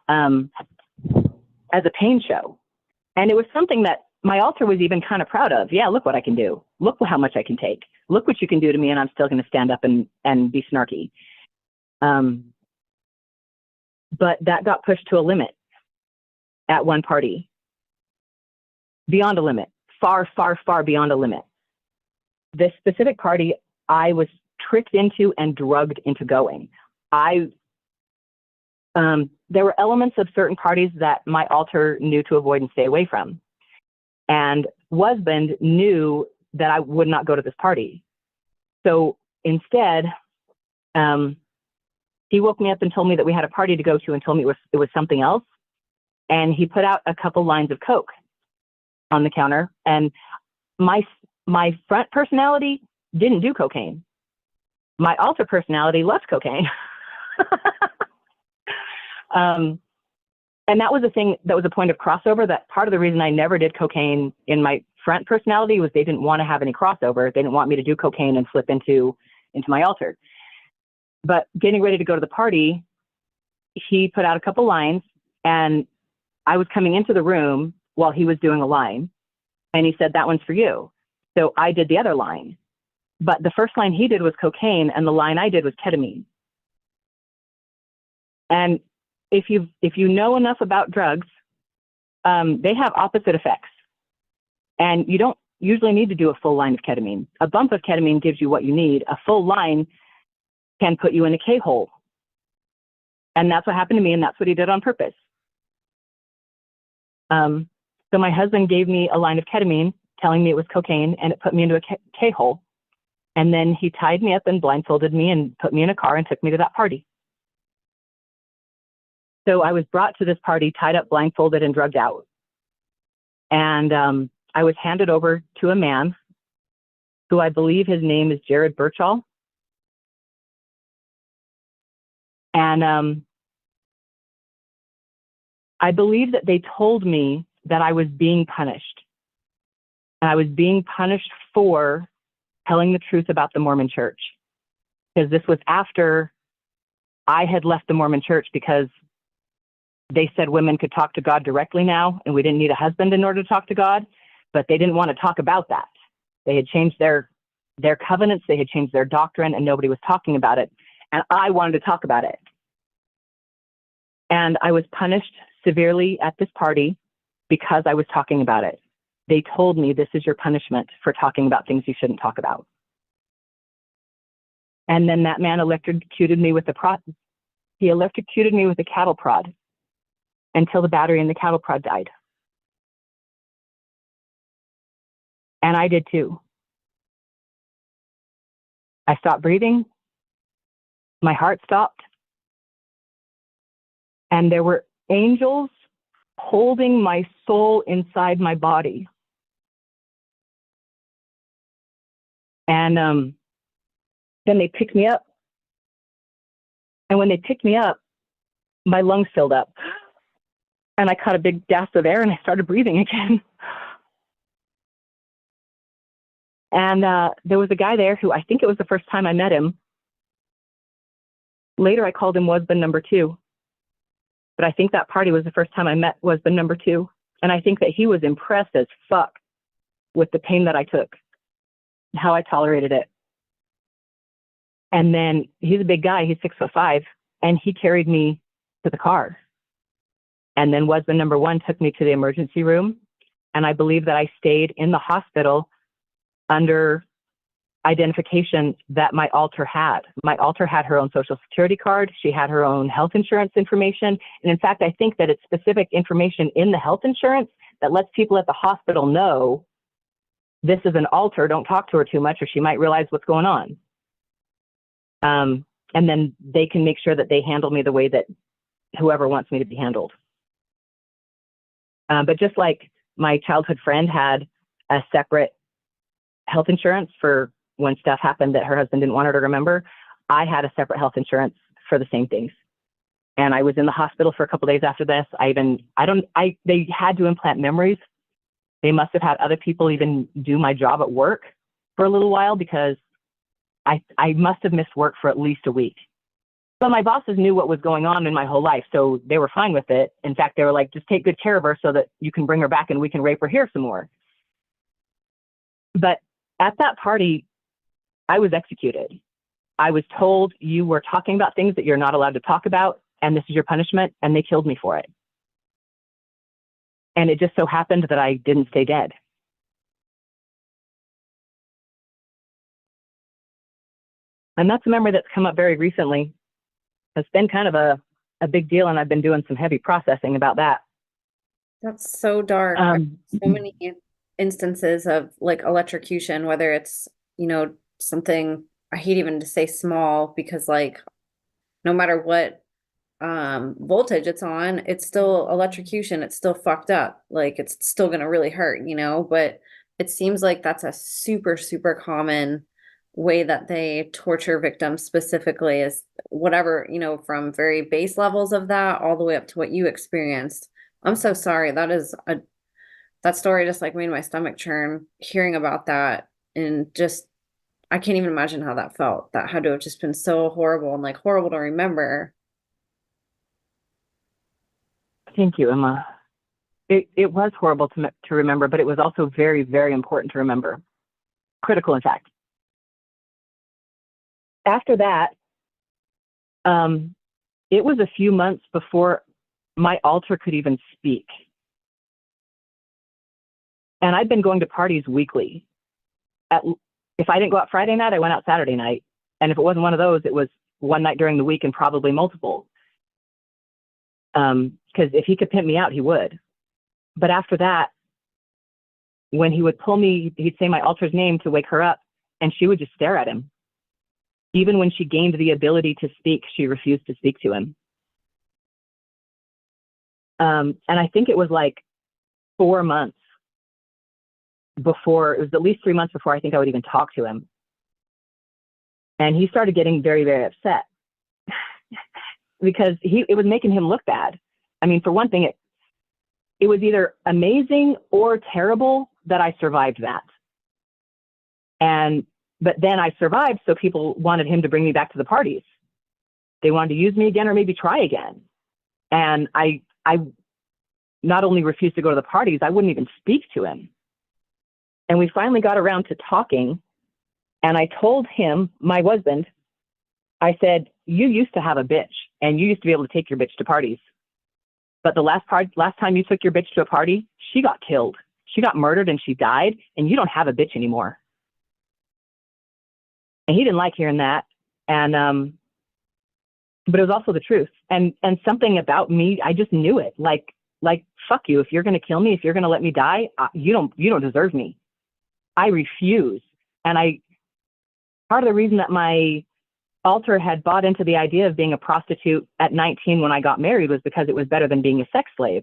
[SPEAKER 2] as a pain show. And it was something that my alter was even kind of proud of. Yeah, look what I can do. Look how much I can take. Look what you can do to me, and I'm still going to stand up and be snarky. But that got pushed to a limit at one party. Beyond a limit. Far, far, far beyond a limit. This specific party, I was tricked into and drugged into going. There were elements of certain parties that my alter knew to avoid and stay away from. And husband knew that I would not go to this party. So instead, he woke me up and told me that we had a party to go to and told me it was something else. And he put out a couple lines of Coke on the counter. And my front personality didn't do cocaine. My alter personality loves cocaine. And that was a thing that was a point of crossover. That part of the reason I never did cocaine in my front personality was they didn't want to have any crossover. They didn't want me to do cocaine and flip into my alter. But getting ready to go to the party, he put out a couple lines, and I was coming into the room while he was doing a line, and he said, "That one's for you." So I did the other line, but the first line he did was cocaine, and the line I did was ketamine. And if you know enough about drugs, they have opposite effects, and you don't usually need to do a full line of ketamine. A bump of ketamine gives you what you need. A full line can put you in a K-hole. And that's what happened to me, and that's what he did on purpose. So my husband gave me a line of ketamine, telling me it was cocaine, and it put me into a K-hole. And then he tied me up and blindfolded me and put me in a car and took me to that party. So I was brought to this party, tied up, blindfolded, and drugged out. And I was handed over to a man who I believe his name is Jared Birchall. And I believe that they told me that I was being punished. And I was being punished for telling the truth about the Mormon church. Because this was after I had left the Mormon church, because they said women could talk to God directly now, and we didn't need a husband in order to talk to God. But they didn't want to talk about that. They had changed their covenants, they had changed their doctrine, and nobody was talking about it. And I wanted to talk about it. And I was punished severely at this party because I was talking about it. They told me, this is your punishment for talking about things you shouldn't talk about. And then that man electrocuted me with he electrocuted me with a cattle prod until the battery in the cattle prod died. And I did too. I stopped breathing. My heart stopped. And there were angels holding my soul inside my body. And then they picked me up. And when they picked me up, my lungs filled up. And I caught a big gasp of air and I started breathing again. And there was a guy there who, I think it was the first time I met him. Later, I called him husband number 2. But I think that party was the first time I met husband number 2. And I think that he was impressed as fuck with the pain that I took, how I tolerated it. And then he's a big guy, he's 6'5", and he carried me to the car. And then husband number 1 took me to the emergency room. And I believe that I stayed in the hospital under identification that my alter had. My alter had her own social security card. She had her own health insurance information. And in fact, I think that it's specific information in the health insurance that lets people at the hospital know this is an alter, don't talk to her too much or she might realize what's going on. And then they can make sure that they handle me the way that whoever wants me to be handled. But just like my childhood friend had a separate health insurance for when stuff happened that her husband didn't want her to remember, I had a separate health insurance for the same things. And I was in the hospital for a couple of days after this. They had to implant memories. They must have had other people even do my job at work for a little while, because I must have missed work for at least a week. But my bosses knew what was going on in my whole life, so they were fine with it. In fact, they were like, just take good care of her so that you can bring her back and we can rape her here some more. But at that party, I was executed. I was told, you were talking about things that you're not allowed to talk about, and this is your punishment, and they killed me for it. And it just so happened that I didn't stay dead. And that's a memory that's come up very recently. It's been kind of a big deal, and I've been doing some heavy processing about that.
[SPEAKER 1] That's so dark. So many instances of like electrocution, whether it's, something, I hate even to say small, because like no matter what voltage it's on, it's still electrocution. It's still fucked up. Like it's still going to really hurt, but it seems like that's a super, super common way that they torture victims, specifically, is whatever, from very base levels of that all the way up to what you experienced. I'm so sorry. That story just like made my stomach churn hearing about that. And just, I can't even imagine how that felt. That had to have just been so horrible and like horrible to remember.
[SPEAKER 2] Thank you, Emma. It was horrible to remember, but it was also very, very important to remember. Critical, in fact. After that, it was a few months before my alter could even speak. And I'd been going to parties weekly. If I didn't go out Friday night, I went out Saturday night. And if it wasn't one of those, it was one night during the week and probably multiple. Because if he could pimp me out, he would. But after that, when he would pull me, he'd say my alter's name to wake her up, and she would just stare at him. Even when she gained the ability to speak, she refused to speak to him. And I think it was like 4 months before, it was at least 3 months before I think I would even talk to him. And he started getting very, very upset because it was making him look bad. I mean, for one thing, it was either amazing or terrible that I survived that. But then I survived, so people wanted him to bring me back to the parties. They wanted to use me again or maybe try again. And I not only refused to go to the parties, I wouldn't even speak to him. And we finally got around to talking, and I told him, my husband, I said, you used to have a bitch, and you used to be able to take your bitch to parties. But the last time you took your bitch to a party, she got killed. She got murdered and she died, and you don't have a bitch anymore. And he didn't like hearing that. And, but it was also the truth. And something about me, I just knew it. Like, fuck you. If you're going to kill me, if you're going to let me die, you don't deserve me. I refuse. And part of the reason that my alter had bought into the idea of being a prostitute at 19 when I got married was because it was better than being a sex slave.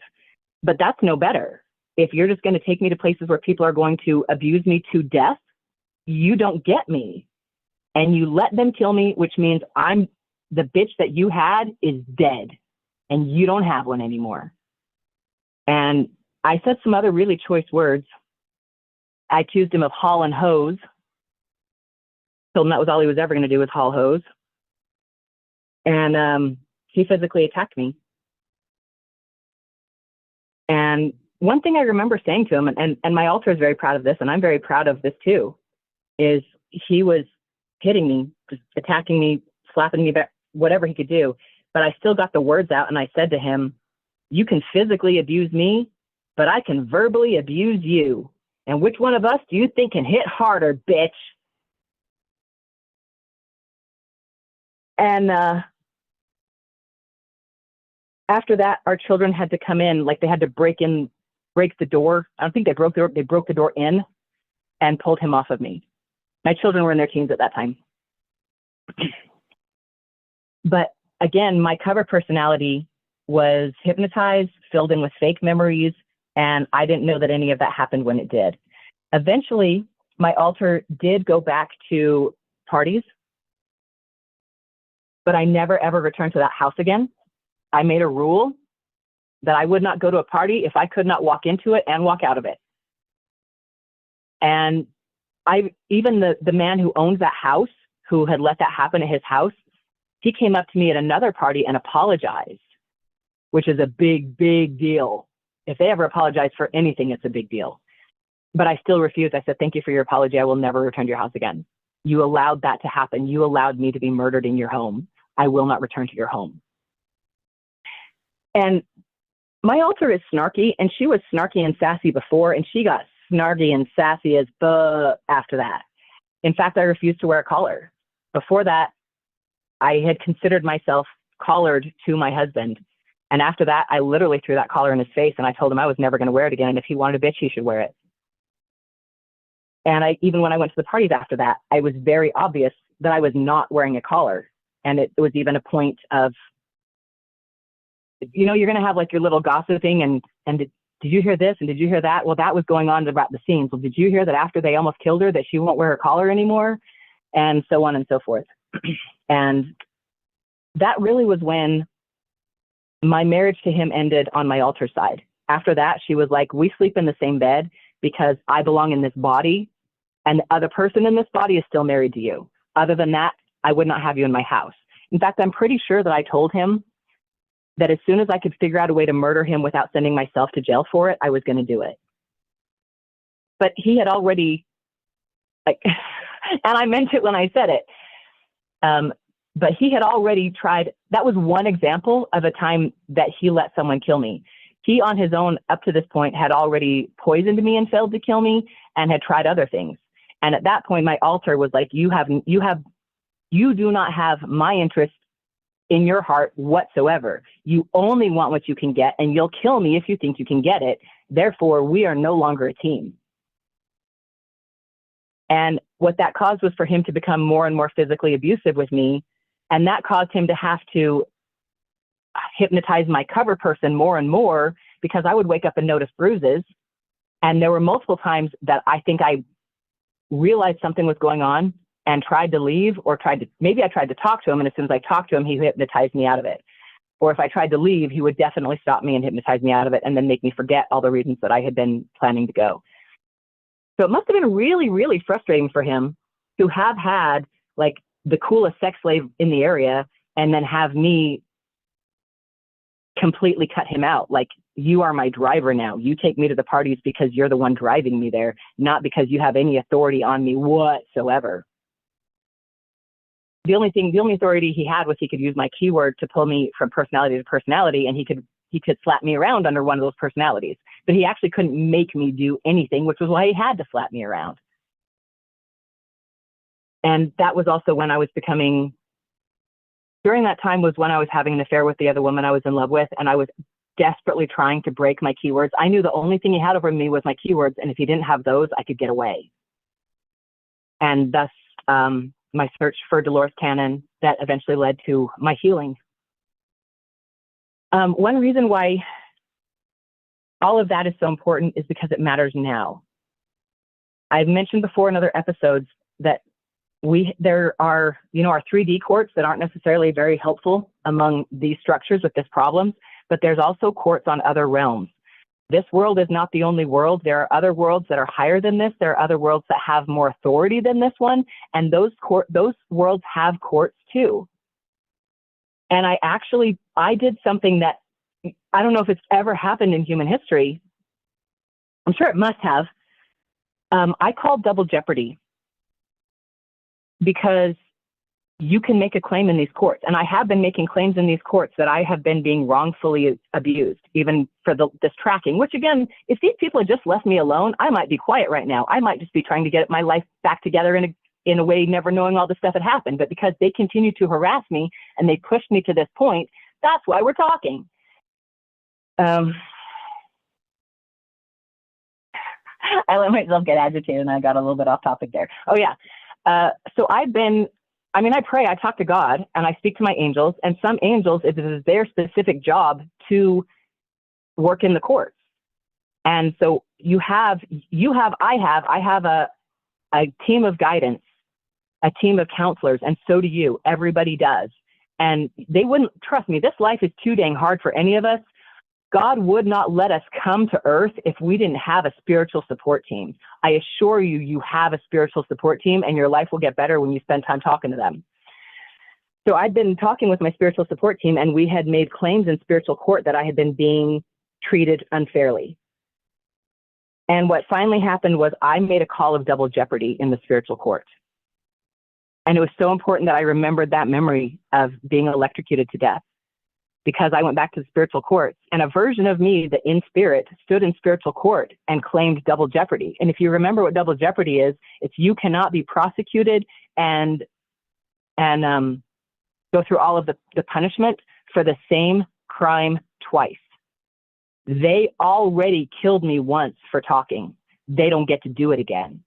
[SPEAKER 2] But that's no better. If you're just going to take me to places where people are going to abuse me to death, you don't get me. And you let them kill me, which means the bitch that you had is dead and you don't have one anymore. And I said some other really choice words. I accused him of hauling hose. Told him that was all he was ever going to do was haul hose. And he physically attacked me. And one thing I remember saying to him, and my alter is very proud of this, and I'm very proud of this too, is he was hitting me, just attacking me, slapping me back, whatever he could do. But I still got the words out, and I said to him, you can physically abuse me, but I can verbally abuse you. And which one of us do you think can hit harder, bitch? And after that, our children had to come in, like they had to break the door. I don't think they broke the door. They broke the door in and pulled him off of me. My children were in their teens at that time. But again, my cover personality was hypnotized, filled in with fake memories, and I didn't know that any of that happened when it did. Eventually, my alter did go back to parties, but I never ever returned to that house again. I made a rule that I would not go to a party if I could not walk into it and walk out of it. And even the man who owns that house, who had let that happen at his house, he came up to me at another party and apologized, which is a big, big deal. If they ever apologize for anything, it's a big deal. But I still refused. I said, thank you for your apology. I will never return to your house again. You allowed that to happen. You allowed me to be murdered in your home. I will not return to your home. And my alter is snarky, and she was snarky and sassy before, and she got snarky and sassy as after that. In fact, I refused to wear a collar. Before that, I had considered myself collared to my husband. And after that, I literally threw that collar in his face, and I told him I was never going to wear it again. And if he wanted a bitch, he should wear it. And even when I went to the parties after that, it was very obvious that I was not wearing a collar. And it was even a point of, you know, you're going to have like your little gossiping and did you hear this? And did you hear that? Well, that was going on about the scenes. Well, did you hear that after they almost killed her, that she won't wear her collar anymore? And so on and so forth. And that really was when my marriage to him ended on my alter side. After that, she was like, we sleep in the same bed because I belong in this body and the other person in this body is still married to you. Other than that, I would not have you in my house. In fact, I'm pretty sure that I told him that as soon as I could figure out a way to murder him without sending myself to jail for it, I was going to do it. But he had already, like, and I meant it when I said it, but he had already tried. That was one example of a time that he let someone kill me. He on his own up to this point had already poisoned me and failed to kill me and had tried other things. And at that point, my alter was like, you do not have my interest in your heart whatsoever. You only want what you can get, and you'll kill me if you think you can get it. Therefore, we are no longer a team. And what that caused was for him to become more and more physically abusive with me. And that caused him to have to hypnotize my cover person more and more, because I would wake up and notice bruises. And there were multiple times that I think I realized something was going on and tried to leave, or maybe I tried to talk to him. And as soon as I talked to him, he hypnotized me out of it. Or if I tried to leave, he would definitely stop me and hypnotize me out of it, and then make me forget all the reasons that I had been planning to go. So it must have been really, really frustrating for him to have had like the coolest sex slave in the area and then have me completely cut him out. Like, you are my driver now. You take me to the parties because you're the one driving me there, not because you have any authority on me whatsoever. The only authority he had was he could use my keyword to pull me from personality to personality, and he could slap me around under one of those personalities. But he actually couldn't make me do anything, which was why he had to slap me around. And that was also when I was during that time was when I was having an affair with the other woman I was in love with, and I was desperately trying to break my keywords. I knew the only thing he had over me was my keywords, and if he didn't have those, I could get away. And thus, my search for Dolores Cannon that eventually led to my healing. One reason why all of that is so important is because it matters now. I've mentioned before in other episodes that there are, our 3D courts that aren't necessarily very helpful among these structures with this problem, but there's also courts on other realms. This world is not the only world. There are other worlds that are higher than this. There are other worlds that have more authority than this one. And those worlds have courts too. And I did something that I don't know if it's ever happened in human history. I'm sure it must have. I called double jeopardy, because you can make a claim in these courts. And I have been making claims in these courts that I have been being wrongfully abused, even for this tracking, which again, if these people had just left me alone, I might be quiet right now. I might just be trying to get my life back together in a way, never knowing all this stuff had happened. But because they continue to harass me and they pushed me to this point, that's why we're talking. I let myself get agitated and I got a little bit off topic there. Oh yeah. So I pray, I talk to God and I speak to my angels, and some angels, it is their specific job to work in the courts. And so I have a team of guidance, a team of counselors, and so do you. Everybody does. And they wouldn't, trust me, this life is too dang hard for any of us. God would not let us come to earth if we didn't have a spiritual support team. I assure you, you have a spiritual support team, and your life will get better when you spend time talking to them. So I'd been talking with my spiritual support team, and we had made claims in spiritual court that I had been being treated unfairly. And what finally happened was I made a call of double jeopardy in the spiritual court. And it was so important that I remembered that memory of being electrocuted to death, because I went back to the spiritual courts, and a version of me that in spirit stood in spiritual court and claimed double jeopardy. And if you remember what double jeopardy is, it's you cannot be prosecuted and go through all of the punishment for the same crime twice. They already killed me once for talking. They don't get to do it again.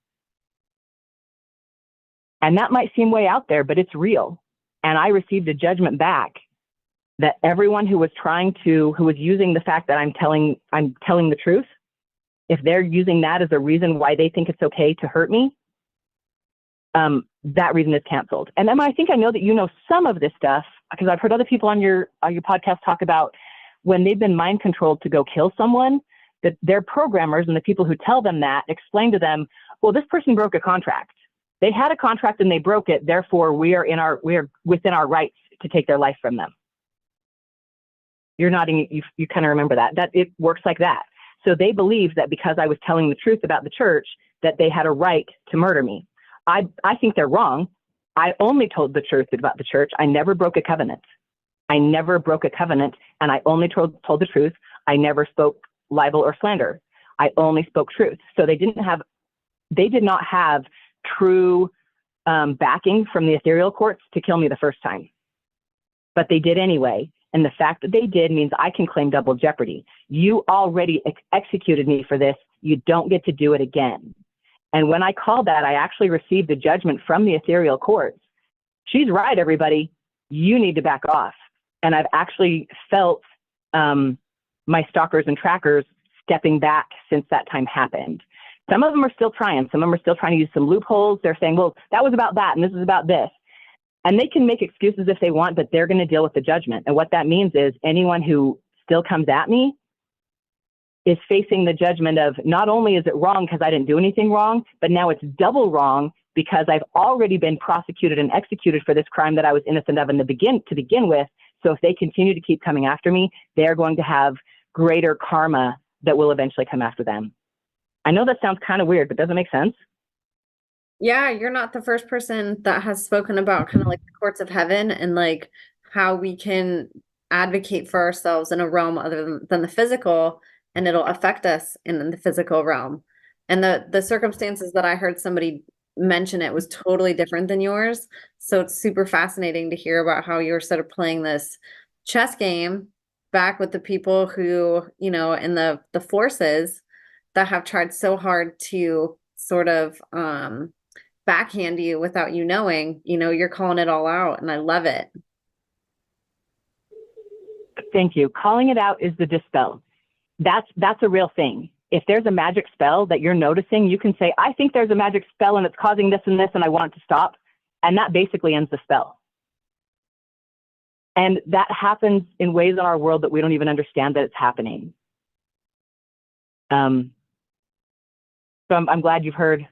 [SPEAKER 2] And that might seem way out there, but it's real. And I received a judgment back that everyone who was using the fact that I'm telling the truth, if they're using that as a reason why they think it's okay to hurt me, that reason is canceled. And Emma, I think I know that you know some of this stuff, because I've heard other people on your podcast talk about when they've been mind controlled to go kill someone, that their programmers and the people who tell them that explain to them, well, this person broke a contract. They had a contract and they broke it. Therefore, we are within our rights to take their life from them. You're nodding. You kind of remember that it works like that. So they believe that because I was telling the truth about the church, that they had a right to murder me. I think they're wrong. I only told the truth about the church. I never broke a covenant. And I only told the truth. I never spoke libel or slander. I only spoke truth. So they did not have true backing from the ethereal courts to kill me the first time. but they did anyway. And the fact that they did means I can claim double jeopardy. You already executed me for this. You don't get to do it again. And when I called that, I actually received a judgment from the ethereal courts. She's right, everybody. You need to back off. And I've actually felt my stalkers and trackers stepping back since that time happened. Some of them are still trying. Some of them are still trying to use some loopholes. They're saying, well, that was about that, and this is about this. And they can make excuses if they want, but they're going to deal with the judgment. And what that means is anyone who still comes at me is facing the judgment of not only is it wrong because I didn't do anything wrong, but now it's double wrong because I've already been prosecuted and executed for this crime that I was innocent of to begin with. So if they continue to keep coming after me, they're going to have greater karma that will eventually come after them. I know that sounds kind of weird, but does it make sense?
[SPEAKER 1] Yeah, you're not the first person that has spoken about kind of like the courts of heaven and like how we can advocate for ourselves in a realm other than the physical, and it'll affect us in the physical realm. And the circumstances that I heard somebody mention it was totally different than yours. So it's super fascinating to hear about how you're sort of playing this chess game back with the people who, you know, in the forces that have tried so hard to sort of backhand you without you knowing. You know, you're calling it all out, and I love it.
[SPEAKER 2] Thank you. Calling it out is the dispel. That's a real thing. If there's a magic spell that you're noticing, you can say, I think there's a magic spell and it's causing this and this, and I want it to stop. And that basically ends the spell. And that happens in ways in our world that we don't even understand that it's happening. So I'm glad you've heard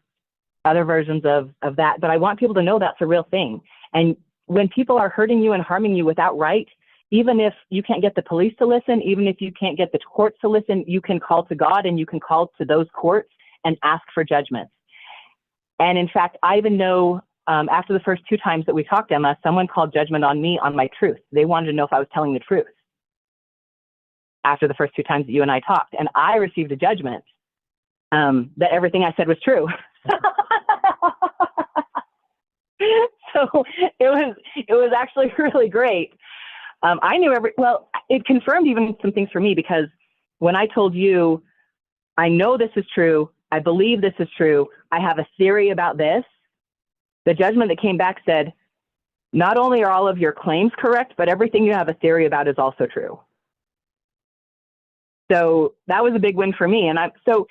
[SPEAKER 2] other versions of that, but I want people to know that's a real thing. And when people are hurting you and harming you without right, even if you can't get the police to listen, even if you can't get the courts to listen, you can call to God and you can call to those courts and ask for judgment. And in fact, I even know after the first 2 times that we talked, Emma, someone called judgment on me on my truth. They wanted to know if I was telling the truth after the first 2 times that you and I talked. And I received a judgment that everything I said was true. So it was actually really great. I knew it confirmed even some things for me, because when I told you, I know this is true, I believe this is true, I have a theory about this, the judgment that came back said, not only are all of your claims correct, but everything you have a theory about is also true. So that was a big win for me. And so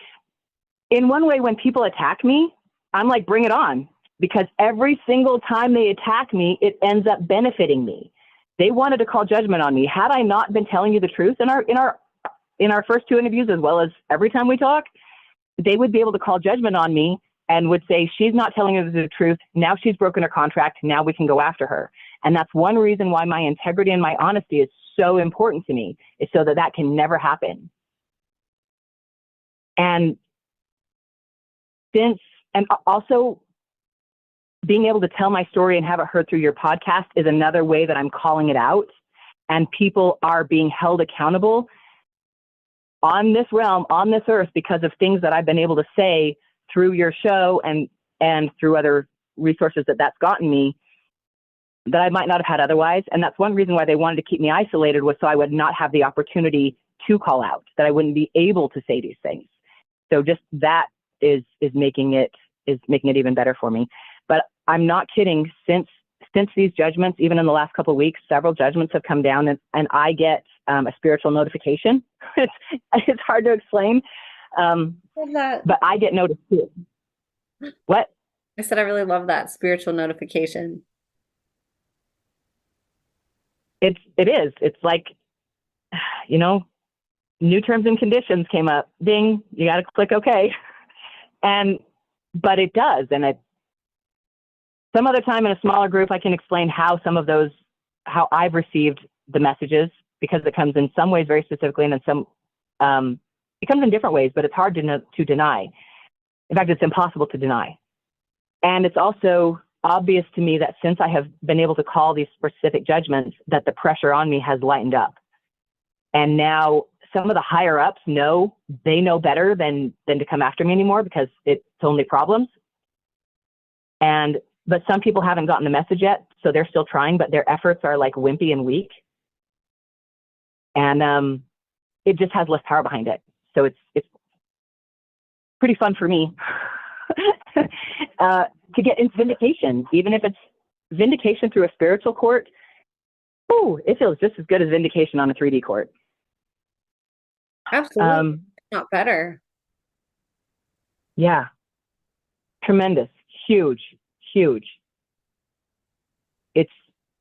[SPEAKER 2] in one way, when people attack me, I'm like, bring it on, because every single time they attack me, it ends up benefiting me. They wanted to call judgment on me. Had I not been telling you the truth in our first 2 interviews, as well as every time we talk, they would be able to call judgment on me and would say, she's not telling us the truth. Now she's broken her contract. Now we can go after her. And that's one reason why my integrity and my honesty is so important to me, is so that that can never happen. And also being able to tell my story and have it heard through your podcast is another way that I'm calling it out. And people are being held accountable on this realm, on this earth, because of things that I've been able to say through your show and through other resources that's gotten me that I might not have had otherwise. And that's one reason why they wanted to keep me isolated, was so I would not have the opportunity to call out, that I wouldn't be able to say these things. So just that is making it even better for me. But I'm not kidding. Since these judgments, even in the last couple of weeks, several judgments have come down, and I get a spiritual notification. It's hard to explain, but I get noticed too. What?
[SPEAKER 1] I said I really love that spiritual notification.
[SPEAKER 2] It is. It's like, you know, new terms and conditions came up. Ding, you got to click OK. But it does. And some other time in a smaller group, I can explain how how I've received the messages, because it comes in some ways very specifically, and in some, it comes in different ways, but it's hard to deny. In fact, it's impossible to deny. And it's also obvious to me that since I have been able to call these specific judgments, that the pressure on me has lightened up. And now some of the higher ups know better than to come after me anymore, because it's only problems. But some people haven't gotten the message yet. So they're still trying, but their efforts are like wimpy and weak. And it just has less power behind it. So it's pretty fun for me to get into vindication, even if it's vindication through a spiritual court. Oh, it feels just as good as vindication on a 3D court.
[SPEAKER 1] Absolutely. Not better.
[SPEAKER 2] Yeah. Tremendous. Huge.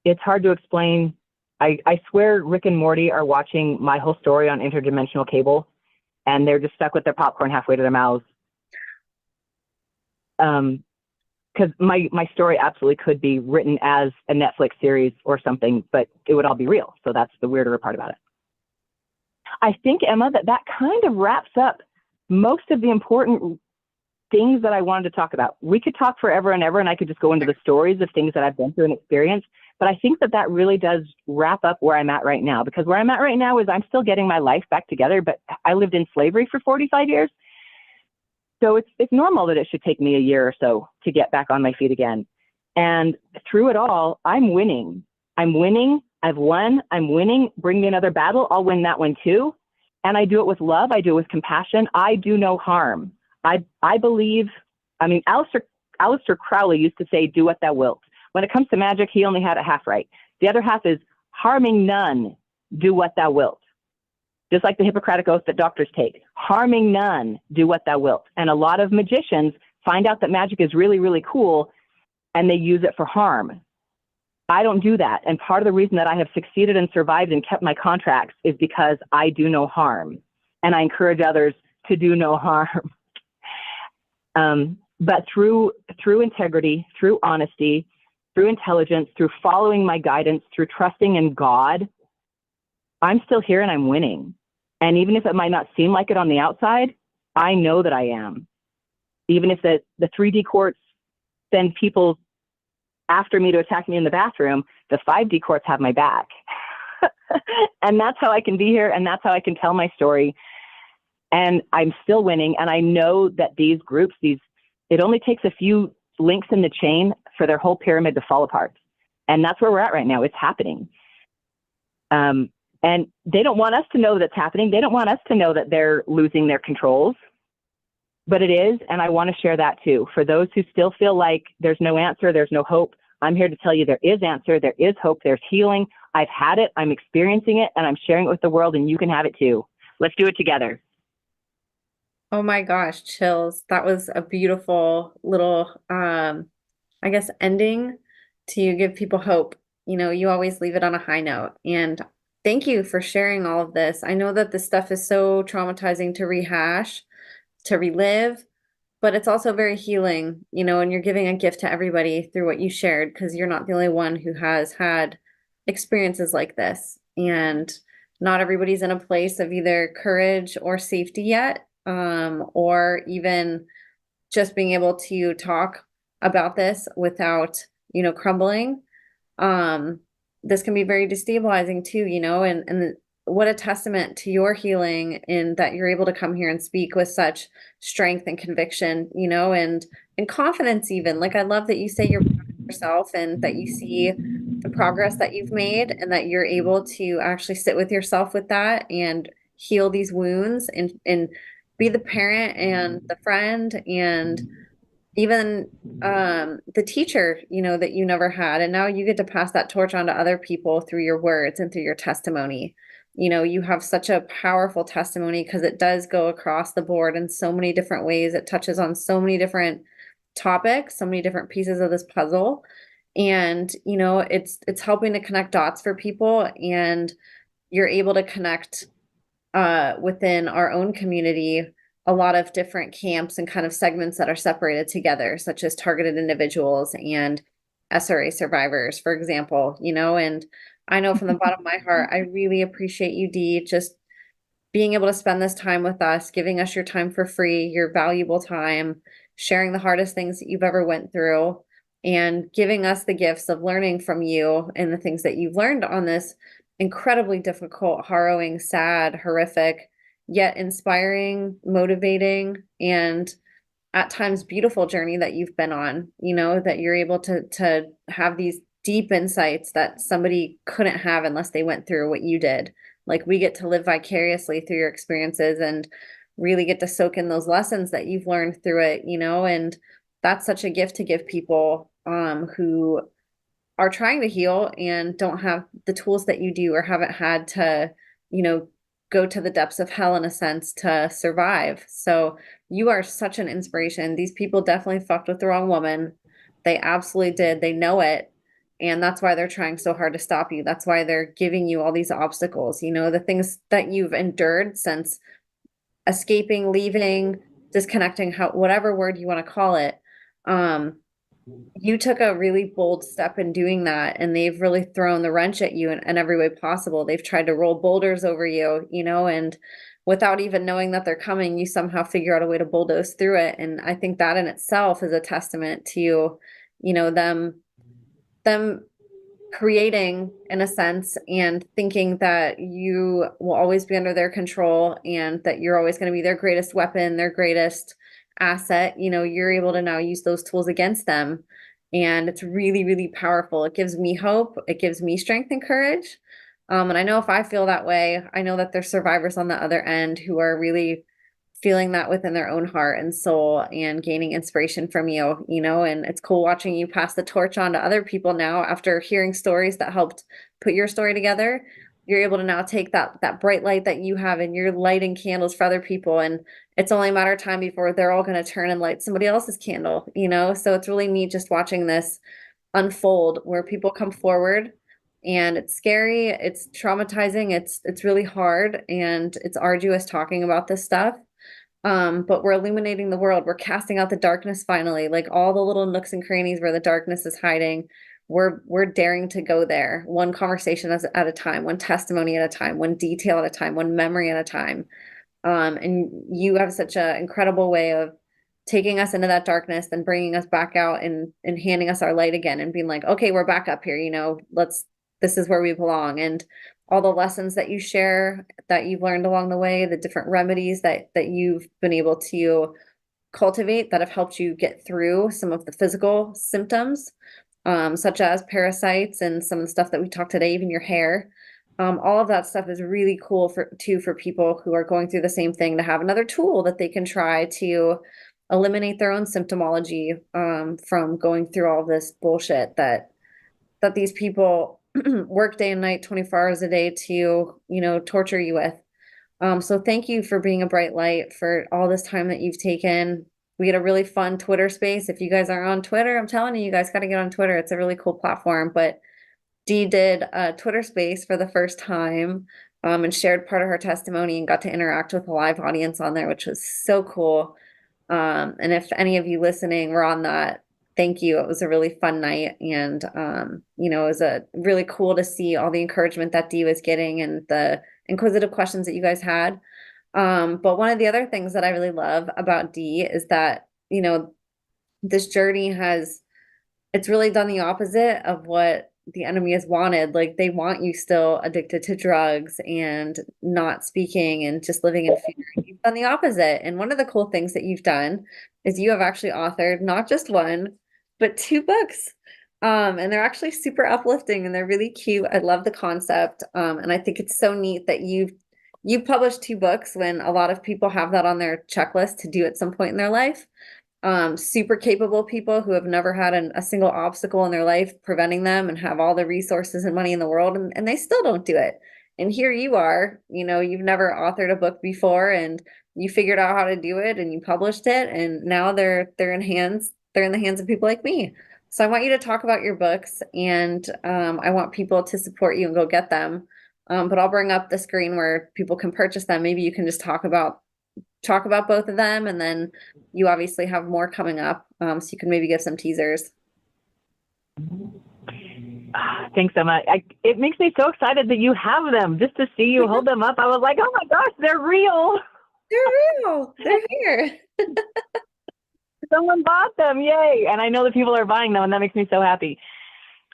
[SPEAKER 2] It's hard to explain. I swear Rick and Morty are watching my whole story on interdimensional cable, and they're just stuck with their popcorn halfway to their mouths. Because my story absolutely could be written as a Netflix series or something, but it would all be real. So that's the weirder part about it. I think, Emma, that kind of wraps up most of the important things that I wanted to talk about. We could talk forever and ever, and I could just go into the stories of things that I've been through and experienced. But I think that really does wrap up where I'm at right now, because where I'm at right now is I'm still getting my life back together, but I lived in slavery for 45 years. So it's normal that it should take me a year or so to get back on my feet again. And through it all, I'm winning. I've won. I'm winning. Bring me another battle. I'll win that one too. And I do it with love. I do it with compassion. I do no harm. I believe, Aleister Crowley used to say, do what thou wilt. When it comes to magic, he only had it half right. The other half is harming none, do what thou wilt. Just like the Hippocratic Oath that doctors take. Harming none, do what thou wilt. And a lot of magicians find out that magic is really, really cool, and they use it for harm. I don't do that. And part of the reason that I have succeeded and survived and kept my contracts is because I do no harm. And I encourage others to do no harm. But through integrity, through honesty, through intelligence, through following my guidance, through trusting in God, I'm still here and I'm winning. And even if it might not seem like it on the outside, I know that I am. Even if the 3D courts send people after me to attack me in the bathroom, the 5D courts have my back. And that's how I can be here, and that's how I can tell my story. And I'm still winning. And I know that these groups, it only takes a few links in the chain for their whole pyramid to fall apart. And that's where we're at right now. It's happening. And they don't want us to know that it's happening. They don't want us to know that they're losing their controls. But it is, and I want to share that too. For those who still feel like there's no answer, there's no hope, I'm here to tell you there is answer, there is hope, there's healing. I've had it, I'm experiencing it, and I'm sharing it with the world, and you can have it too. Let's do it together.
[SPEAKER 1] Oh my gosh, chills. That was a beautiful little, I guess, ending to give people hope. You know, you always leave it on a high note. And thank you for sharing all of this. I know that this stuff is so traumatizing to rehash, to relive, but it's also very healing, you know, and you're giving a gift to everybody through what you shared, because you're not the only one who has had experiences like this. And not everybody's in a place of either courage or safety yet, or even just being able to talk about this without, you know, crumbling. This can be very destabilizing too, you know, and what a testament to your healing in that you're able to come here and speak with such strength and conviction, you know, and confidence even. Like, I love that you say you're proud of yourself and that you see the progress that you've made and that you're able to actually sit with yourself with that and heal these wounds and be the parent and the friend and even the teacher, you know, that you never had. And now you get to pass that torch on to other people through your words and through your testimony. You know, you have such a powerful testimony because it does go across the board in so many different ways. It touches on so many different topics, so many different pieces of this puzzle. And, you know, it's helping to connect dots for people, and you're able to connect within our own community a lot of different camps and kind of segments that are separated together, such as targeted individuals and SRA survivors, for example, you know. And I know from the bottom of my heart, I really appreciate you, Dee, just being able to spend this time with us, giving us your time for free, your valuable time, sharing the hardest things that you've ever went through, and giving us the gifts of learning from you and the things that you've learned on this incredibly difficult, harrowing, sad, horrific, yet inspiring, motivating, and at times beautiful journey that you've been on, you know, that you're able to have these deep insights that somebody couldn't have unless they went through what you did. Like we get to live vicariously through your experiences and really get to soak in those lessons that you've learned through it, and that's such a gift to give people who are trying to heal and don't have the tools that you do or haven't had to, you know, go to the depths of hell in a sense to survive. So you are such an inspiration. These people definitely fucked with the wrong woman. They absolutely did. They know it. And that's why they're trying so hard to stop you. That's why they're giving you all these obstacles, the things that you've endured since escaping, leaving, disconnecting, whatever word you want to call it. Um, you took a really bold step in doing that, and they've really thrown the wrench at you in every way possible. They've tried to roll boulders over you, and without even knowing that they're coming, you somehow figure out a way to bulldoze through it. And I think that in itself is a testament to, them creating in a sense and thinking that you will always be under their control and that you're always going to be their greatest weapon, their greatest asset. You're able to now use those tools against them. And it's really, really powerful. It gives me hope. It gives me strength and courage. And I know if I feel that way, I know that there's survivors on the other end who are really feeling that within their own heart and soul and gaining inspiration from you, and it's cool watching you pass the torch on to other people now after hearing stories that helped put your story together. You're able to now take that bright light that you have and you're lighting candles for other people. And it's only a matter of time before they're all going to turn and light somebody else's candle, So it's really neat just watching this unfold where people come forward. And it's scary, it's traumatizing, it's really hard, and it's arduous talking about this stuff. But we're illuminating the world. We're casting out the darkness finally, like all the little nooks and crannies where the darkness is hiding. We're daring to go there, one conversation at a time, one testimony at a time, one detail at a time, one memory at a time. And you have such an incredible way of taking us into that darkness, then bringing us back out and handing us our light again and being like, okay, we're back up here, this is where we belong. And all the lessons that you share that you've learned along the way, the different remedies that you've been able to cultivate that have helped you get through some of the physical symptoms, such as parasites and some of the stuff that we talked today, even your hair. All of that stuff is really cool for people who are going through the same thing, to have another tool that they can try to eliminate their own symptomology from going through all this bullshit that these people work day and night, 24 hours a day to, torture you with. So thank you for being a bright light for all this time that you've taken. We had a really fun Twitter space. If you guys are on Twitter, I'm telling you, you guys got to get on Twitter. It's a really cool platform. But Dee did a Twitter space for the first time and shared part of her testimony and got to interact with a live audience on there, which was so cool. And if any of you listening were on that, thank you. It was a really fun night. And, it was really cool to see all the encouragement that Dee was getting and the inquisitive questions that you guys had. But one of the other things that I really love about Dee is that, this journey it's really done the opposite of what the enemy has wanted. Like they want you still addicted to drugs and not speaking and just living in fear. You've done the opposite. And one of the cool things that you've done is you have actually authored not just one, but two books. And they're actually super uplifting and they're really cute. I love the concept. And I think it's so neat that you've published two books when a lot of people have that on their checklist to do at some point in their life. Super capable people who have never had a single obstacle in their life preventing them and have all the resources and money in the world, and they still don't do it. And here you are, you've never authored a book before and you figured out how to do it and you published it, and now they're in the hands of people like me. So I want you to talk about your books, and I want people to support you and go get them. But I'll bring up the screen where people can purchase them. Maybe you can just talk about both of them, and then you obviously have more coming up, so you can maybe give some teasers.
[SPEAKER 2] Thanks so much. It makes me so excited that you have them. Just to see you hold them up, I was like, oh my gosh, they're real.
[SPEAKER 1] They're real. They're here.
[SPEAKER 2] Someone bought them. Yay. And I know that people are buying them, and that makes me so happy.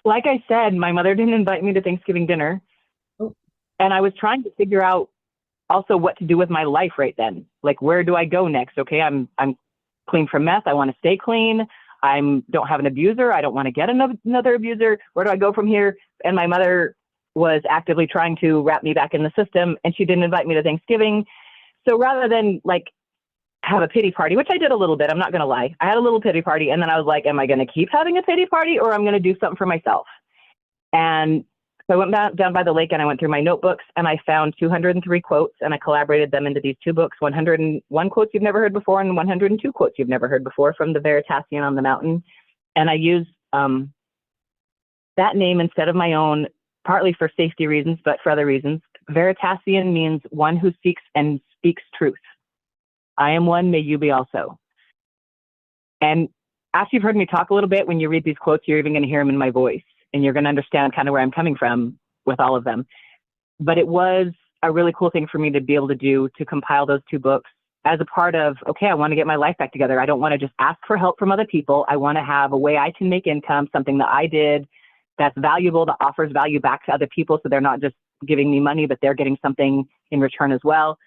[SPEAKER 2] Like I said, my mother didn't invite me to Thanksgiving dinner. Oh. And I was trying to figure out also what to do with my life right then. Like, where do I go next? Okay, I'm clean from meth. I want to stay clean. don't have an abuser. I don't want to get another abuser. Where do I go from here? And my mother was actively trying to wrap me back in the system, and she didn't invite me to Thanksgiving. So rather than like have a pity party, which I did a little bit, I'm not going to lie, I had a little pity party, and then I was like, am I going to keep having a pity party, or I'm going to do something for myself? And so I went down by the lake, and I went through my notebooks, and I found 203 quotes, and I collaborated them into these two books, 101 quotes you've never heard before and 102 quotes you've never heard before from the Veritasian on the Mountain. And I used that name instead of my own, partly for safety reasons, but for other reasons. Veritasian means one who seeks and speaks truth. I am one, may you be also. And after you've heard me talk a little bit, when you read these quotes, you're even going to hear them in my voice, and you're going to understand kind of where I'm coming from with all of them. But it was a really cool thing for me to be able to do, to compile those two books as a part of, okay, I want to get my life back together. I don't want to just ask for help from other people. I want to have a way I can make income, something that I did that's valuable, that offers value back to other people, so they're not just giving me money, but they're getting something in return as well.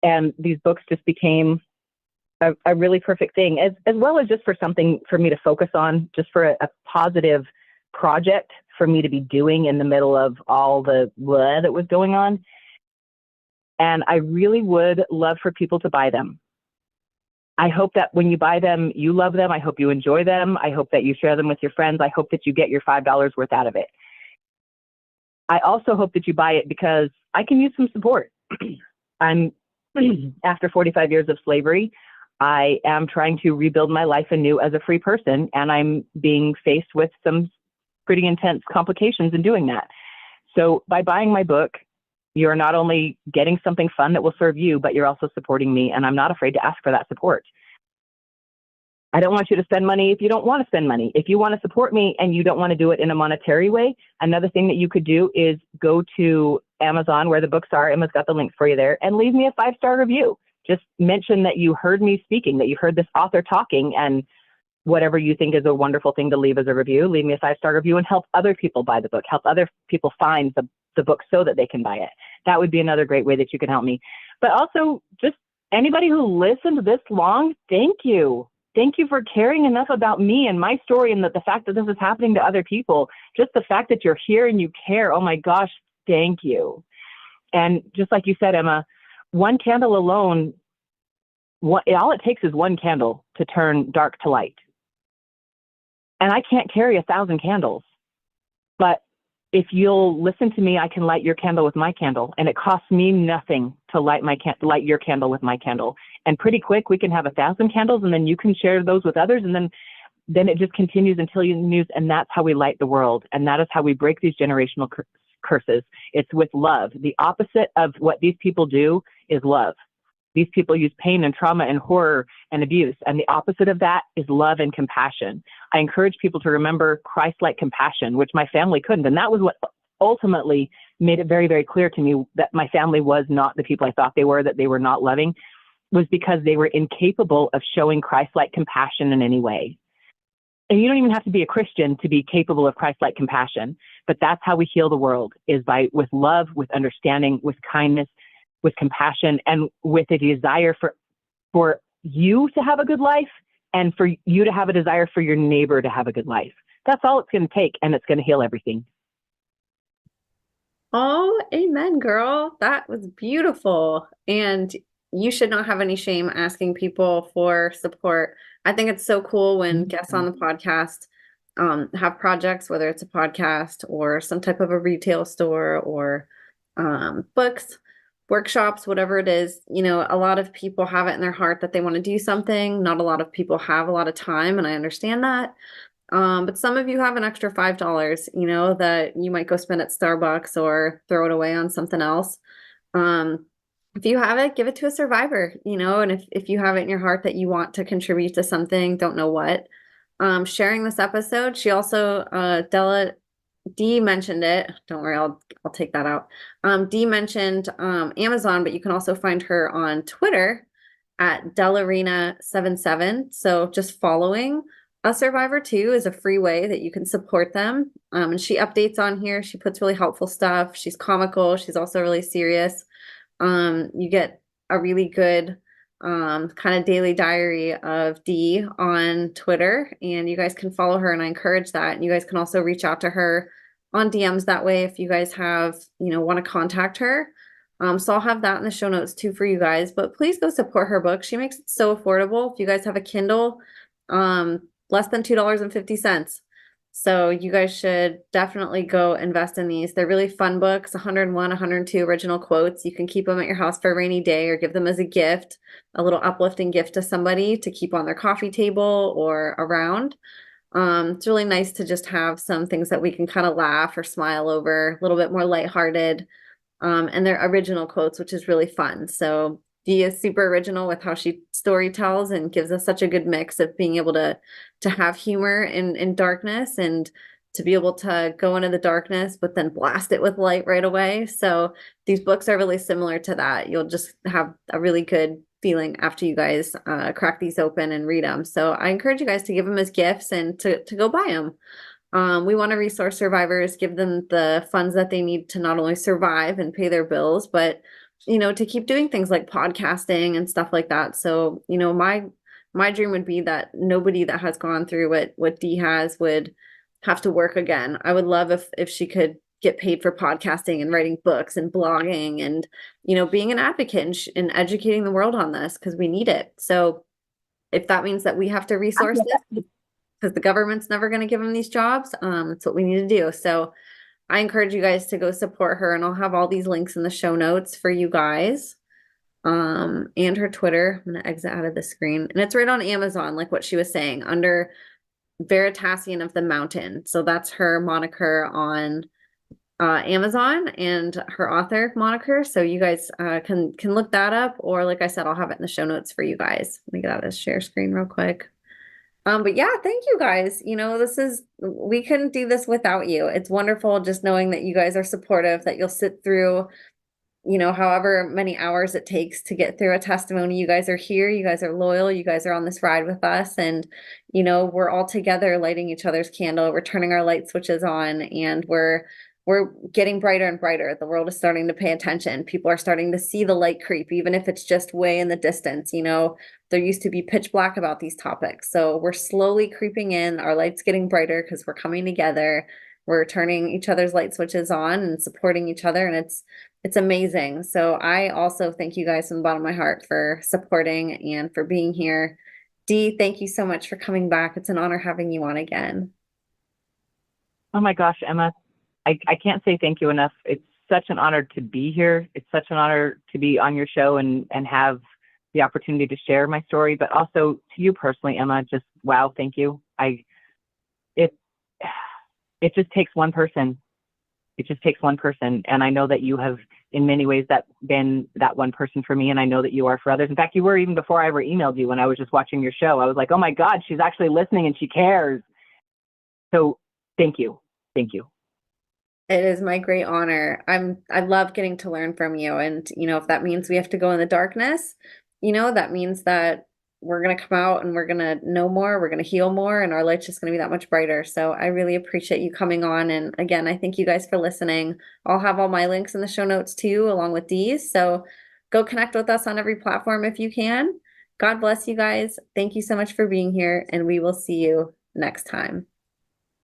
[SPEAKER 2] And these books just became a really perfect thing, as well as just for something for me to focus on, just for a positive project for me to be doing in the middle of all the blah that was going on. And I really would love for people to buy them. I hope that when you buy them, you love them. I hope you enjoy them. I hope that you share them with your friends. I hope that you get your $5 worth out of it. I also hope that you buy it because I can use some support. I'm after 45 years of slavery, I am trying to rebuild my life anew as a free person, and I'm being faced with some pretty intense complications in doing that. So by buying my book, you're not only getting something fun that will serve you, but you're also supporting me, and I'm not afraid to ask for that support. I don't want you to spend money if you don't want to spend money. If you want to support me and you don't want to do it in a monetary way, another thing that you could do is go to Amazon where the books are. Emma's got the link for you there, and leave me a 5-star review. Just mention that you heard me speaking, that you heard this author talking, and whatever you think is a wonderful thing to leave as a review, leave me a 5-star review and help other people buy the book, help other people find the book so that they can buy it. That would be another great way that you can help me. But also, just anybody who listened this long, thank you. Thank you for caring enough about me and my story, and that the fact that this is happening to other people, just the fact that you're here and you care. Oh my gosh, thank you. And just like you said, Emma, one candle alone, all it takes is one candle to turn dark to light. And I can't carry 1,000 candles, but if you'll listen to me, I can light your candle with my candle, and it costs me nothing to light your candle with my candle. And pretty quick, we can have 1,000 candles, and then you can share those with others, and then it just continues until you use, and that's how we light the world, and that is how we break these generational curses. It's with love. The opposite of what these people do is love. These people use pain and trauma and horror and abuse, and the opposite of that is love and compassion. I encourage people to remember Christ-like compassion, which my family couldn't, and that was what ultimately made it very, very clear to me that my family was not the people I thought they were, that they were not loving, was because they were incapable of showing Christ-like compassion in any way. And you don't even have to be a Christian to be capable of Christ-like compassion, but that's how we heal the world, is with love, with understanding, with kindness, with compassion, and with a desire for you to have a good life, and for you to have a desire for your neighbor to have a good life. That's all it's going to take, and it's going to heal everything.
[SPEAKER 1] Oh, amen, girl. That was beautiful. And you should not have any shame asking people for support. I think it's so cool when guests on the podcast have projects, whether it's a podcast or some type of a retail store or books, workshops, whatever it is. You know, a lot of people have it in their heart that they want to do something. Not a lot of people have a lot of time, and I understand that. But some of you have an extra $5, you know, that you might go spend at Starbucks or throw it away on something else. If you have it, give it to a survivor, you know, and if you have it in your heart that you want to contribute to something, don't know what. Sharing this episode, she also, Dee mentioned it. Don't worry, I'll take that out. Dee mentioned Amazon, but you can also find her on Twitter at Delarina77. So just following a survivor too is a free way that you can support them. And she updates on here. She puts really helpful stuff. She's comical. She's also really serious. You get a really good kind of daily diary of Dee on Twitter, and you guys can follow her, and I encourage that. And you guys can also reach out to her on DMs that way if you guys have, want to contact her. So I'll have that in the show notes too for you guys, but please go support her book. She makes it so affordable. If you guys have a Kindle, less than $2.50. So you guys should definitely go invest in these. They're really fun books, 101, 102 original quotes. You can keep them at your house for a rainy day or give them as a gift, a little uplifting gift to somebody to keep on their coffee table or around. It's really nice to just have some things that we can kind of laugh or smile over, a little bit more lighthearted. And they're original quotes, which is really fun. So Dee is super original with how she story tells and gives us such a good mix of being able to have humor in darkness and to be able to go into the darkness, but then blast it with light right away. So these books are really similar to that. You'll just have a really good feeling after you guys crack these open and read them. So I encourage you guys to give them as gifts and to go buy them. We want to resource survivors, give them the funds that they need to not only survive and pay their bills, but to keep doing things like podcasting and stuff like that. So, my dream would be that nobody that has gone through what Dee has would have to work again. I would love if she could get paid for podcasting and writing books and blogging and, being an advocate and educating the world on this because we need it. So if that means that we have to resource this because the government's never going to give them these jobs, that's what we need to do. So I encourage you guys to go support her, and I'll have all these links in the show notes for you guys. And her Twitter. I'm gonna exit out of the screen. And it's right on Amazon, like what she was saying, under Veritasian of the Mountain. So that's her moniker on Amazon and her author moniker. So you guys can look that up, or like I said, I'll have it in the show notes for you guys. Let me get out of the share screen real quick. But yeah, thank you guys. We couldn't do this without you. It's wonderful just knowing that you guys are supportive, that you'll sit through, however many hours it takes to get through a testimony. You guys are here, you guys are loyal, you guys are on this ride with us, and we're all together lighting each other's candle. We're turning our light switches on, and we're getting brighter and brighter. The world is starting to pay attention. People are starting to see the light creep, even if it's just way in the distance. There used to be pitch black about these topics. So we're slowly creeping in. Our light's getting brighter because we're coming together. We're turning each other's light switches on and supporting each other. And it's amazing. So I also thank you guys from the bottom of my heart for supporting and for being here. Dee, thank you so much for coming back. It's an honor having you on again.
[SPEAKER 2] Oh my gosh, Emma. I can't say thank you enough. It's such an honor to be here. It's such an honor to be on your show and have the opportunity to share my story, but also to you personally, Emma, just wow, thank you. It just takes one person. It just takes one person. And I know that you have in many ways been that one person for me. And I know that you are for others. In fact, you were even before I ever emailed you when I was just watching your show. I was like, oh my God, she's actually listening and she cares. So thank you. Thank you.
[SPEAKER 1] It is my great honor. I love getting to learn from you. And, if that means we have to go in the darkness, that means that we're going to come out and we're going to know more, we're going to heal more, and our light's just going to be that much brighter. So I really appreciate you coming on. And again, I thank you guys for listening. I'll have all my links in the show notes too, along with these. So go connect with us on every platform if you can. God bless you guys. Thank you so much for being here, and we will see you next time.